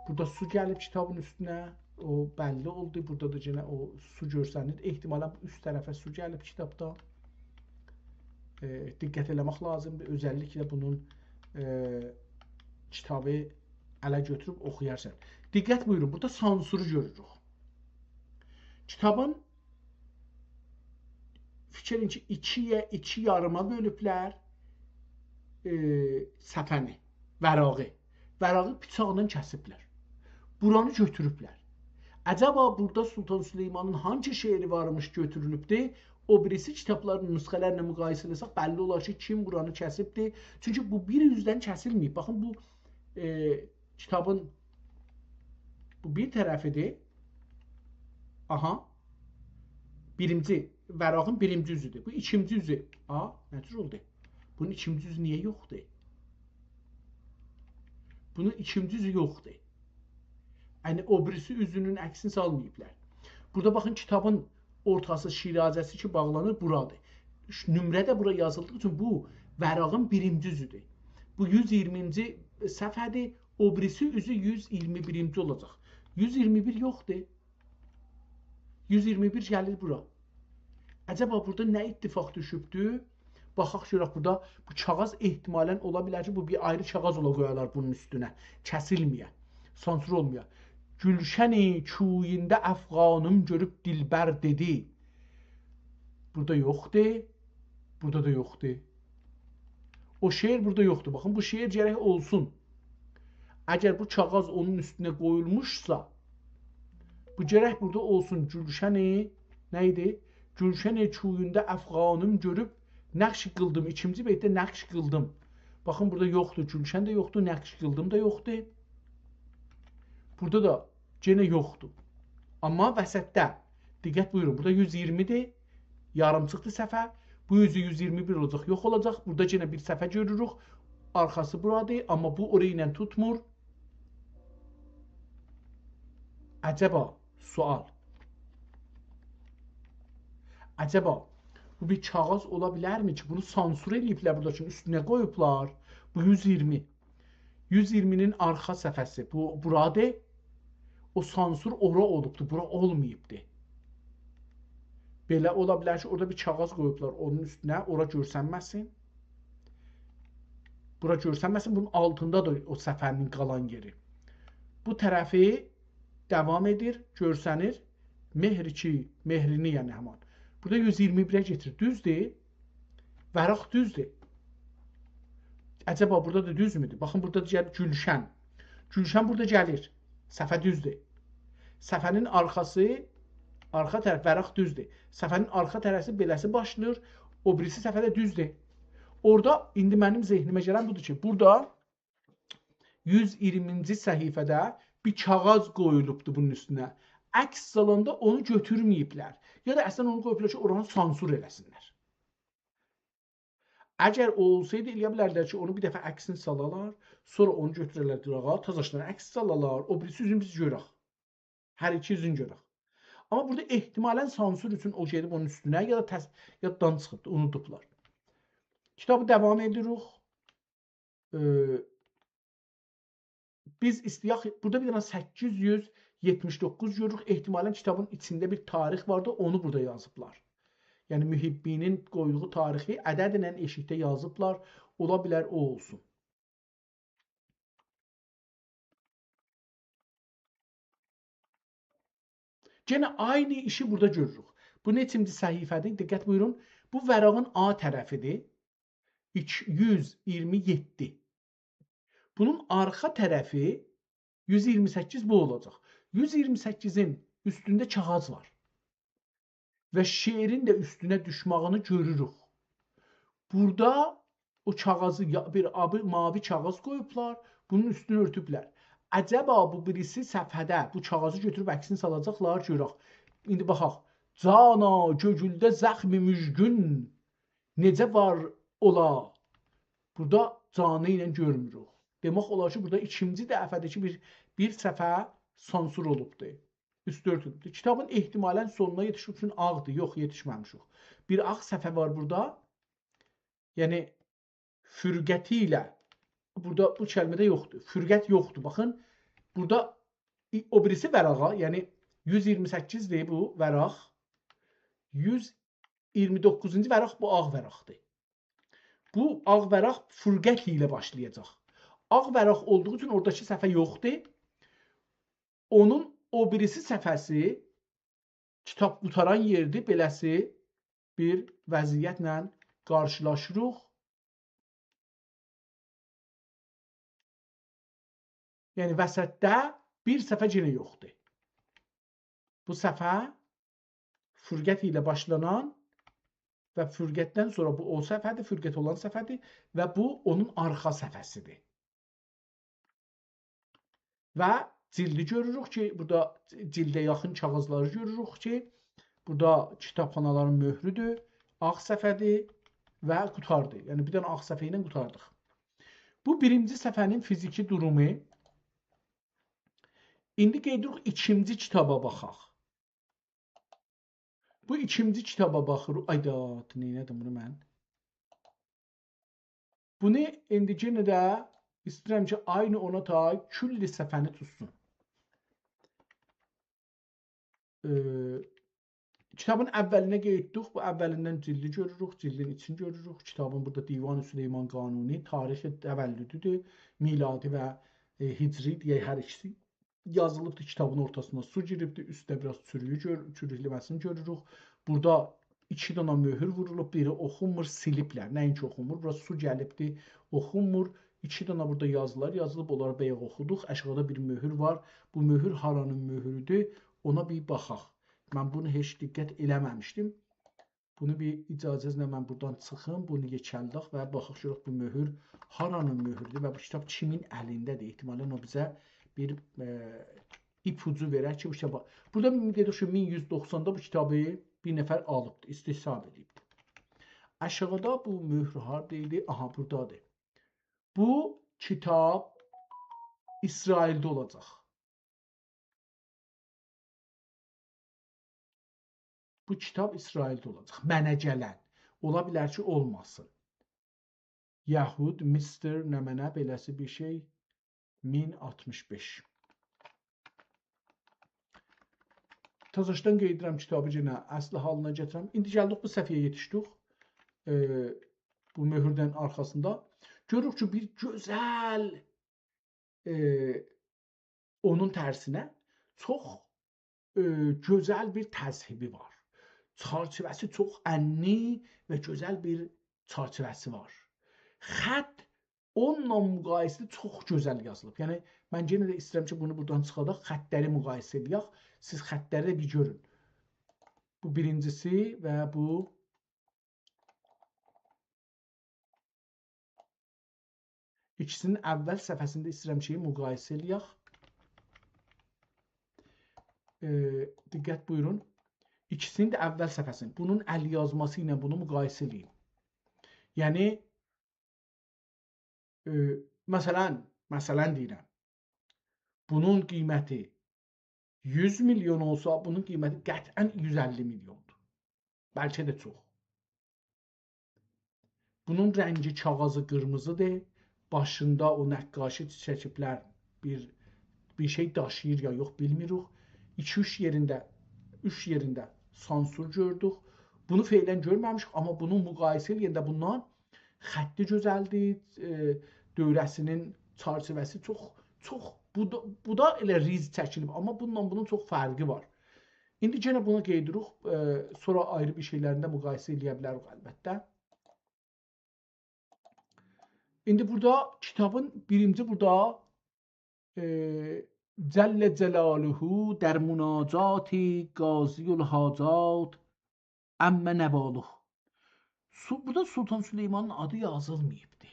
Burada su gəlib kitabın üstünə. O bəlli oldu. Burada da yenə o su görsənir. Ehtimalən bu üst tərəfə su gəlib kitabda. Diqqət eləmək lazımdır. Özəlliklə bunun kitabı ələ götürüb oxuyarsan. Diqqət buyurun, burada sansuru görürük. Kitabın fikrin ki, iki yarıma bölüblər səfəni, vərağı. Vərağı bıçaqla kəsiblər. Buranı götürüblər. Əcəba burada Sultan Süleymanın hangi şeiri varmış götürülübdür? O birisi kitabların nüsxələrlə müqayisə eləsək, bəlli olar ki, kim buranı kəsibdir. Çünki bu bir üzdən kəsilməyib. Baxın, bu kitabın bu bir tərəfidir. Aha. Birinci, vərağın birinci üzüdür. Bu ikinci üzü. A, nə cür oldu? Bunun ikinci üzü niyə yoxdur? Bunun ikinci üzü yoxdur. Yəni, o birisi üzünün əksini salmayıblar. Burada baxın, kitabın ortası şirazəsi ki, bağlanır, buradır. Nümrə də bura yazıldığı üçün bu vərağın birinci üzüdür. Bu 120-ci səhifədir, o birisi üzü 121-ci olacaq. 121 yoxdur. 121 gəlir bura. Əcəba burada nə ittifaq düşübdür? Baxaq görək burada bu kağız ehtimalən ola bilər ki, bu bir ayrı kağız ola qoyarlar bunun üstünə. Kəsilməyə, sansür olmaya. Gülşəni kuyində əfğanım görüb dilbər dedi. Burada yoxdur. Burada da yoxdur. O şeir burada yoxdur. Baxın, bu şeir gərək olsun. Əgər bu kağız onun üstünə qoyulmuşsa, bu gərək burada olsun. Gülşəni, nə idi? Gülşəni kuyunda əfğanım görüb nəqş qıldım. İkinci beytdə nəqş qıldım. Baxın, burada yoxdur. Gülşən də yoxdur. Nəqş qıldım da yoxdur. Burada da yenə yoxdur. Amma vəsətdə, diqqət buyurun, burada 120-dir. Yarımçıqdır səhifə. Bu yüzü 121 olacaq, yox olacaq. Burada yenə bir səhifə görürük. Arxası buradır, amma bu orayı ilə tutmur. Əcəba, sual. Əcəba, bu bir kağız ola bilərmi ki, bunu sansür ediblər burada üçün üstünə qoyublar. Bu 120. 120-nin arxa səhifəsi. Bu buradır. O sansür ora olubdur, bura olmayıbdır. Belə ola bilər ki, orada bir kağız qoyublar onun üstünə, ora görsənməsin. Bura görsənməsin, bunun altında da o səfərin qalan yeri. Bu tərəfi davam edir, görsənir. Mehr 2, mehrini yəni həman. Burada 121-ə getir, düzdür. Vəraq düzdür. Əcəba, burada da düz müdür? Baxın, burada gəlir Gülşən. Gülşən burada gəlir. Səfə düzdür. Səfənin arxası, arxa tərəf vəraq düzdür. Səfənin arxa tərəfi beləsi başlayır. O birisi səfədə düzdür. Orada indi mənim zehnimə gələn budur ki, burada 120-ci səhifədə bir kağız qoyulubdur bunun üstünə. Əks salonda onu götürməyiblər. Ya da əslən onu qoyublar ki, oranı sansür eləsinlər. Əgər o olsaydı, eləyə bilərlər ki, onu bir dəfə əksini salalar, sonra onu götürərlər durağa, tazaşlarına əks salalar, o birisi üzün biz görək. Hər iki üzün görək. Amma burada ehtimalən sansür üçün o gedib onun üstünə ya da yaddan çıxıbdır, unudublar. Kitabı davam edirik. Biz istəyək, burada bir dənə 879 görürük. Ehtimalən kitabın içində bir tarix vardı, onu burada yazıblar. Yəni Mühibbinin qoyduğu tarixi ədədlə eşikdə yazıblar. Ola bilər o olsun. Yenə aynı işi burada görürük. Bu neçinci səhifədir? Diqqət buyurun. Bu vərağın A tərəfidir. 127. Bunun arxa tərəfi 128 bu olacaq. 128-in üstündə kağız var. Və şeirin də üstünə düşmağını görürük. Burada o kağızı bir mavi kağız qoyublar, bunun üstünü örtüblər. Əcəba bu birisi səfhədə bu kağızı götürüb əksini salacaqlar, görək. İndi baxaq. Cana gögüldə zəxmi müjgün necə var ola? Burada canı ilə görmürük. Demək olar ki, burada ikinci dəfədəki bir səfə sansür olubdur. Üstü örtülübdür. Kitabın ehtimalən sonuna yetişmək üçün ağdır. Yox, yetişməmişik. Bir ağ səfə var burada. Yəni, fürqəti ilə. Burada bu kəlmədə yoxdur. Fürqət yoxdur. Baxın, burada o birisi vərağa, yəni 128-dir bu vəraq. 129-cu vəraq bu ağ vəraqdır. Bu ağ vəraq fürqət ilə başlayacaq. Ağ vəraq olduğu üçün oradakı səfə yoxdur. Onun o birisi səfəsi kitab qutaran yerdir, beləsi bir vəziyyətlə qarşılaşırıq. Yəni, vəsətdə bir səfə yenə yoxdur. Bu səfə fürqət ilə başlanan və fürqətdən sonra bu o səfədir, fürqət olan səfədir və bu onun arxa səfəsidir. Və Cildi görürük ki, burada cildə yaxın kağızları görürük ki, burada kitabxanaların möhrüdür, ağ səfədir və qutardır. Yəni bir dənə ağ səfə ilə qutardıq. Bu birinci səfənin fiziki durumu. İndi qeyd edirik, ikinci kitaba baxaq. Bu ikinci kitaba baxırıq. Ayda, neylədim bunu mən? Bunu indi yenə də istəyirəm ki, aynı ona tay külli səfəni tutsun. Kitabın əvvəlinə qeyd etdik. Bu əvvəlindən cildi görürük, cildin içini görürük. Kitabın burada Divan-ı Süleyman Qanuni, tarixi təvəllüdüdür, miladi və hicri deyək hər ikisi yazılıbdır. Kitabın ortasına su giribdir, üstdə biraz çürükləməsini görürük. Burada 2 dənə möhür vurulub, biri oxunmur, siliblər. Nəinki oxunmur, biraz su gəlibdir, oxunmur. 2 dənə burada yazılar yazılıb, onları bayaq oxuduq. Aşağıda bir möhür var. Bu möhür haranın möhürüdür? Ona bir baxaq. Mən bunu heç diqqət eləməmişdim. Bunu bir icazənizlə mən buradan çıxım, bunu yekəldək və baxaq görək bu möhür haranın möhürüdür və bu kitab kimin əlindədir? Ehtimalən o bizə bir ipucu verər ki, bu kitaba. Burada dedik ki, 1190-da bu kitabı bir nəfər alıbdır, istihsab edibdir. Aşağıda bu möhür haradaydı? Aha, buradadır. Bu kitab İsraildə olacaq. Bu kitab İsraildə olacaq. Mənə gələn. Ola bilər ki, olmasın. Yahud, Mr. Nəmənə beləsi bir şey 1065. Təzəşdən qeyd edirəm kitabı yenə əsli halına gətirəm. İndi gəldik bu səhifəyə yetişdik. Bu möhürdən arxasında. Görürük ki, bir gözəl onun tərsinə çox gözəl bir təzhibi var. Çarçivəsi çox ənni və gözəl bir çarçivəsi var. Xətt onunla müqayisədə çox gözəl yazılıb. Yəni, mən yenə də istəyirəm ki, bunu buradan çıxadaq, xəttləri müqayisə edək. Siz xəttləri bir görün. Bu birincisi və bu ikisinin əvvəl səfəsində istəyirəm ki, müqayisə edək. Diqqət buyurun. İkisinin də əvvəl səfəsini, bunun əl yazması ilə bunu müqayisə edin. Yəni, məsələn deyirəm, bunun qiyməti 100 milyon olsa, bunun qiyməti qətlən 150 milyondur. Bəlkə də çox. Bunun rəngi kağızı qırmızıdır. Başında o nəqqaşi çəkiblər bir şey daşıyır ya yox bilmirik. 3 yerində sansur gördük. Bunu feylən görməmişik, amma bunu müqayisə eləyəndə bundan xətti gözəldir, dövrəsinin çarçivəsi çox, bu da elə riz çəkilib, amma bunun çox fərqi var. İndi yenə buna qeyd edirik, sonra ayrı bir şeylərində müqayisə eləyə bilərik əlbəttə. İndi burada kitabın birinci burada Cəllə Cəlaluhu dər münacati qaziyul hacat əmmə nəvaluh. Burada Sultan Süleymanın adı yazılmayıbdır.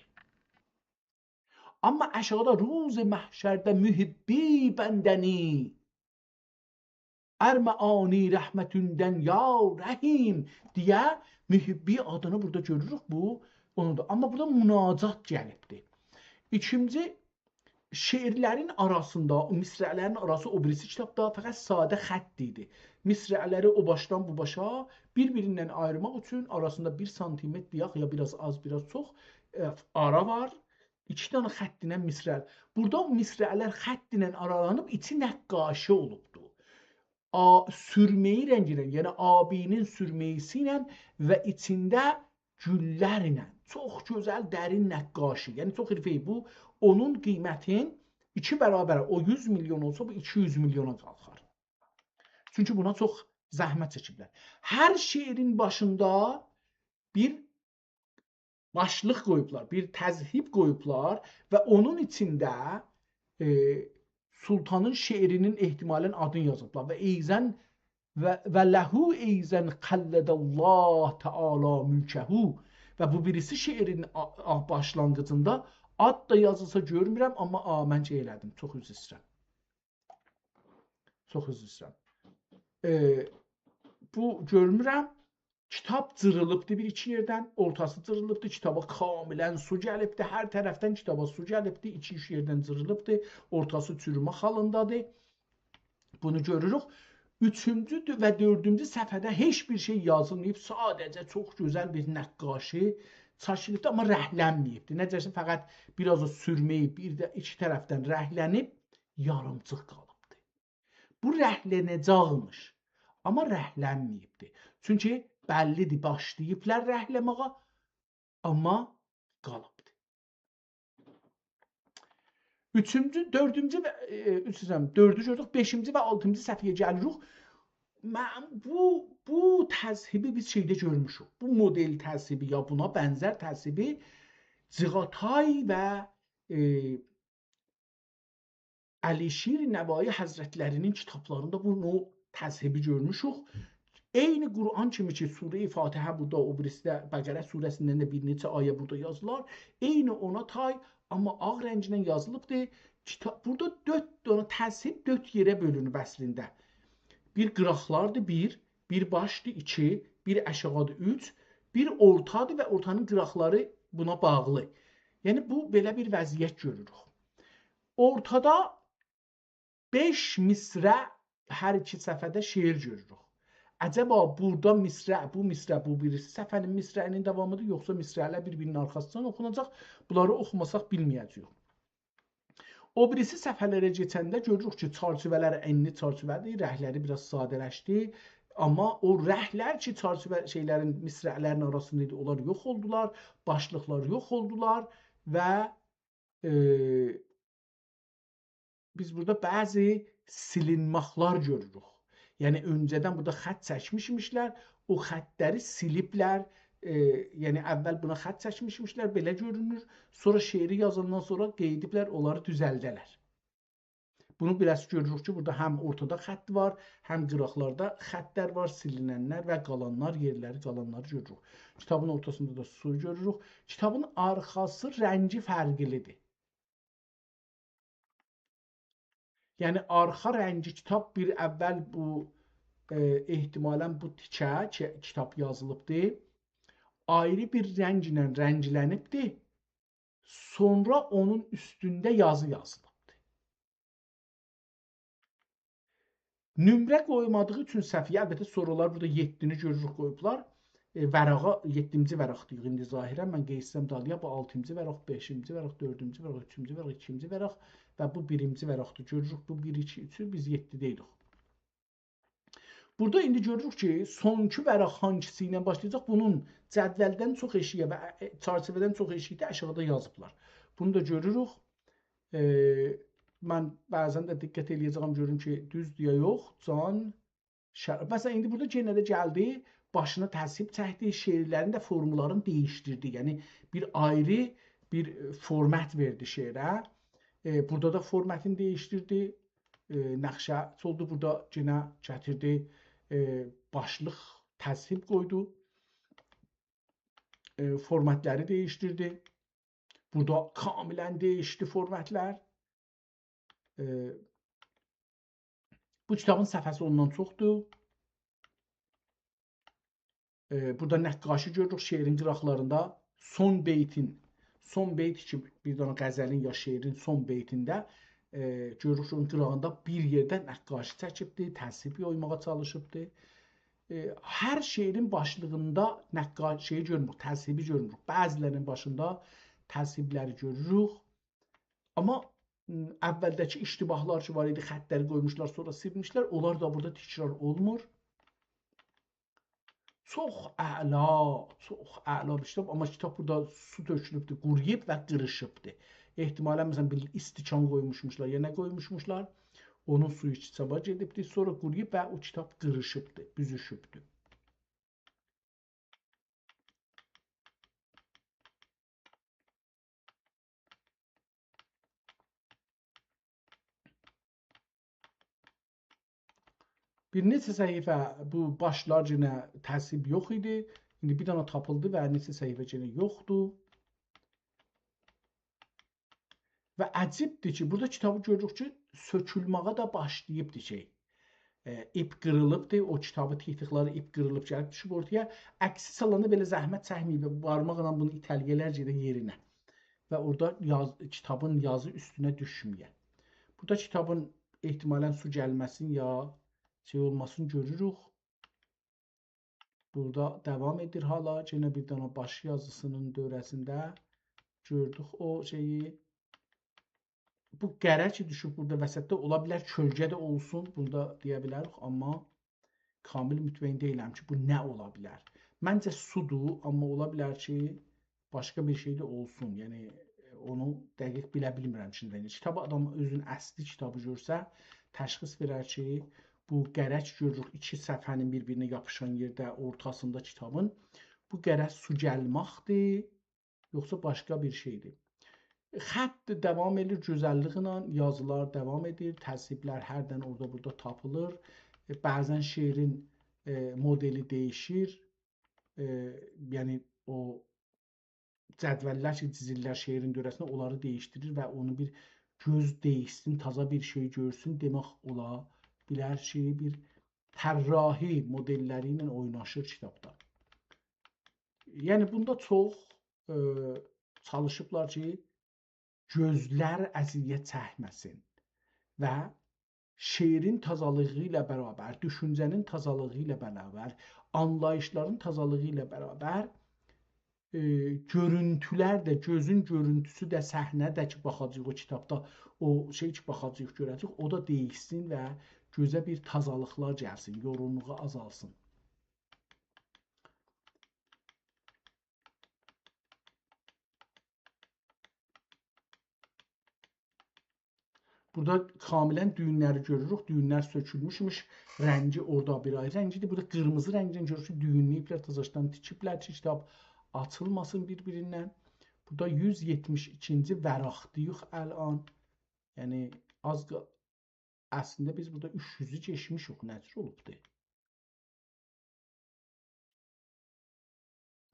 Amma aşağıda ruz məhşərdə mühibbi bəndəni ərməani rəhmətündən ya rəhim deyə mühibbi adını burada görürük bu. Onudur. Amma burada münacat gəlibdir. İkinci, şeirlərin arasında, misrələrin arası o birisi kitabda fəqət sadə xətt idi. Misrələri o başdan bu başa bir-birindən ayırmaq üçün arasında 1 santimetr ya biraz az, biraz çox ara var. 2 dənə xəttinə misrəl. Burada misrələr xəttinə aralanıb içi nəqqaşi olubdur. Sürməyi rənginə, yəni abinin sürməyisi ilə və içində güllər ilə çox gözəl dərin nəqqaşi, yəni çox irfəyi bu, onun qiymətin 2 bərabər, o 100 milyon olsa bu 200 milyona qalxar. Çünki buna çox zəhmət çəkiblər. Hər şeirin başında bir başlıq qoyublar, bir təzhib qoyublar və onun içində Sultanın şeirinin ehtimalən adını yazıblar və eyzən və ləhu eyzən xəllədəllah təala mülkəhu və bu birisi şeirin başlanğıcında ad da yazılsa görmürəm, amma mən elədim, çox üzr istəyirəm. Çox üzr istəyirəm. Bu görmürəm. Kitab cırılıbdı bir iki yerdən, ortası cırılıbdı, kitaba kamilən su gəlibdi, hər tərəfdən kitaba su gəlibdi, iki-üç yerdən cırılıbdı, ortası çürümə halındadır. Bunu görürük. Üçüncü və dördüncü səhifədə heç bir şey yazılmayıb, sadəcə çox gözəl bir nəqqaşı çəkilibdi, amma rəhlənməyibdi. Necəsə fəqət biraz o sürməyib, bir də iki tərəfdən rəhlənib, yarımçıq qalıbdı. Bu rəhlənəcəkmiş, amma rəhlənməyibdi. Çünki bəllidir, başlayıblar rəhləməyə, amma qalıbdı. Dördüncü gördük, beşinci və altıncı səhifəyə gəlirik. Bu təzhibi biz şeydə görmüşük. Bu model təzhibi ya buna bənzər təzhibi Cığatay və Əlişir Nəvai Həzrətlərinin kitablarında bunu təzhibi görmüşük. Eyni Quran kimi ki, Surə-i Fatihə burada, o birisi Bəqərə surəsindən də bir neçə ayə burada yazılar. Eyni ona tay, amma ağ rəngindən yazılıbdır. Burada 4 dənə təzhib 4 yerə bölünüb əslində. Bir qıraqlardır, bir başdır, 2, bir aşağıdır, 3, bir ortadır və ortanın qıraqları buna bağlı. Yəni bu belə bir vəziyyət görürük. Ortada 5 misrə hər iki səhifədə şeir görürük. Əcəba burada misrə, bu birisi səfənin misrənin davamıdır, yoxsa misrələr bir-birinin arxasından oxunacaq, bunları oxumasaq bilməyəcəyik. O birisi səfələrə keçəndə görürük ki, çarçıvələr enli çarçıvədir, rəhləri biraz sadələşdi, amma o rəhlər ki, çarçıvə şeylərin, misrələrin arasında idi, onlar yox oldular, başlıqlar yox oldular və biz burada bəzi silinmaqlar görürük. Yəni öncədən burada xətt çəkmişmişlər, o xəttləri siliblər, yəni əvvəl buna xətt çəkmişmişlər, belə görünür, sonra şeiri yazandan sonra qeydiblər, onları düzəldələr. Bunu biraz görürük ki, burada həm ortada xətt var, həm qıraqlarda xəttlər var, silinənlər və qalanlar, yerləri qalanları görürük. Kitabın ortasında da su görürük. Kitabın arxası rəngi fərqlidir. Yəni arxa rəngi kitab bir əvvəl bu ehtimalən bu tikə ki, kitab yazılıbdır, ayrı bir rənglə rənglənibdir, sonra onun üstündə yazı yazılıbdır. Nömrə qoymadığı üçün səhifəyə, əlbəttə sorular burada 7-ni görürük qoyublar. Vərağa 7-ci vəraqdır indi zahirən, mən qeysəm dalıya, bu 6-cı vəraq, 5-ci vəraq, 4-cü vəraq, 3-cü vəraq, 2-ci vəraq və bu 1-ci vəraqdır. Görürük, bu 1, 2, 3-ü biz 7-deydik. Burada indi görürük ki, sonki vəraq hangisi ilə başlayacaq, bunun cədvəldən çox eşiyə və çarçıvədən çox eşikdə aşağıda yazıblar. Bunu da görürük. Mən bəzən də diqqət eləyəcəm, görürüm ki, düzdür ya yox, can, şərəf. Məsələn, indi burada yenə də gəldi, başına təzhib çəkdi, şeirlərin də formlarını dəyişdirdi. Yəni, bir ayrı bir format verdi şeirə. Burada da formatını dəyişdirdi. Nəqşə oldu, burada yenə gətirdi, başlıq təzhib qoydu. Formatları dəyişdirdi. Burada kamilən dəyişdi formatlar. Bu kitabın səhifəsi ondan çoxdur. Burada nəqqaşı görürük şeirin qıraqlarında. Son beyt ki, bir dənə qəzəlin ya şeirin son beytində görürük onun qırağında bir yerdə nəqqaşı çəkibdir, təzhib yoymağa çalışıbdır. Hər şeirin başlığında nəqqaşı görmürük, təzhibi görmürük. Bəzilərinin başında təzhibləri görürük. Amma əvvəldəki iştibahlar ki var idi, xəttləri qoymuşlar, sonra silmişlər, onlar da burada təkrar olmur. Çox əla bir kitab, amma kitab burada su tökülübdür, quruyub və qırışıbdır. Ehtimalən, məsələn, bir istikan qoymuşmuşlar, ya nə qoymuşmuşlar, onun suyu kitabə gedibdir, sonra quruyub və o kitab qırışıbdır, büzüşübdür. Bir neçə səhifə bu başlar yenə təzhib yox idi. İndi bir dənə tapıldı və neçə səhifə yenə yoxdur. Və əcibdir ki, burada kitabı görürük ki, sökülməyə da başlayıbdır şey. ip qırılıbdır, o kitabı tıxları ip qırılıb gəlib düşüb ortaya. Əksi salanda belə zəhmət çəkməyib, barmaqla bunu itəlgələr gedə yerinə və orada kitabın yazı üstünə düşmüyor. Burada kitabın ehtimalən su gəlməsin ya şey olmasın görürük. Burada devam edir hala. Yine bir dana baş yazısının dövrəsində gördük o şeyi. Bu qərər ki düşüb burada vəsətdə ola bilər, kölgə də olsun. Bunda deyə bilərik, amma kamil mütməyin deyiləm ki bu nə ola bilər. Məncə sudur, amma ola bilər ki başqa bir şey də olsun. Yəni onu dəqiq bilə bilmirəm şimdi. Kitabı adam özünün əsli kitabı görsə təşxis verər ki bu qərəz görürük 2 səhifənin bir-birinə yapışan yerdə ortasında kitabın. Bu qərəz su gəlməkdir, yoxsa başqa bir şeydir. Xətt devam edir gözəlliklə, yazılar devam edir, təsviblər hərdən orada burada tapılır. Bəzən şeirin modeli değişir. Yəni o cədvəllər ki dizirlər şeirin dövrəsində onları değişdirir və onu bir göz değişsin, taza bir şey görsün demək ola bilər ki bir tərrahi modelləri ilə oynaşır kitabda. Yəni bunda çox çalışıblar ki gözlər əziyyət çəkməsin və şeirin tazalığı ilə bərabər, düşüncənin tazalığı ilə bərabər, anlayışların tazalığı ilə bərabər görüntülər də, gözün görüntüsü də, səhnə də ki baxacaq o kitabda, o şey ki baxacaq görəcək, o da değişsin və gözə bir tazalıqlar gəlsin, yorğunluğu azalsın. Burada kamilən düyünləri görürük. Düyünlər sökülmüşmüş. Rəngi orada bir ayrı rəngidir. Burada qırmızı rəngdən görürük ki, düyünləyiblər, tazaşdan tikiblər ki, kitab açılmasın bir-birindən. Burada 172-ci vəraqdıyıq əlan. Yəni az əslində biz burada 300-ü keçmişik. Necə olubdur?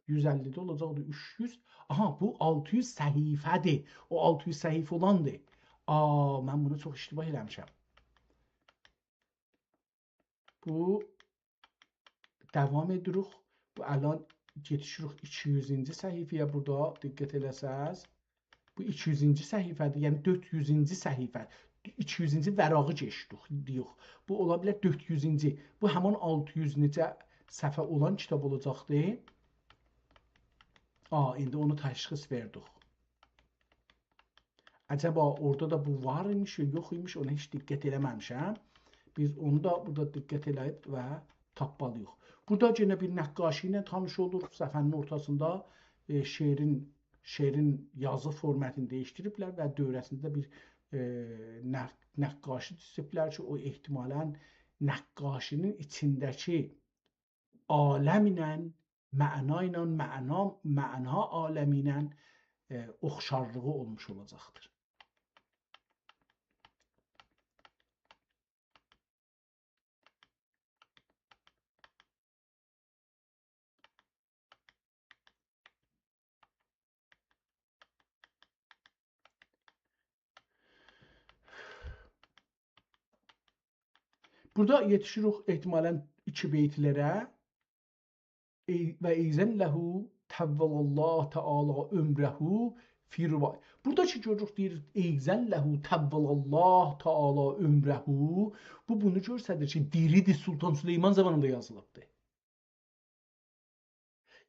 150-də olacaqdır 300. Aha, bu 600 səhifədir. O 600 səhifə olandır. Mən bunu çox iştibah eləmişəm. Bu devam edirik. Bu əlan geçirik 200-ci səhifəyə burada diqqət eləsəz. Bu 200-ci səhifədir. Yəni 400-ci səhifə. 200-ci vərağı keçdik deyirik. Bu ola bilər 400-ci. Bu həmin 600-necə səhifə olan kitab olacaqdır. İndi onu təşxis verdik. Acaba orada da bu var imiş, yox imiş, ona heç diqqət eləməmişəm. Biz onu da burada diqqət eləyib və tapmalıyıq. Burada yenə bir nəqqaşi ilə tanış oluruq. Səhifənin ortasında şeirin yazı formatını dəyişdiriblər və dövrəsində bir nəqqaşi düzüblər ki, o ehtimalən nəqqaşinin içindəki aləm ilə, məna ilə, məna aləmi ilə oxşarlığı olmuş olacaqdır. Burada yetişirik ehtimalən 2 beytlərə və izəlləhu təvvəlallah təala ömrəhu fi rivay. Burada ki görürük deyir izəlləhu təvvəlallah təala ömrəhu. Bu bunu göstərir ki diridir, Sultan Süleyman zamanında yazılıbdır.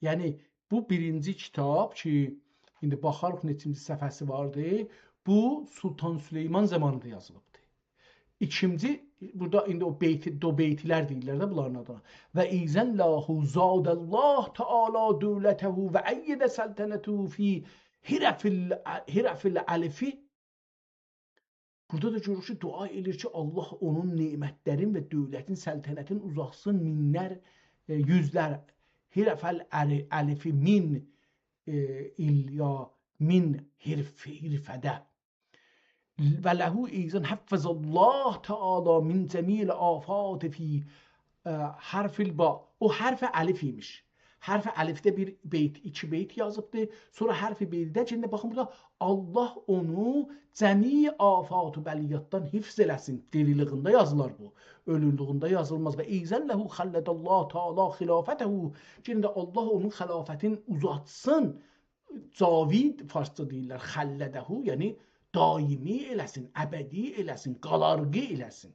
Yəni bu birinci kitab ki indi baxarıq neçinci səhifəsi vardı. Bu Sultan Süleyman zamanında yazılıbdır. İkinci burada indi o beytlər deyirlər də bunların adına. Və izəllahu zadallah taala dövlətəhu və əyyidə səltənətuhu fi hirafil alifi. Burada da görürük ki dua edir ki Allah onun nemətlərin və dövlətin, səltənətin uzatsın minlər, yüzlər. Hirafil alifi min il ya min hirfədə. Və ləhu izən həffəzəllah təala min cəmil afat fi hərfil ba. O hərf əlif imiş. Hərfi əlifdə bir beyt, 2 beyt yazıbdır. Sonra hərfi beytdə cində baxın burada Allah onu cəmi afat və bəliyyatdan hifz eləsin. Diriliğində yazılar bu. Ölülüğündə yazılmaz və eyzəlləhu xalladallahu taala xilafətəhu. Cində Allah onun xilafətin uzatsın. Cavid farsça deyirlər. Xalladəhu, yəni daimi eləsin, əbədi eləsin, qalarqı eləsin.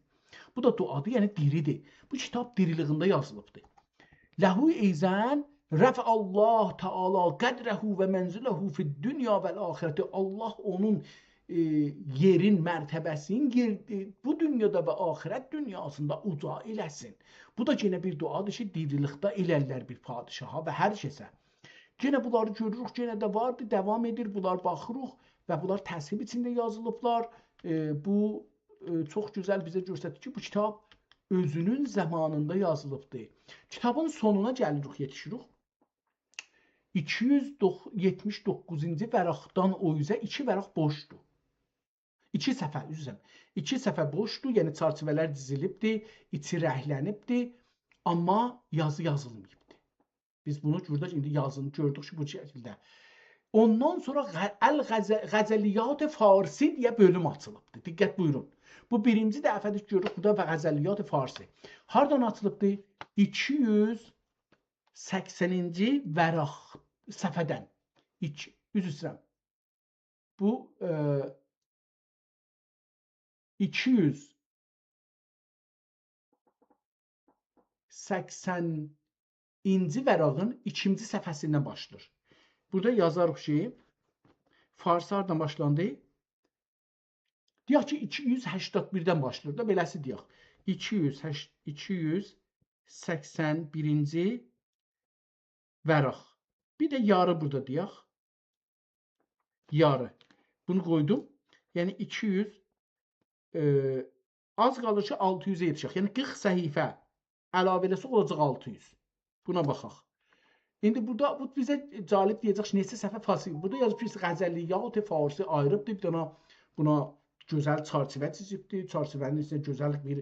Bu da duadır, yəni diridir. Bu kitab diriliğində yazılıbdır. Ləhu eyzən rəf Allah Taala qədrəhu və mənziləhu fid dünya vəl axirəti. Allah onun yerin, mərtəbəsini bu dünyada və axirət dünyasında uca eləsin. Bu da yenə bir duadır ki, dirilikdə elələr bir padişaha və hər kəsə. Yenə bunları görürük, yenə də vardır, davam edir. Bunlar baxırıq və bunlar təsvib içində yazılıblar. Bu çox gözəl bizə göstərir ki, bu kitab özünün zamanında yazılıbdır. Kitabın sonuna gəlirik, yetişirik. 279-cu vərəqdən o üzə 2 vərəq boşdur. 2 səfə, üzrəm. 2 səfə boşdur, yəni çərçivələr dizilibdir, içi rəhlənibdir, amma yazı yazılmayıbdır. Biz bunu burada indi yazını gördük ki, bu şəkildə. Ondan sonra Əl-Qəzəliyyat Farsi deyə bölüm açılıbdır. Diqqət buyurun. Bu birinci dəfədir görürük burada və Qəzəliyyat Farsi. Hardan açılıbdır? 280-ci vəraq səfədən. Üzr istəyirəm. Bu 280-ci vərağın 2-ci səfəsindən başlayır. Burada yazarıq ki, Farsi hardan başlandı? Deyək ki, 281-dən başlayır da, beləsi deyək. 281-ci vəraq. Bir də yarı burada deyək. Yarı. Bunu qoydum. Yəni 200, az qalır ki, 600-ə yetişək. Yəni 40 səhifə əlavələsi olacaq 600. Buna baxaq. İndi burada bu bizə cəlib deyəcək ki, neçə səfə fasıl. Burada yazıb ki, Qəzəliyyat Farsi ayrıbdır. Bir dənə buna gözəl çərçivə çizibdir. Çərçivənin içində gözəl bir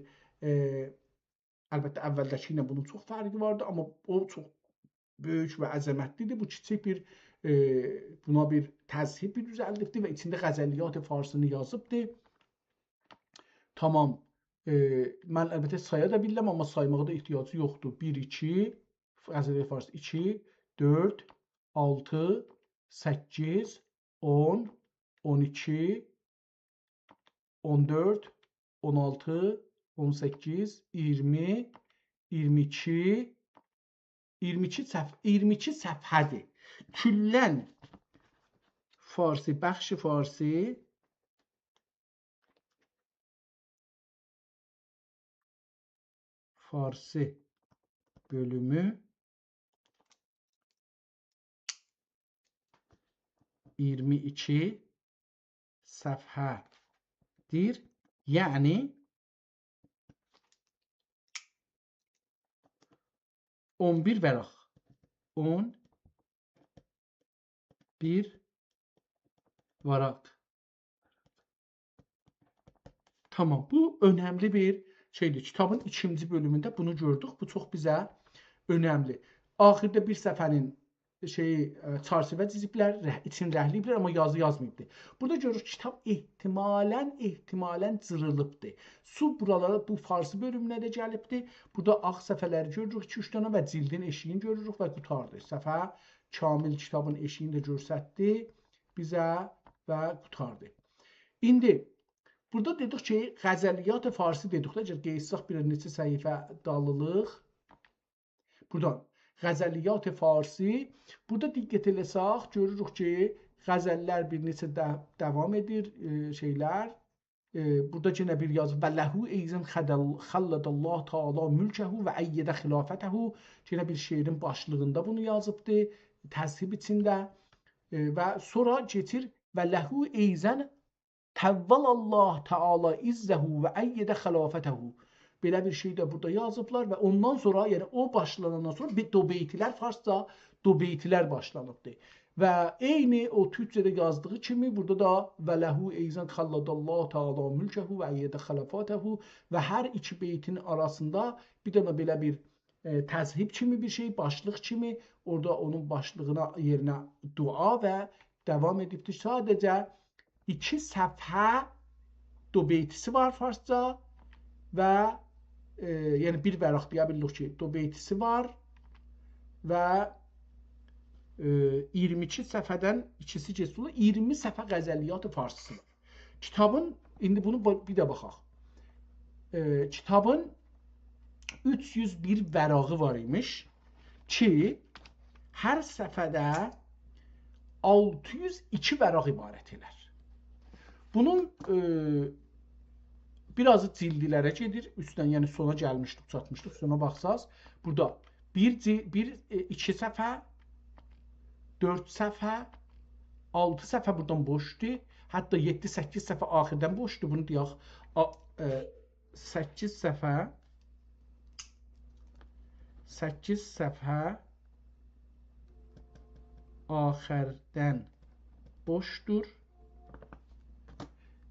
əlbəttə əvvəldəki ilə bunun çox fərqi vardı, amma o çox böyük və əzəmətlidir. Bu kiçik bir buna bir təzhib bir düzəldibdir və içində Qəzəliyyat Farsını yazıbdır. Tamam. Mən əlbəttə saya da bilirəm, amma saymağa da ehtiyacı yoxdur. 1, 2, Qəzəliyyat Farsı 2, 4, 6, 8, 10, 12, 14, 16, 18, 20, 22, 22 səfhədir. Küllən Farsi, bəxş Farsi bölümü 22 səfhədir. Yəni 11 vəraq. 11 vəraq. Tamam. Bu önemli bir şeydir. Kitabın 2-ci bölümündə bunu gördük. Bu çox bizə önəmli. Axırda bir səfənin çərçivə ciziblər, için rəhliyiblər, amma yazı yazmayıbdır. Burada görürük kitab ehtimalən cırılıbdır. Su buralara bu Farsi bölümünə də gəlibdir. Burada ağ səfələri görürük 2-3 dənə və cildin eşiyini görürük və qutardı. Səfə kamil kitabın eşiyini də göstərdi bizə və qutardı. İndi burada dedik ki, Qəzəliyyat Farsi dedik də, qeysaq bir neçə səhifə dalılıq. Buradan Qəzəliyyat Farsi. Burada diqqət eləsək, görürük ki, qəzəllər bir neçə davam edir şeylər. Burada yenə bir yazı və ləhu eyzən xalladallahu taala mülkəhu və əyyedə xilafətəhu. Yenə bir şeirin başlığında bunu yazıbdır, təzhib içində. Və sonra keçir və ləhu eyzən təvvəlallah taala izzəhu və əyyedə xilafətəhu. Belə bir şey də burada yazıblar və ondan sonra, yəni o başlanandan sonra dobeytilər, Farsca dobeytilər başlanıbdır. Və eyni o türkçədə yazdığı kimi burada da və ləhu eyzən xalladallahu taala mülkəhu və əyyedə xilafətəhu və hər iki beytin arasında bir dənə belə bir təzhib kimi bir şey, başlıq kimi. Orada onun başlığına yerinə dua və devam edibdir. Sadəcə 2 səfhə do beytisi var farsca və yəni bir vəraq deyə bilirik ki, do beytisi var və 22 səfədən ikisi keçdi. 20 səfə qəzəliyyat farsısı var. Kitabın, indi bunu bir də baxaq. Kitabın 301 vərağı var imiş ki, hər səfədə 602 vəraq ibarət elər. Bunun birazı cildilərə gedir. Üstdən, yəni sona gəlmişdik, çatmışdıq. Sona baxsaz, burada 2 səfə, 4 səfə, 6 səfə buradan boşdur. Hətta 7-8 səfə axirdən boşdur. Bunu deyək, 8 səfə axirdən boşdur.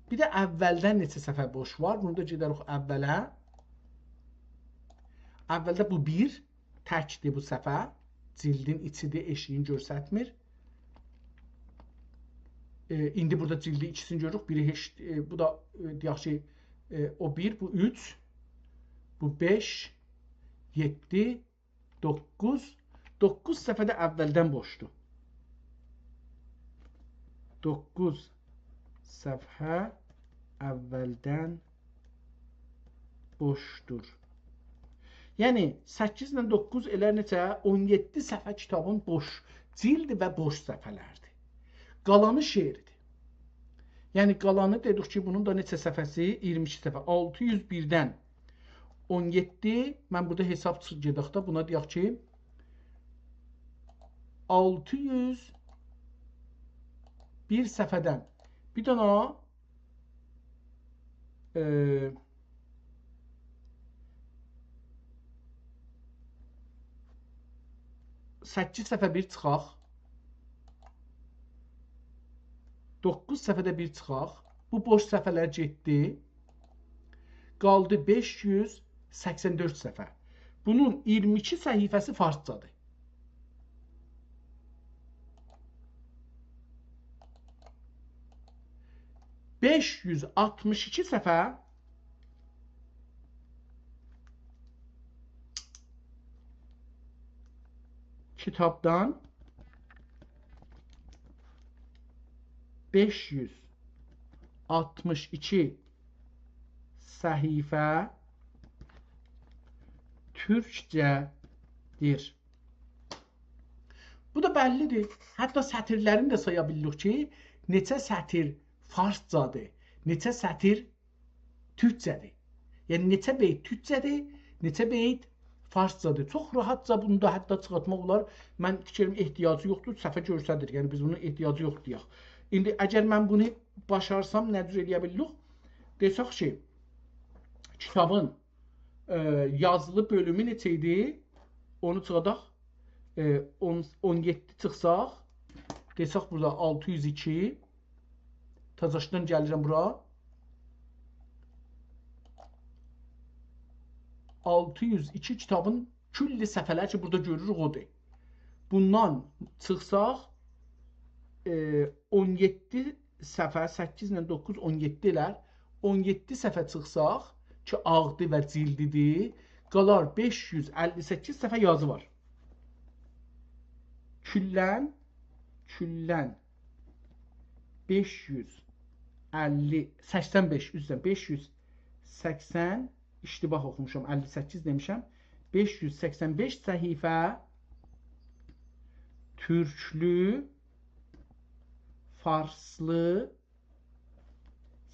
Bir də əvvəldən neçə səfə boş var. Bunu da gedərik əvvələ. Əvvəldə bu 1 təkdir bu səfə. Cildin içidir, eşiyin görsətmir. İndi burada cildi ikisini görürük. Biri heç, bu da deyək ki, o 1, bu 3, bu 5, 7, 9. 9 səfədə əvvəldən boşdur. 9 səfhə əvvəldən boşdur. Yəni 8 ilə 9 elər necə? 17 səfə kitabın boş cildi və boş səfələrdir. Qalanı şeirdir. Yəni qalanı dedik ki, bunun da neçə səfəsi? 22 səfə. 601-dən 17, mən burada hesab gedək də buna deyək ki, 601 səfədən bir dənə 8 səfə bir çıxaq, 9 səfədə bir çıxaq, bu boş səfələr getdi, qaldı 584 səfə. Bunun 22 səhifəsi farscadır. ...562 səfə kitabdan 562 səhifə türkcədir. Bu da bəllidir. Hətta sətirlərini də saya bilirik ki, neçə sətir farscadır, neçə sətir türkcədir. Yəni neçə beyt türkcədir, neçə beyt farscadır. Çox rahatca bunu da hətta çıxartmaq olar. Mən fikrim ehtiyacı yoxdur, səhvə görsədir. Yəni biz bunun ehtiyacı yoxdur deyək. İndi əgər mən bunu başarsam nə cür eləyə bilirik? Desək ki, kitabın yazılı bölümü neçə idi? Onu çıxadaq. 17 çıxsaq, desək burada 602. Tazaşdan gəlirəm bura. 602 kitabın külli səfələr ki, burada görürük odur. Bundan çıxsaq 17 səfə, 8 ilə 9, 17 elər. 17 səfə çıxsaq ki, ağdı və cildidir, qalar 558 səfə yazı var. Küllən 585, üzrə 580, iştibah oxumuşam, 58 demişəm. 585 səhifə türklü, farslı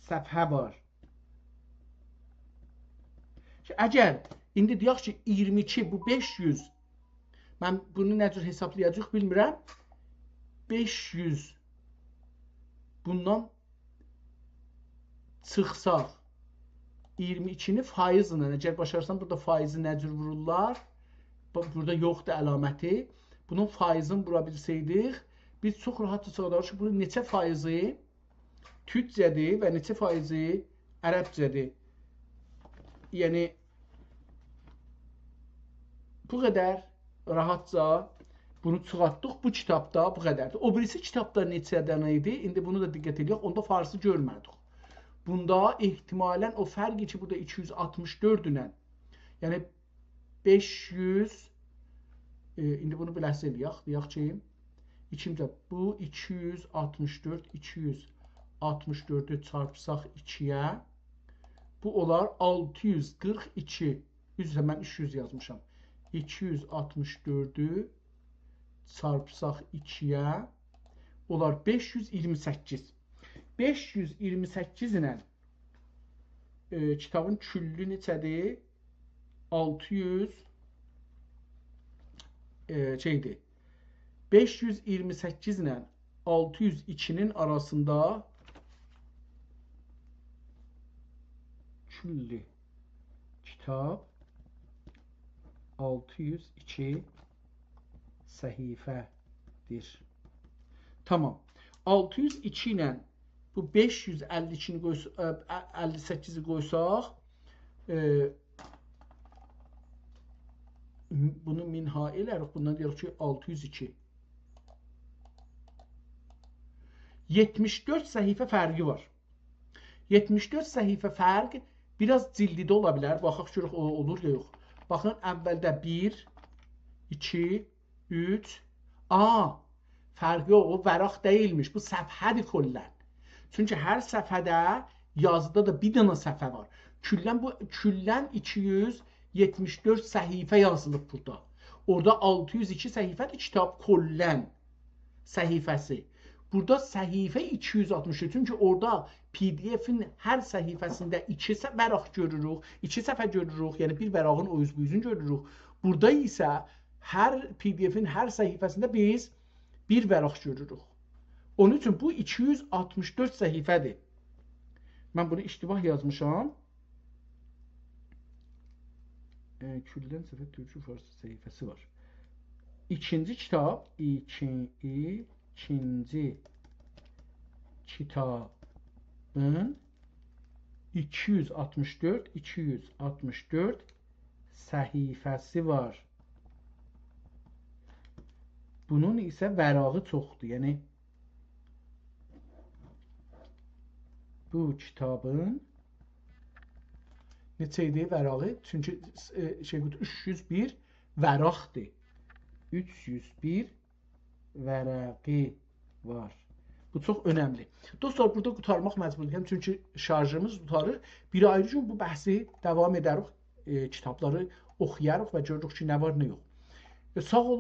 səfhə var. Əgər indi deyək ki, 22 bu 500, mən bunu nə cür hesablayacaq bilmirəm. 500 bundan çıxsaq 22-ni faizlə, əgər başarsan, burada faizi nə cür vururlar? Burada yoxdur əlaməti. Bunun faizini vura bilsəydik, biz çox rahat çıxardarıq ki, bunun neçə faizi türkcədir və neçə faizi ərəbcədir. Yəni, Bu qədər rahatca bunu çıxartdıq. Bu kitabda bu qədərdir. O birisi kitabda neçə dənə idi? İndi bunu da diqqət edək. Onda farsı görmədik. Bunda ehtimalən o fərqi ki, burada 264 ilə, yəni 500, indi bunu bir ləhsə eləyək. Deyək ki, İkincə, bu 264, 264'ü çarpsaq 2'yə, bu olar 642. Üzrə mən 300 yazmışam. 264'ü çarpsaq 2'yə, olar 528. 528 ilə kitabın küllü neçədir? 600 şeydir. 528 ilə 602'nin arasında küllü kitab 602 səhifədir. Tamam. 602 ilə bu 552'ni 58'i qoysaq, bunu minha elərik. Bundan deyirik ki 602. 74 səhifə fərqi var. 74 səhifə fərq biraz cildidə ola bilər. Baxaq görək o olur ya yox. Baxın, əvvəldə 1, 2, 3. Fərqi yox, o vəraq deyilmiş. Bu səfhədir küllən. Çünki hər səfhədə yazıda da bir dənə səfhə var. Küllən 274 səhifə yazılıb burada. Orada 602 səhifədir kitab küllən səhifəsi. Burada səhifə 264. Çünki orada PDF-in hər səhifəsində 2 vəraq görürük, 2 səfhə görürük, yəni bir vərağın o yüz bu yüzünü görürük. Burada isə hər PDF-in hər səhifəsində biz bir vəraq görürük. Onun üçün bu 264 səhifədir. Mən bunu iştibah yazmışam. Küllən səfə türkü farsı səhifəsi var. İkinci kitab, ikinci kitabın 264 səhifəsi var. Bunun isə vərağı çoxdur. Yəni bu kitabın neçə idi vərağı? Çünki 301 vəraqdır. 301 vərəqi var. Bu çox önəmli. Dostlar, burada qutarmaq məcburiyyəm. Çünki şarjımız qutarır. Bir ayrı gün bu bəhsi davam edərik. Kitabları oxuyarıq və görürük ki, nə var, nə yox. Sağ olun.